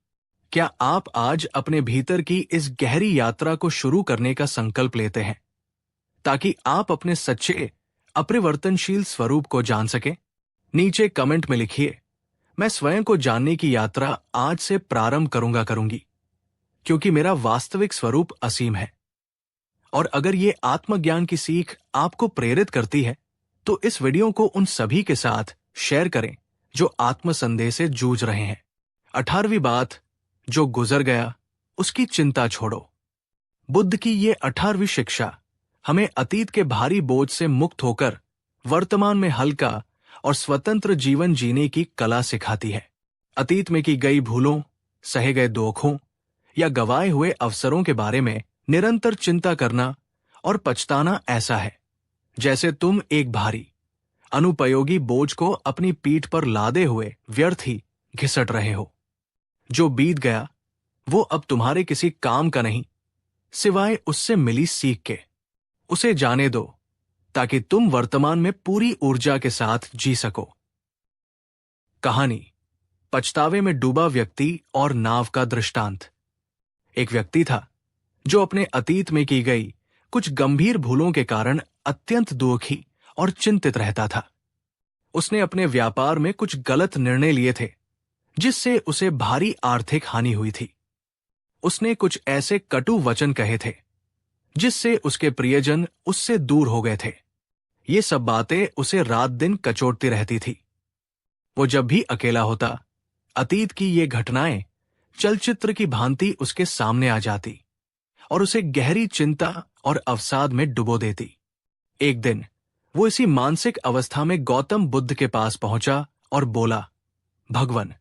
क्या आप आज अपने भीतर की इस गहरी यात्रा को शुरू करने का संकल्प लेते हैं ताकि आप अपने सच्चे, अपरिवर्तनशील स्वरूप को जान सकें? नीचे कमेंट में लिखिए, मैं स्वयं को जानने की यात्रा आज से प्रारंभ करूंगी, क्योंकि मेरा वास्तविक स्वरूप असीम है। और अगर ये आत्मज्ञान की सीख आपको प्रेरित करती है तो इस वीडियो को उन सभी के साथ शेयर करें जो आत्मसंदेह से जूझ रहे हैं। 18वीं बात, जो गुजर गया उसकी चिंता छोड़ो। बुद्ध की ये 18वीं शिक्षा हमें अतीत के भारी बोझ से मुक्त होकर वर्तमान में हल्का और स्वतंत्र जीवन जीने की कला सिखाती है। अतीत में की गई भूलों, सहे गए दुखों या गवाए हुए अवसरों के बारे में निरंतर चिंता करना और पछताना ऐसा है जैसे तुम एक भारी, अनुपयोगी बोझ को अपनी पीठ पर लादे हुए व्यर्थ ही घिसट रहे हो। जो बीत गया वो अब तुम्हारे किसी काम का नहीं, सिवाय उससे मिली सीख के। उसे जाने दो ताकि तुम वर्तमान में पूरी ऊर्जा के साथ जी सको। कहानी: पछतावे में डूबा व्यक्ति और नाव का दृष्टांत। एक व्यक्ति था जो अपने अतीत में की गई कुछ गंभीर भूलों के कारण अत्यंत दुखी और चिंतित रहता था। उसने अपने व्यापार में कुछ गलत निर्णय लिए थे जिससे उसे भारी आर्थिक हानि हुई थी। उसने कुछ ऐसे कटु वचन कहे थे जिससे उसके प्रियजन उससे दूर हो गए थे। ये सब बातें उसे रात दिन कचोटती रहती थी। वो जब भी अकेला होता, अतीत की ये घटनाएं चलचित्र की भांति उसके सामने आ जाती और उसे गहरी चिंता और अवसाद में डुबो देती। एक दिन वो इसी मानसिक अवस्था में गौतम बुद्ध के पास पहुंचा और बोला, भगवान,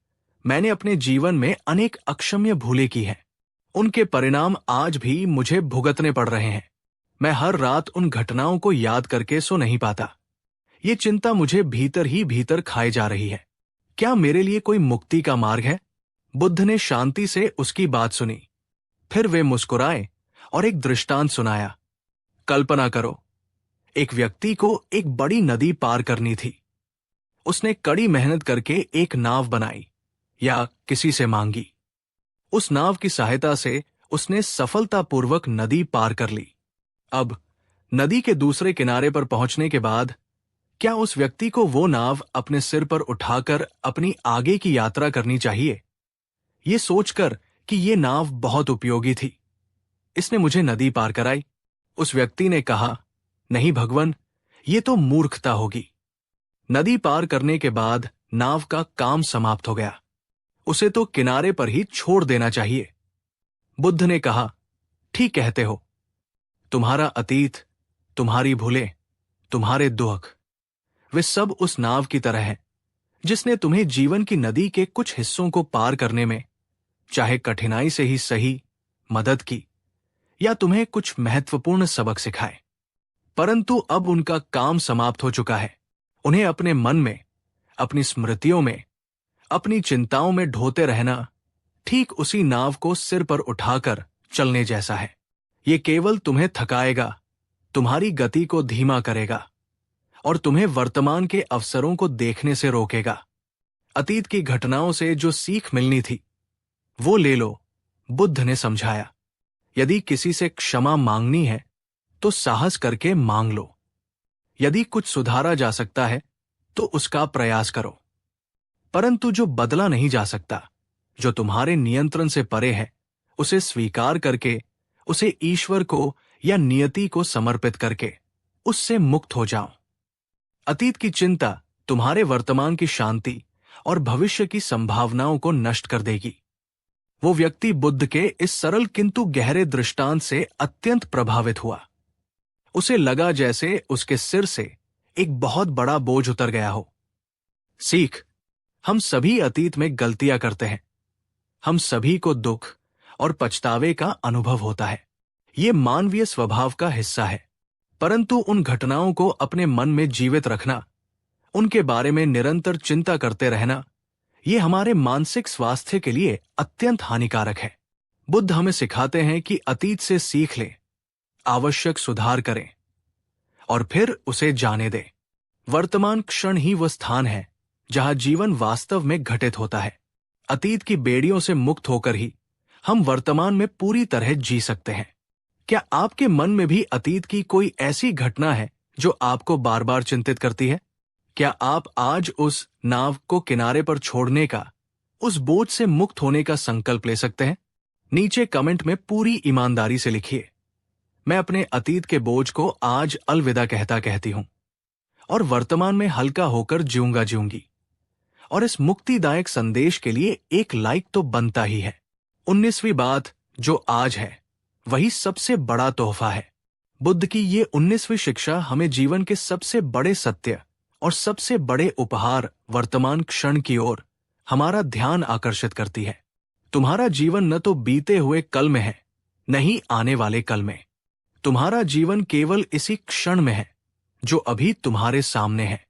मैंने अपने जीवन में अनेक अक्षम्य भूलें की हैं। उनके परिणाम आज भी मुझे भुगतने पड़ रहे हैं। मैं हर रात उन घटनाओं को याद करके सो नहीं पाता। ये चिंता मुझे भीतर ही भीतर खाए जा रही है। क्या मेरे लिए कोई मुक्ति का मार्ग है? बुद्ध ने शांति से उसकी बात सुनी। फिर वे मुस्कुराए और एक दृष्टांत सुनाया। कल्पना करो, एक व्यक्ति को एक बड़ी नदी पार करनी थी। उसने कड़ी मेहनत करके एक नाव बनाई या किसी से मांगी। उस नाव की सहायता से उसने सफलतापूर्वक नदी पार कर ली। अब नदी के दूसरे किनारे पर पहुंचने के बाद क्या उस व्यक्ति को वो नाव अपने सिर पर उठाकर अपनी आगे की यात्रा करनी चाहिए? ये सोचकर कि ये नाव बहुत उपयोगी थी, इसने मुझे नदी पार कराई। उस व्यक्ति ने कहा, नहीं भगवान, ये तो मूर्खता होगी। नदी पार करने के बाद नाव का काम समाप्त हो गया। उसे तो किनारे पर ही छोड़ देना चाहिए। बुद्ध ने कहा, ठीक कहते हो। तुम्हारा अतीत, तुम्हारी भूलें, तुम्हारे दुख, वे सब उस नाव की तरह हैं जिसने तुम्हें जीवन की नदी के कुछ हिस्सों को पार करने में चाहे कठिनाई से ही सही मदद की या तुम्हें कुछ महत्वपूर्ण सबक सिखाए। परंतु अब उनका काम समाप्त हो चुका है। उन्हें अपने मन में, अपनी स्मृतियों में, अपनी चिंताओं में ढोते रहना ठीक उसी नाव को सिर पर उठाकर चलने जैसा है। ये केवल तुम्हें थकाएगा, तुम्हारी गति को धीमा करेगा और तुम्हें वर्तमान के अवसरों को देखने से रोकेगा। अतीत की घटनाओं से जो सीख मिलनी थी वो ले लो, बुद्ध ने समझाया। यदि किसी से क्षमा मांगनी है तो साहस करके मांग लो। यदि कुछ सुधारा जा सकता है तो उसका प्रयास करो, परंतु जो बदला नहीं जा सकता, जो तुम्हारे नियंत्रण से परे है, उसे स्वीकार करके, उसे ईश्वर को या नियति को समर्पित करके उससे मुक्त हो जाओ। अतीत की चिंता तुम्हारे वर्तमान की शांति और भविष्य की संभावनाओं को नष्ट कर देगी। वो व्यक्ति बुद्ध के इस सरल किंतु गहरे दृष्टांत से अत्यंत प्रभावित हुआ। उसे लगा जैसे उसके सिर से एक बहुत बड़ा बोझ उतर गया हो। सीख, हम सभी अतीत में गलतियां करते हैं। हम सभी को दुख और पछतावे का अनुभव होता है। ये मानवीय स्वभाव का हिस्सा है, परंतु उन घटनाओं को अपने मन में जीवित रखना, उनके बारे में निरंतर चिंता करते रहना, ये हमारे मानसिक स्वास्थ्य के लिए अत्यंत हानिकारक है। बुद्ध हमें सिखाते हैं कि अतीत से सीख लें, आवश्यक सुधार करें और फिर उसे जाने दें। वर्तमान क्षण ही वह स्थान है जहां जीवन वास्तव में घटित होता है। अतीत की बेड़ियों से मुक्त होकर ही हम वर्तमान में पूरी तरह जी सकते हैं। क्या आपके मन में भी अतीत की कोई ऐसी घटना है जो आपको बार बार चिंतित करती है? क्या आप आज उस नाव को किनारे पर छोड़ने का, उस बोझ से मुक्त होने का संकल्प ले सकते हैं? नीचे कमेंट में पूरी ईमानदारी से लिखिए, मैं अपने अतीत के बोझ को आज अलविदा कहती हूं और वर्तमान में हल्का होकर जीऊंगी। और इस मुक्तिदायक संदेश के लिए एक लाइक तो बनता ही है। 19वीं बात, जो आज है वही सबसे बड़ा तोहफा है। बुद्ध की ये 19वीं शिक्षा हमें जीवन के सबसे बड़े सत्य और सबसे बड़े उपहार वर्तमान क्षण की ओर हमारा ध्यान आकर्षित करती है। तुम्हारा जीवन न तो बीते हुए कल में है, न ही आने वाले कल में। तुम्हारा जीवन केवल इसी क्षण में है जो अभी तुम्हारे सामने है।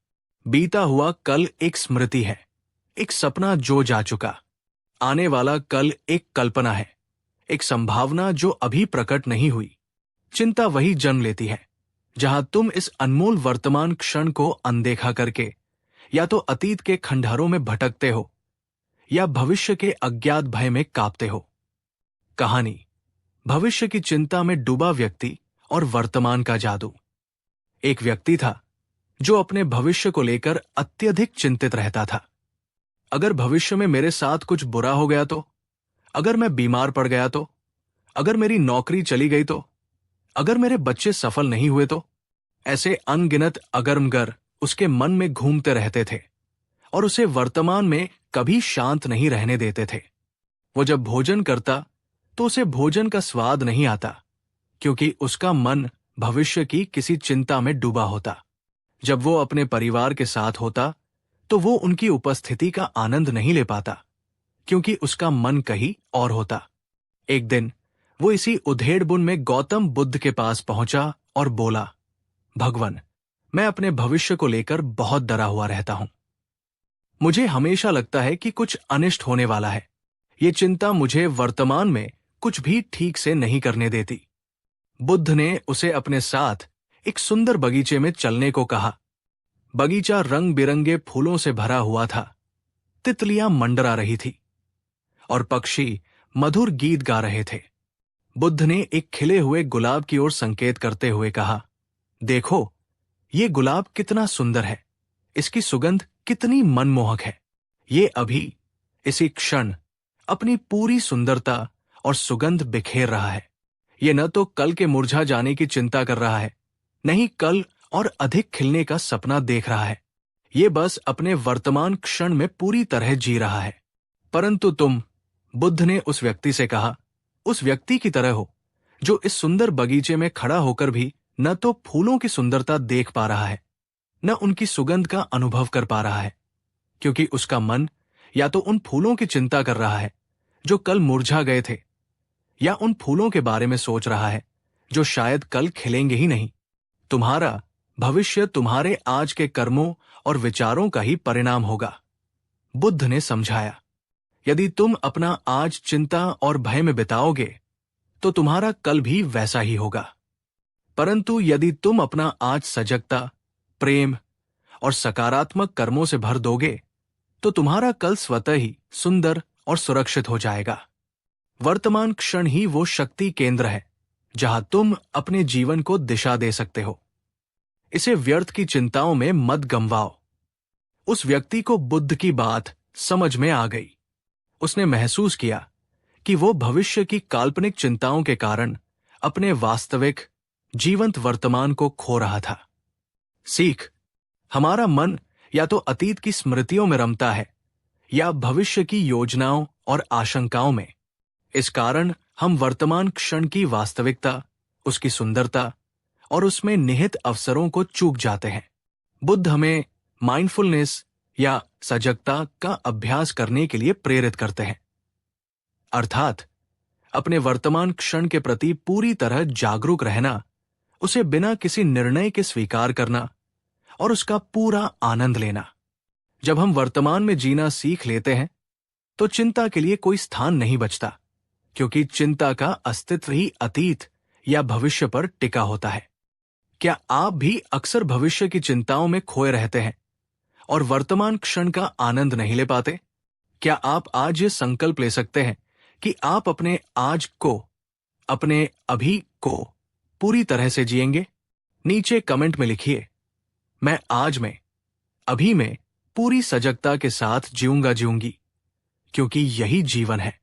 बीता हुआ कल एक स्मृति है, एक सपना जो जा चुका। आने वाला कल एक कल्पना है, एक संभावना जो अभी प्रकट नहीं हुई। चिंता वही जन्म लेती है जहां तुम इस अनमोल वर्तमान क्षण को अनदेखा करके या तो अतीत के खंडहरों में भटकते हो या भविष्य के अज्ञात भय में कांपते हो। कहानी, भविष्य की चिंता में डूबा व्यक्ति और वर्तमान का जादू। एक व्यक्ति था जो अपने भविष्य को लेकर अत्यधिक चिंतित रहता था। अगर भविष्य में मेरे साथ कुछ बुरा हो गया तो, अगर मैं बीमार पड़ गया तो, अगर मेरी नौकरी चली गई तो, अगर मेरे बच्चे सफल नहीं हुए तो, ऐसे अनगिनत अगरमगर उसके मन में घूमते रहते थे और उसे वर्तमान में कभी शांत नहीं रहने देते थे। वो जब भोजन करता तो उसे भोजन का स्वाद नहीं आता, क्योंकि उसका मन भविष्य की किसी चिंता में डूबा होता। जब वो अपने परिवार के साथ होता तो वो उनकी उपस्थिति का आनंद नहीं ले पाता, क्योंकि उसका मन कहीं और होता। एक दिन वो इसी उधेड़बुन में गौतम बुद्ध के पास पहुंचा और बोला, भगवान, मैं अपने भविष्य को लेकर बहुत डरा हुआ रहता हूं। मुझे हमेशा लगता है कि कुछ अनिष्ट होने वाला है। ये चिंता मुझे वर्तमान में कुछ भी ठीक से नहीं करने देती। बुद्ध ने उसे अपने साथ एक सुंदर बगीचे में चलने को कहा। बगीचा रंग बिरंगे फूलों से भरा हुआ था। तितलियां मंडरा रही थी और पक्षी मधुर गीत गा रहे थे। बुद्ध ने एक खिले हुए गुलाब की ओर संकेत करते हुए कहा, देखो, ये गुलाब कितना सुंदर है, इसकी सुगंध कितनी मनमोहक है। ये अभी, इसी क्षण अपनी पूरी सुंदरता और सुगंध बिखेर रहा है। ये न तो कल के मुरझा जाने की चिंता कर रहा है, नहीं कल और अधिक खिलने का सपना देख रहा है। ये बस अपने वर्तमान क्षण में पूरी तरह जी रहा है। परंतु तुम, बुद्ध ने उस व्यक्ति से कहा, उस व्यक्ति की तरह हो जो इस सुंदर बगीचे में खड़ा होकर भी न तो फूलों की सुंदरता देख पा रहा है, न उनकी सुगंध का अनुभव कर पा रहा है, क्योंकि उसका मन या तो उन फूलों की चिंता कर रहा है जो कल मुरझा गए थे, या उन फूलों के बारे में सोच रहा है जो शायद कल खिलेंगे ही नहीं। तुम्हारा भविष्य तुम्हारे आज के कर्मों और विचारों का ही परिणाम होगा, बुद्ध ने समझाया। यदि तुम अपना आज चिंता और भय में बिताओगे तो तुम्हारा कल भी वैसा ही होगा। परंतु यदि तुम अपना आज सजगता, प्रेम और सकारात्मक कर्मों से भर दोगे तो तुम्हारा कल स्वतः ही सुंदर और सुरक्षित हो जाएगा। वर्तमान क्षण ही वो शक्ति केंद्र है जहां तुम अपने जीवन को दिशा दे सकते हो। इसे व्यर्थ की चिंताओं में मत गंवाओ। उस व्यक्ति को बुद्ध की बात समझ में आ गई। उसने महसूस किया कि वो भविष्य की काल्पनिक चिंताओं के कारण अपने वास्तविक जीवंत वर्तमान को खो रहा था। सीख: हमारा मन या तो अतीत की स्मृतियों में रमता है या भविष्य की योजनाओं और आशंकाओं में। इस कारण हम वर्तमान क्षण की वास्तविकता, उसकी सुंदरता और उसमें निहित अवसरों को चूक जाते हैं। बुद्ध हमें माइंडफुलनेस या सजगता का अभ्यास करने के लिए प्रेरित करते हैं, अर्थात अपने वर्तमान क्षण के प्रति पूरी तरह जागरूक रहना, उसे बिना किसी निर्णय के स्वीकार करना और उसका पूरा आनंद लेना। जब हम वर्तमान में जीना सीख लेते हैं तो चिंता के लिए कोई स्थान नहीं बचता, क्योंकि चिंता का अस्तित्व ही अतीत या भविष्य पर टिका होता है। क्या आप भी अक्सर भविष्य की चिंताओं में खोए रहते हैं और वर्तमान क्षण का आनंद नहीं ले पाते? क्या आप आज ये संकल्प ले सकते हैं कि आप अपने आज को, अपने अभी को पूरी तरह से जिएंगे? नीचे कमेंट में लिखिए, मैं आज में, अभी में पूरी सजगता के साथ जीऊंगी, क्योंकि यही जीवन है।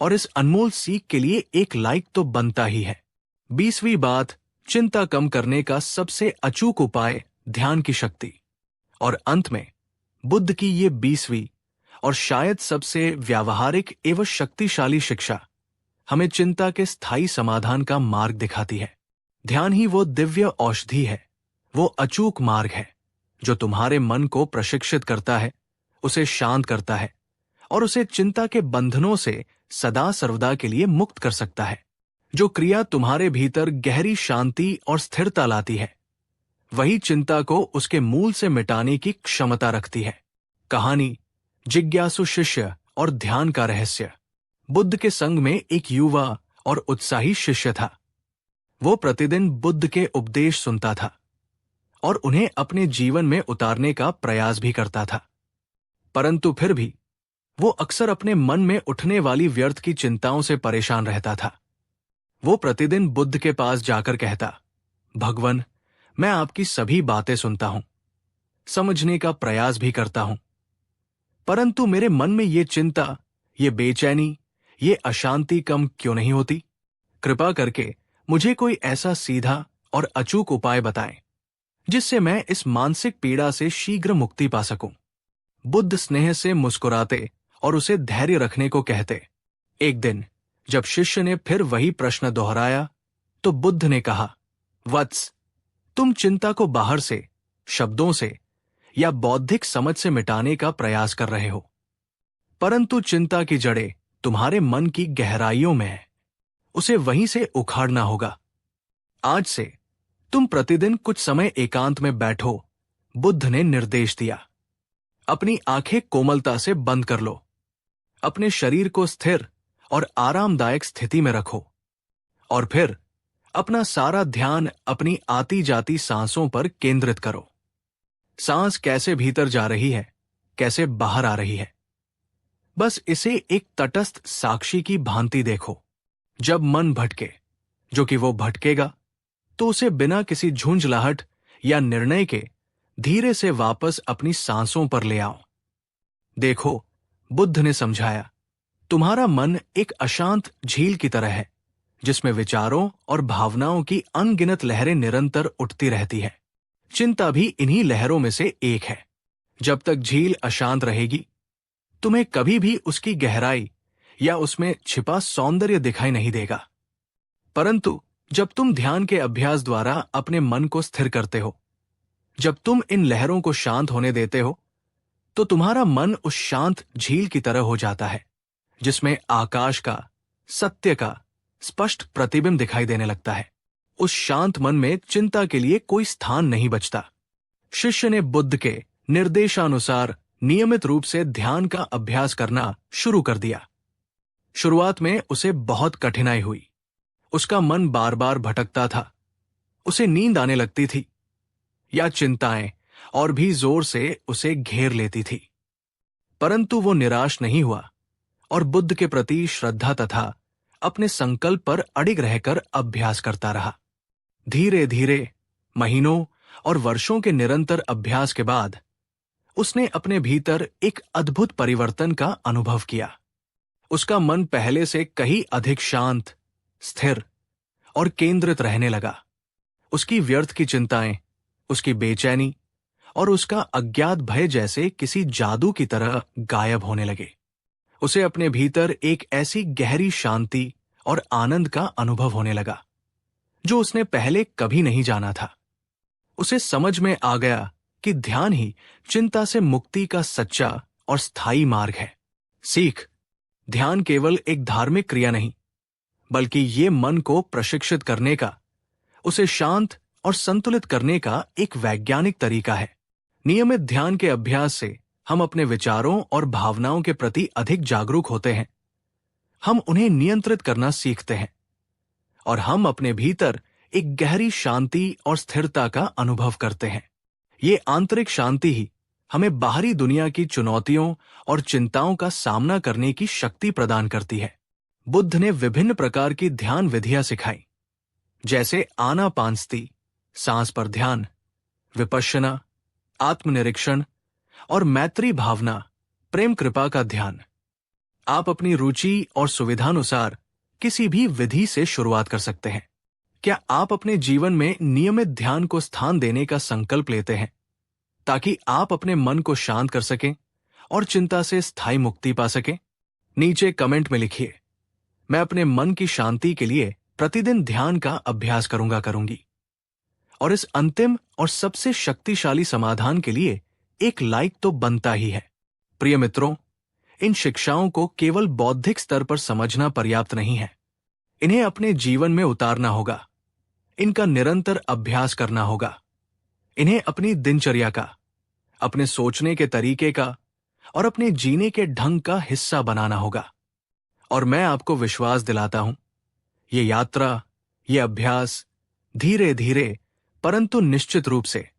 और इस अनमोल सीख के लिए एक लाइक तो बनता ही है। 20वीं बात: चिंता कम करने का सबसे अचूक उपाय ध्यान की शक्ति। और अंत में बुद्ध की ये 20वीं और शायद सबसे व्यावहारिक एवं शक्तिशाली शिक्षा हमें चिंता के स्थायी समाधान का मार्ग दिखाती है। ध्यान ही वो दिव्य औषधि है, वो अचूक मार्ग है जो तुम्हारे मन को प्रशिक्षित करता है, उसे शांत करता है और उसे चिंता के बंधनों से सदा सर्वदा के लिए मुक्त कर सकता है। जो क्रिया तुम्हारे भीतर गहरी शांति और स्थिरता लाती है, वही चिंता को उसके मूल से मिटाने की क्षमता रखती है। कहानी: जिज्ञासु शिष्य और ध्यान का रहस्य। बुद्ध के संग में एक युवा और उत्साही शिष्य था। वो प्रतिदिन बुद्ध के उपदेश सुनता था और उन्हें अपने जीवन में उतारने का प्रयास भी करता था, परंतु फिर भी वो अक्सर अपने मन में उठने वाली व्यर्थ की चिंताओं से परेशान रहता था। वो प्रतिदिन बुद्ध के पास जाकर कहता, भगवान, मैं आपकी सभी बातें सुनता हूं, समझने का प्रयास भी करता हूं, परंतु मेरे मन में ये चिंता, ये बेचैनी, ये अशांति कम क्यों नहीं होती? कृपा करके मुझे कोई ऐसा सीधा और अचूक उपाय बताएं जिससे मैं इस मानसिक पीड़ा से शीघ्र मुक्ति पा सकूं। बुद्ध स्नेह से मुस्कुराते और उसे धैर्य रखने को कहते। एक दिन जब शिष्य ने फिर वही प्रश्न दोहराया तो बुद्ध ने कहा, वत्स, तुम चिंता को बाहर से, शब्दों से या बौद्धिक समझ से मिटाने का प्रयास कर रहे हो, परंतु चिंता की जड़ें तुम्हारे मन की गहराइयों में है, उसे वहीं से उखाड़ना होगा। आज से तुम प्रतिदिन कुछ समय एकांत में बैठो, बुद्ध ने निर्देश दिया। अपनी आंखें कोमलता से बंद कर लो, अपने शरीर को स्थिर और आरामदायक स्थिति में रखो और फिर अपना सारा ध्यान अपनी आती जाती सांसों पर केंद्रित करो। सांस कैसे भीतर जा रही है, कैसे बाहर आ रही है, बस इसे एक तटस्थ साक्षी की भांति देखो। जब मन भटके, जो कि वो भटकेगा, तो उसे बिना किसी झुंझलाहट या निर्णय के धीरे से वापस अपनी सांसों पर ले आओ। देखो, बुद्ध ने समझाया, तुम्हारा मन एक अशांत झील की तरह है जिसमें विचारों और भावनाओं की अनगिनत लहरें निरंतर उठती रहती है। चिंता भी इन्हीं लहरों में से एक है। जब तक झील अशांत रहेगी, तुम्हें कभी भी उसकी गहराई या उसमें छिपा सौंदर्य दिखाई नहीं देगा। परंतु जब तुम ध्यान के अभ्यास द्वारा अपने मन को स्थिर करते हो, जब तुम इन लहरों को शांत होने देते हो, तो तुम्हारा मन उस शांत झील की तरह हो जाता है जिसमें आकाश का, सत्य का स्पष्ट प्रतिबिंब दिखाई देने लगता है। उस शांत मन में चिंता के लिए कोई स्थान नहीं बचता। शिष्य ने बुद्ध के निर्देशानुसार नियमित रूप से ध्यान का अभ्यास करना शुरू कर दिया। शुरुआत में उसे बहुत कठिनाई हुई। उसका मन बार बार भटकता था, उसे नींद आने लगती थी या चिंताएं और भी जोर से उसे घेर लेती थी, परंतु वो निराश नहीं हुआ और बुद्ध के प्रति श्रद्धा तथा अपने संकल्प पर अडिग रहकर अभ्यास करता रहा। धीरे धीरे, महीनों और वर्षों के निरंतर अभ्यास के बाद उसने अपने भीतर एक अद्भुत परिवर्तन का अनुभव किया। उसका मन पहले से कहीं अधिक शांत, स्थिर और केंद्रित रहने लगा। उसकी व्यर्थ की चिंताएं, उसकी बेचैनी और उसका अज्ञात भय जैसे किसी जादू की तरह गायब होने लगे। उसे अपने भीतर एक ऐसी गहरी शांति और आनंद का अनुभव होने लगा जो उसने पहले कभी नहीं जाना था। उसे समझ में आ गया कि ध्यान ही चिंता से मुक्ति का सच्चा और स्थायी मार्ग है। सीख, ध्यान केवल एक धार्मिक क्रिया नहीं, बल्कि ये मन को प्रशिक्षित करने का, उसे शांत और संतुलित करने का एक वैज्ञानिक तरीका है। नियमित ध्यान के अभ्यास से हम अपने विचारों और भावनाओं के प्रति अधिक जागरूक होते हैं। हम उन्हें नियंत्रित करना सीखते हैं और हम अपने भीतर एक गहरी शांति और स्थिरता का अनुभव करते हैं। ये आंतरिक शांति ही हमें बाहरी दुनिया की चुनौतियों और चिंताओं का सामना करने की शक्ति प्रदान करती है। बुद्ध ने विभिन्न प्रकार की ध्यान विधियां सिखाई, जैसे आनापानसती, सांस पर ध्यान, विपश्यना, आत्मनिरीक्षण और मैत्री भावना, प्रेम कृपा का ध्यान। आप अपनी रुचि और सुविधानुसार किसी भी विधि से शुरुआत कर सकते हैं। क्या आप अपने जीवन में नियमित ध्यान को स्थान देने का संकल्प लेते हैं ताकि आप अपने मन को शांत कर सकें और चिंता से स्थायी मुक्ति पा सकें? नीचे कमेंट में लिखिए, मैं अपने मन की शांति के लिए प्रतिदिन ध्यान का अभ्यास करूंगी। और इस अंतिम और सबसे शक्तिशाली समाधान के लिए एक लाइक तो बनता ही है। प्रिय मित्रों, इन शिक्षाओं को केवल बौद्धिक स्तर पर समझना पर्याप्त नहीं है। इन्हें अपने जीवन में उतारना होगा। इनका निरंतर अभ्यास करना होगा। इन्हें अपनी दिनचर्या का, अपने सोचने के तरीके का और अपने जीने के ढंग का हिस्सा बनाना होगा। और मैं आपको विश्वास दिलाता हूं, ये यात्रा, ये अभ्यास धीरे धीरे परंतु निश्चित रूप से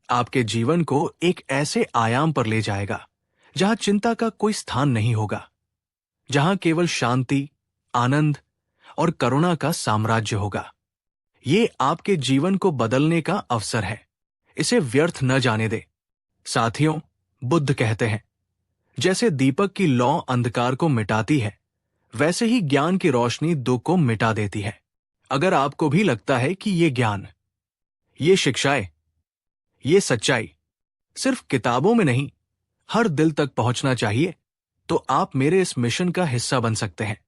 आपके जीवन को एक ऐसे आयाम पर ले जाएगा जहां चिंता का कोई स्थान नहीं होगा, जहां केवल शांति, आनंद और करुणा का साम्राज्य होगा। ये आपके जीवन को बदलने का अवसर है। इसे व्यर्थ न जाने दे। साथियों, बुद्ध कहते हैं, जैसे दीपक की लौ अंधकार को मिटाती है, वैसे ही ज्ञान की रोशनी दुख को मिटा देती है। अगर आपको भी लगता है कि ये ज्ञान, ये शिक्षाएं, ये सच्चाई सिर्फ किताबों में नहीं, हर दिल तक पहुंचना चाहिए, तो आप मेरे इस मिशन का हिस्सा बन सकते हैं।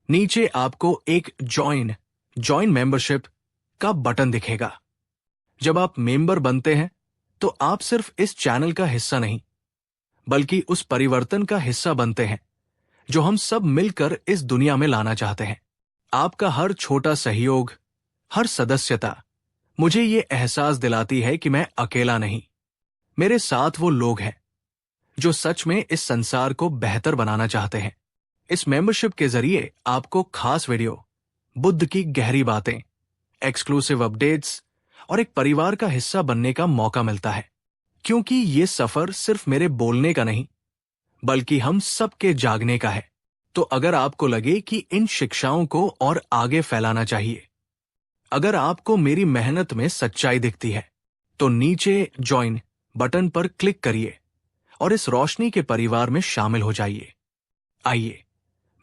नीचे आपको एक ज्वाइन मेंबरशिप का बटन दिखेगा। जब आप मेंबर बनते हैं तो आप सिर्फ इस चैनल का हिस्सा नहीं, बल्कि उस परिवर्तन का हिस्सा बनते हैं जो हम सब मिलकर इस दुनिया में लाना चाहते हैं। आपका हर छोटा सहयोग, हर सदस्यता मुझे ये एहसास दिलाती है कि मैं अकेला नहीं। मेरे साथ वो लोग हैं जो सच में इस संसार को बेहतर बनाना चाहते हैं। इस मेंबरशिप के जरिए आपको खास वीडियो, बुद्ध की गहरी बातें, एक्सक्लूसिव अपडेट्स और एक परिवार का हिस्सा बनने का मौका मिलता है। क्योंकि ये सफर सिर्फ मेरे बोलने का नहीं, बल्कि हम सबके जागने का है। तो अगर आपको लगे कि इन शिक्षाओं को और आगे फैलाना चाहिए, अगर आपको मेरी मेहनत में सच्चाई दिखती है, तो नीचे ज्वाइन बटन पर क्लिक करिए और इस रोशनी के परिवार में शामिल हो जाइए। आइए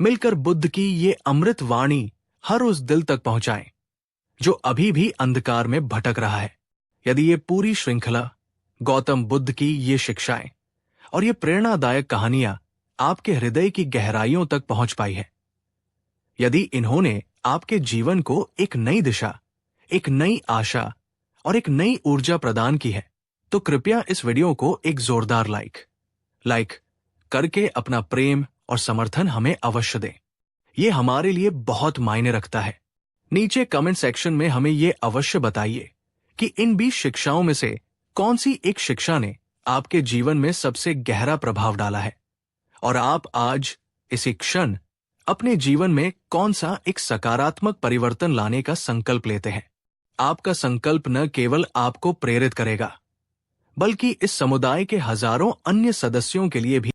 मिलकर बुद्ध की ये अमृत वाणी हर उस दिल तक पहुंचाएं जो अभी भी अंधकार में भटक रहा है। यदि ये पूरी श्रृंखला, गौतम बुद्ध की ये शिक्षाएं और ये प्रेरणादायक कहानियां आपके हृदय की गहराइयों तक पहुंच पाई है, यदि इन्होंने आपके जीवन को एक नई दिशा, एक नई आशा और एक नई ऊर्जा प्रदान की है, तो कृपया इस वीडियो को एक जोरदार लाइक करके अपना प्रेम और समर्थन हमें अवश्य दें। ये हमारे लिए बहुत मायने रखता है। नीचे कमेंट सेक्शन में हमें ये अवश्य बताइए कि इन 20 शिक्षाओं में से कौन सी एक शिक्षा ने आपके जीवन में सबसे गहरा प्रभाव डाला है, और आप आज इसी क्षण अपने जीवन में कौन सा एक सकारात्मक परिवर्तन लाने का संकल्प लेते हैं। आपका संकल्प न केवल आपको प्रेरित करेगा, बल्कि इस समुदाय के हजारों अन्य सदस्यों के लिए भी